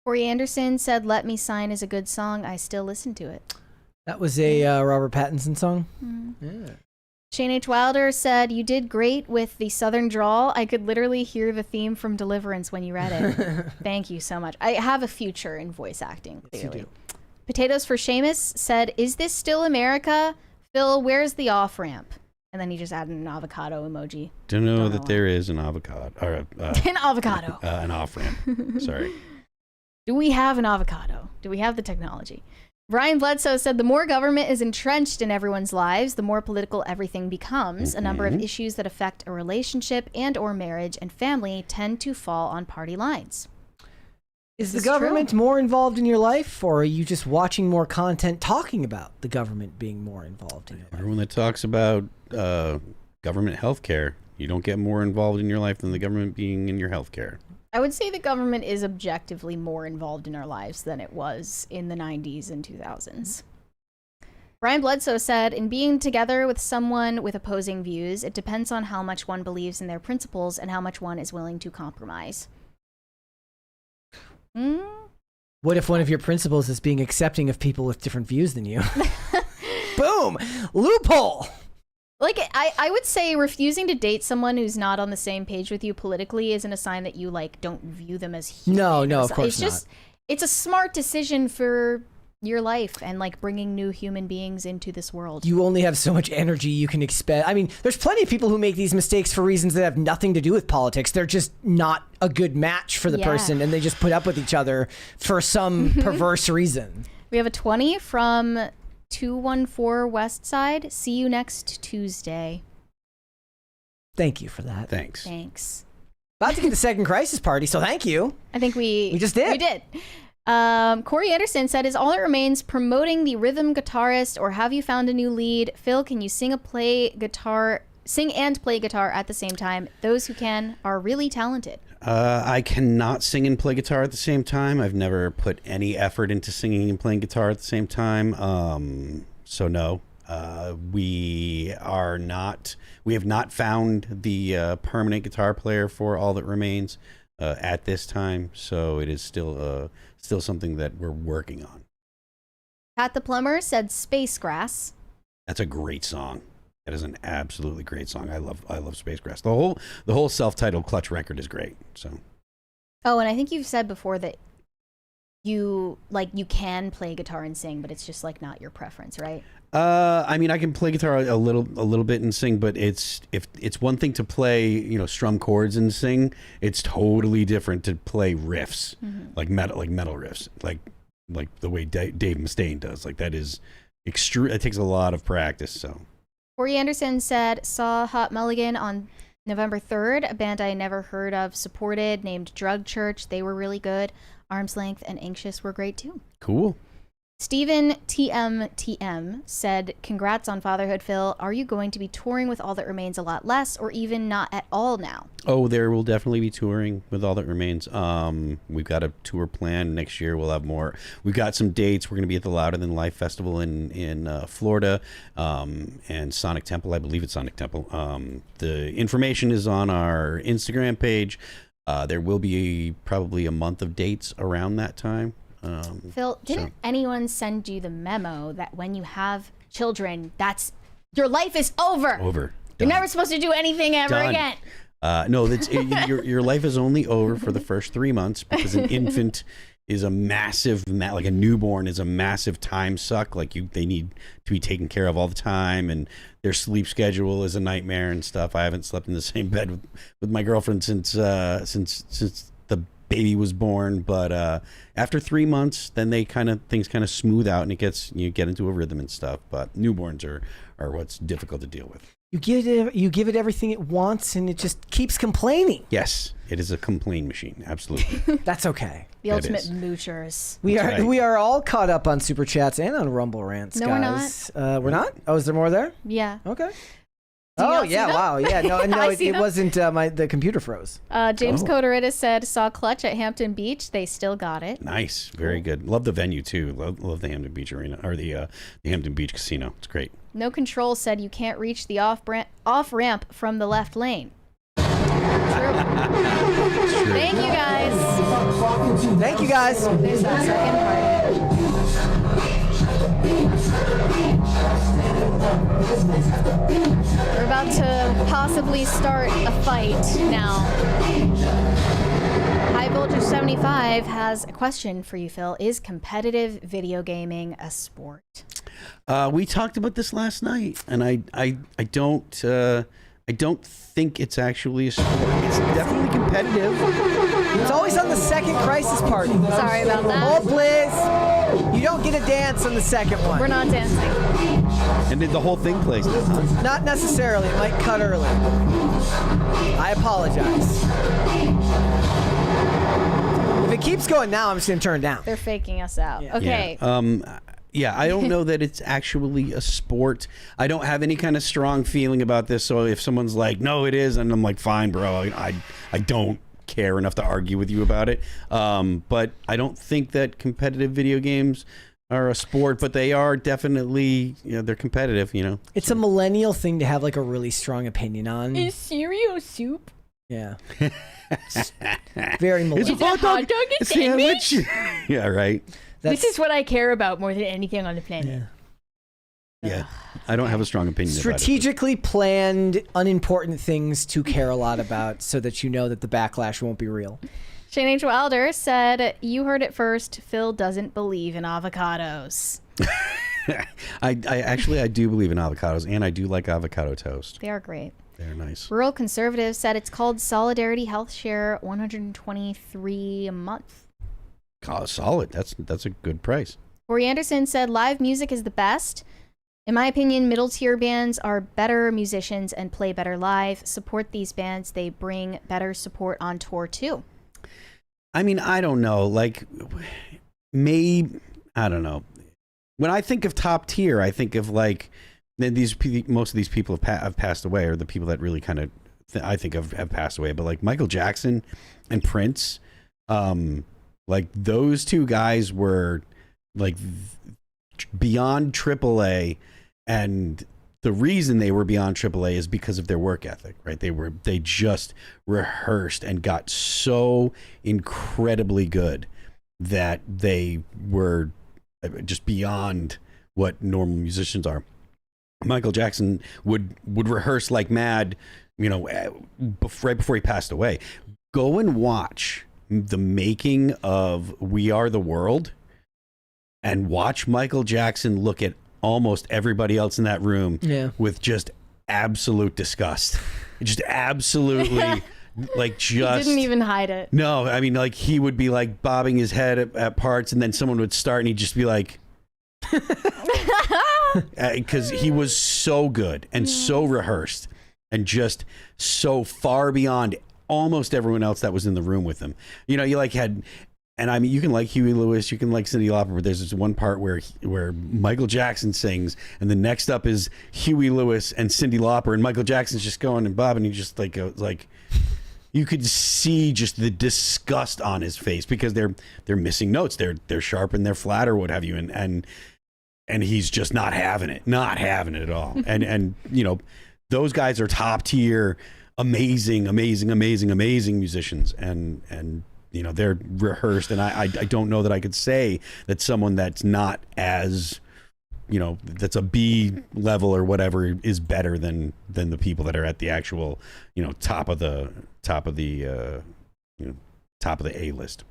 Corey Anderson said Let Me Sign is a good song. I still listen to it. That was a Robert Pattinson song. Yeah. Shane H. Wilder said, you did great with the Southern drawl. I could literally hear the theme from Deliverance when you read it. Thank you so much. I have a future in voice acting, clearly. Yes, you do. Potatoes for Seamus said, is this still America? Phil, where's the off-ramp? And then he just added an avocado emoji. Don't know that there is an avocado. Or, an avocado. An off-ramp. Sorry. Do we have an avocado? Do we have the technology? Brian Bledsoe said the more government is entrenched in everyone's lives, the more political everything becomes. A number of issues that affect a relationship and or marriage and family tend to fall on party lines. Is the government more involved in your life, or are you just watching more content talking about the government being more involved in your life? Everyone that talks about government healthcare, you don't get more involved in your life than the government being in your healthcare. I would say the government is objectively more involved in our lives than it was in the 90s and 2000s. Brian Bledsoe said, in being together with someone with opposing views, it depends on how much one believes in their principles and how much one is willing to compromise. What if one of your principles is being accepting of people with different views than you? Boom! Loophole! Like, I would say refusing to date someone who's not on the same page with you politically isn't a sign that you, like, don't view them as human. No, of course not. It's a smart decision for your life and, like, bringing new human beings into this world. You only have so much energy you can expend. I mean, there's plenty of people who make these mistakes for reasons that have nothing to do with politics. They're just not a good match for the person, and they just put up with each other for some perverse reason. We have a 20 from 214 West Side. See you next Tuesday. Thank you for that. Thanks. About to get the second crisis party, so thank you. I think we just did. We did. Corey Anderson said, is All That Remains promoting the rhythm guitarist, or have you found a new lead? Phil, can you sing and play guitar at the same time? Those who can are really talented. I cannot sing and play guitar at the same time. I've never put any effort into singing and playing guitar at the same time. So no, we have not found the permanent guitar player for All That Remains at this time. So it is still something that we're working on. Pat the Plumber said Space Grass. That's a great song. That is an absolutely great song. I love Space Grass. The whole self-titled Clutch record is great. So. Oh, and I think you've said before that you can play guitar and sing, but it's just like not your preference, right? I mean, I can play guitar a little bit and sing, but it's one thing to play, strum chords and sing. It's totally different to play riffs, like metal riffs, like the way Dave Mustaine does. Like that is extreme. It takes a lot of practice. So. Corey Anderson said, saw Hot Mulligan on November 3rd, a band I never heard of, supported, named Drug Church. They were really good. Arm's Length and Anxious were great too. Cool. Steven TM said, congrats on fatherhood, Phil. Are you going to be touring with All That Remains a lot less, or even not at all now? Oh, there will definitely be touring with All That Remains. We've got a tour plan next year. We'll have more. We've got some dates. We're going to be at the Louder Than Life Festival in Florida, and Sonic Temple. I believe it's Sonic Temple. The information is on our Instagram page. There will be probably a month of dates around that time. Phil, didn't anyone send you the memo that when you have children, your life is over? Over. You're never supposed to do anything ever again. No, your life is only over for the first 3 months, because an infant is a massive, like a newborn is a massive time suck. Like they need to be taken care of all the time, and their sleep schedule is a nightmare and stuff. I haven't slept in the same bed with my girlfriend since the baby was born. But after 3 months, then things kind of smooth out, and you get into a rhythm and stuff. But newborns are what's difficult to deal with. You give it everything it wants, and it just keeps complaining. Yes, it is a complaint machine. Absolutely. That's okay. The ultimate moochers. We are all caught up on Super Chats and on Rumble Rants, no, guys. We're not. We're not? Oh, is there more there? Yeah. Okay. Oh, yeah, wow. Yeah, no, it wasn't, the computer froze. James Coderidis said, saw Clutch at Hampton Beach. They still got it. Nice. Very good. Love the venue, too. Love the Hampton Beach Arena, or the Hampton Beach Casino. It's great. No Control said you can't reach the off-ramp from the left lane. True. Thank you, guys. Thank you, guys. There's that second part. We're about to possibly start a fight now. High Voltage 75 has a question for you, Phil. Is competitive video gaming a sport? We talked about this last night, and I don't think it's actually a sport. It's definitely competitive. It's always on the second Crisis Party. Sorry about that. Hold, please. You don't get a dance on the second one. We're not dancing. And did the whole thing plays this time? Not necessarily. It might cut early. I apologize. If it keeps going now, I'm just going to turn it down. They're faking us out. Yeah. Okay. Yeah, I don't know that it's actually a sport. I don't have any kind of strong feeling about this. So if someone's like, no, it is, and I'm like, fine, bro, I don't care enough to argue with you about it. But I don't think that competitive video games are a sport, but they are definitely, they're competitive, It's a millennial thing to have like a really strong opinion on. Is cereal soup? Yeah. Very millennial. Is a hot dog a sandwich? Yeah, right. This is what I care about more than anything on the planet. Yeah. I don't have a strong opinion Strategically about it. planned, unimportant things to care a lot about so that you know that the backlash won't be real. Shane H. Wilder said, you heard it first, Phil doesn't believe in avocados. I do believe in avocados, and I do like avocado toast. They are great. They're nice. Rural Conservative said it's called Solidarity Health Share, $123 a month. Solid. That's a good price. Corey Anderson said live music is the best. In my opinion, middle tier bands are better musicians and play better live. Support these bands. They bring better support on tour too. I mean, I don't know. Like, maybe, I don't know. When I think of top tier, I think of like most of these people have passed away, or the people that really kind of I think have passed away. But like Michael Jackson and Prince, like those two guys were like beyond AAA, and the reason they were beyond AAA is because of their work ethic, right? They just rehearsed and got so incredibly good that they were just beyond what normal musicians are. Michael Jackson would rehearse like mad, right before he passed away. Go and watch the making of We Are the World and watch Michael Jackson look at almost everybody else in that room with just absolute disgust. Just absolutely like just he didn't even hide it. No, I mean, like he would be like bobbing his head at parts, and then someone would start and he'd just be like because he was so good and so rehearsed and just so far beyond almost everyone else that was in the room with him. You like had, and I mean, you can like Huey Lewis, you can like Cyndi Lauper, but there's this one part where Michael Jackson sings, and the next up is Huey Lewis and Cyndi Lauper, and Michael Jackson's just going and bobbing, and he just like you could see just the disgust on his face because they're missing notes, they're sharp and they're flat or what have you, and he's just not having it at all. and those guys are top tier, amazing musicians, and they're rehearsed, and I don't know that I could say that someone that's not as that's a B level or whatever is better than the people that are at the actual top of the A list.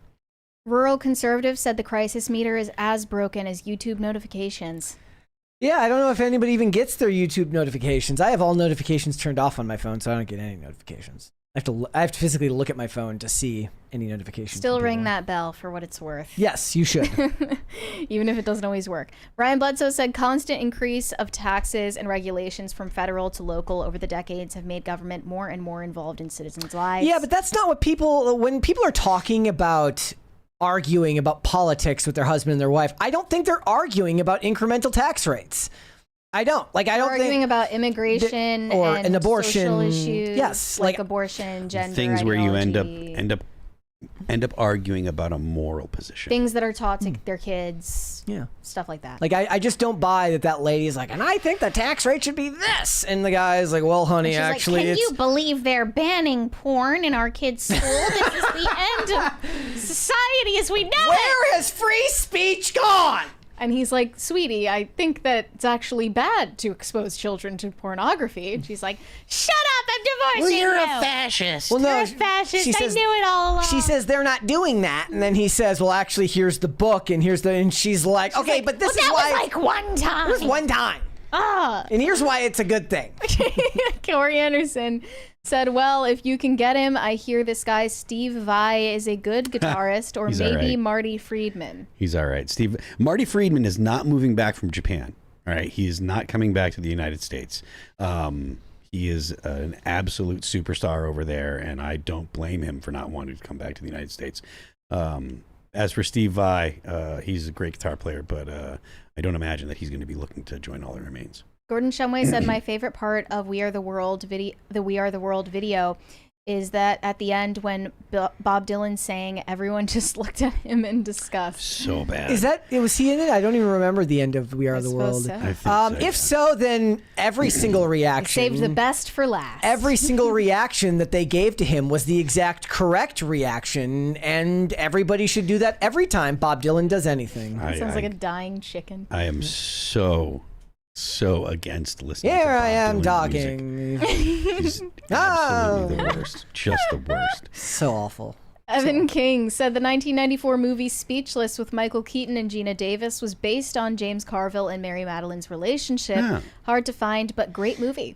Rural Conservative said the crisis meter is as broken as YouTube notifications. Yeah, I don't know if anybody even gets their YouTube notifications. I have all notifications turned off on my phone, so I don't get any notifications. I have to physically look at my phone to see any notifications. Still ring that bell for what it's worth. Yes, you should. Even if it doesn't always work. Brian Bledsoe said constant increase of taxes and regulations from federal to local over the decades have made government more and more involved in citizens' lives. Yeah, but that's not what when people are talking about arguing about politics with their husband and their wife, I don't think they're arguing about incremental tax rates. I don't arguing think about immigration or and an abortion social issues, yes, like abortion, gender, things ideology. where you end up arguing about a moral position. Things that are taught to their kids. Yeah. Stuff like that. Like, I just don't buy that lady is like, and I think the tax rate should be this. And the guy's like, well, honey, actually, like, can you believe they're banning porn in our kids' school? This is the end of society as we know it. Where has free speech gone? And he's like, sweetie, I think that it's actually bad to expose children to pornography. And she's like, shut up, I'm divorcing you. Well, you're a fascist. Well, no, you're a fascist. I knew it all along. She says they're not doing that. And then he says, well, actually, here's the book. And and she's like, okay, but this is why. That was like one time. It was one time. And here's why it's a good thing. Corey Anderson said, well, if you can get him, I hear this guy Steve Vai is a good guitarist, or maybe right. Marty Friedman. He's all right. Marty Friedman is not moving back from Japan. All right. He is not coming back to the United States. He is an absolute superstar over there, and I don't blame him for not wanting to come back to the United States. As for Steve Vai, he's a great guitar player, but I don't imagine that he's going to be looking to join All That Remains. Gordon Shumway said, my favorite part of We Are the World video is that at the end when Bob Dylan sang, everyone just looked at him in disgust. So bad. Was he in it? I don't even remember the end of We Are the World. So. I think so, if so, then every single reaction. Saved the best for last. Every single reaction that they gave to him was the exact correct reaction, and everybody should do that every time Bob Dylan does anything. Sounds like a dying chicken. I am so against listening to Here Bob I am Dylan talking. He's absolutely the worst. Just the worst. So awful. Evan King said the 1994 movie Speechless with Michael Keaton and Gina Davis was based on James Carville and Mary Madeline's relationship. Yeah. Hard to find, but great movie.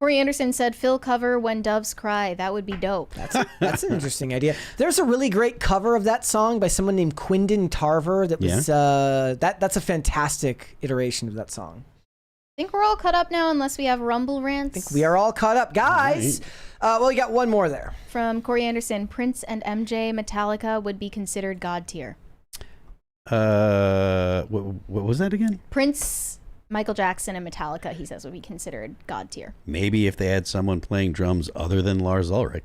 Corey Anderson said, Phil cover When Doves Cry. That would be dope. That's an interesting idea. There's a really great cover of that song by someone named Quindon Tarver. That was that's a fantastic iteration of that song. I think we're all caught up now, unless we have Rumble rants. I think we are all caught up, guys. Right. Well, we got one more there from Corey Anderson. Prince and MJ Metallica would be considered God tier. What was that again? Prince, Michael Jackson, and Metallica, he says, would be considered God tier. Maybe if they had someone playing drums other than Lars Ulrich.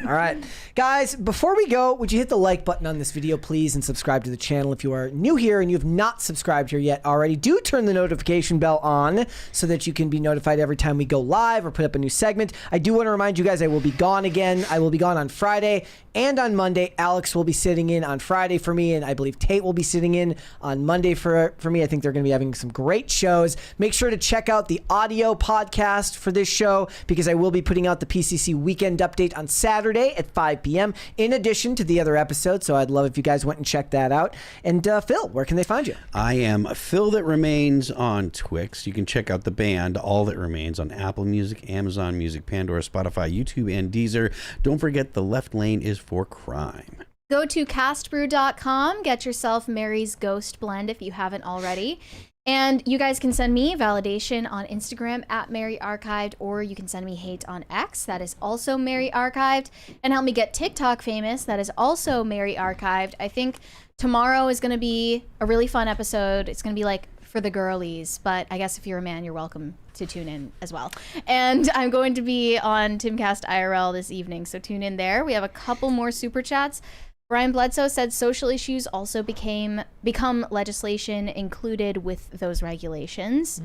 All right, guys, before we go, would you hit the like button on this video, please, and subscribe to the channel if you are new here and you have not subscribed here yet already. Do turn the notification bell on so that you can be notified every time we go live or put up a new segment. I do want to remind you guys I will be gone again. I will be gone on Friday and on Monday. Alex will be sitting in on Friday for me, and I believe Tate will be sitting in on Monday for me. I think they're going to be having some great shows. Make sure to check out the audio podcast for this show, because I will be putting out the PCC weekend update on Saturday at 5 p.m. in addition to the other episodes, so I'd love if you guys went and checked that out. And Phil, where can they find you? I am Phil That Remains on Twix. You can check out the band All That Remains on Apple Music, Amazon Music, Pandora, Spotify, YouTube, and Deezer. Don't forget the left lane is for crime. Go to castbrew.com, get yourself Mary's Ghost Blend if you haven't already. And you guys can send me validation on Instagram at Mary Archived, or you can send me hate on X. That is also Mary Archived. And help me get TikTok famous. That is also Mary Archived. I think tomorrow is going to be a really fun episode. It's going to be like for the girlies, but I guess if you're a man, you're welcome to tune in as well. And I'm going to be on Timcast IRL this evening, so tune in there. We have a couple more super chats. Brian Bledsoe said social issues also become legislation included with those regulations.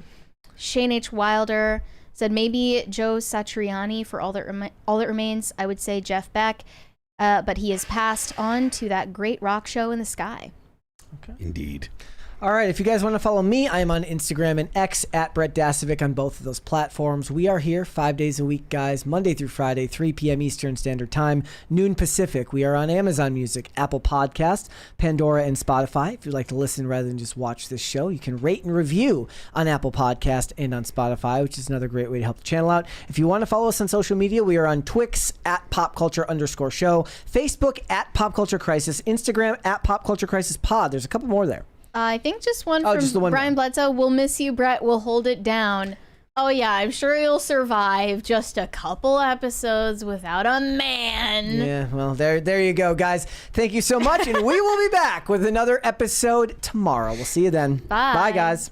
Shane H. Wilder said maybe Joe Satriani for All That Remains. I would say Jeff Beck, but he has passed on to that great rock show in the sky. Okay. Indeed. All right, if you guys want to follow me, I am on Instagram and X at Brett Dasovic on both of those platforms. We are here 5 days a week, guys, Monday through Friday, 3 p.m. Eastern Standard Time, noon Pacific. We are on Amazon Music, Apple Podcast, Pandora, and Spotify. If you'd like to listen rather than just watch this show, you can rate and review on Apple Podcast and on Spotify, which is another great way to help the channel out. If you want to follow us on social media, we are on Twix at popculture_show, Facebook at Pop Culture Crisis, Instagram at Pop Culture Crisis Pod. There's a couple more there. I think just one from Brian Bledsoe. We'll miss you, Brett. We'll hold it down. Oh, yeah, I'm sure you'll survive just a couple episodes without a man. Yeah, well, there you go, guys. Thank you so much, and we will be back with another episode tomorrow. We'll see you then. Bye. Bye, guys.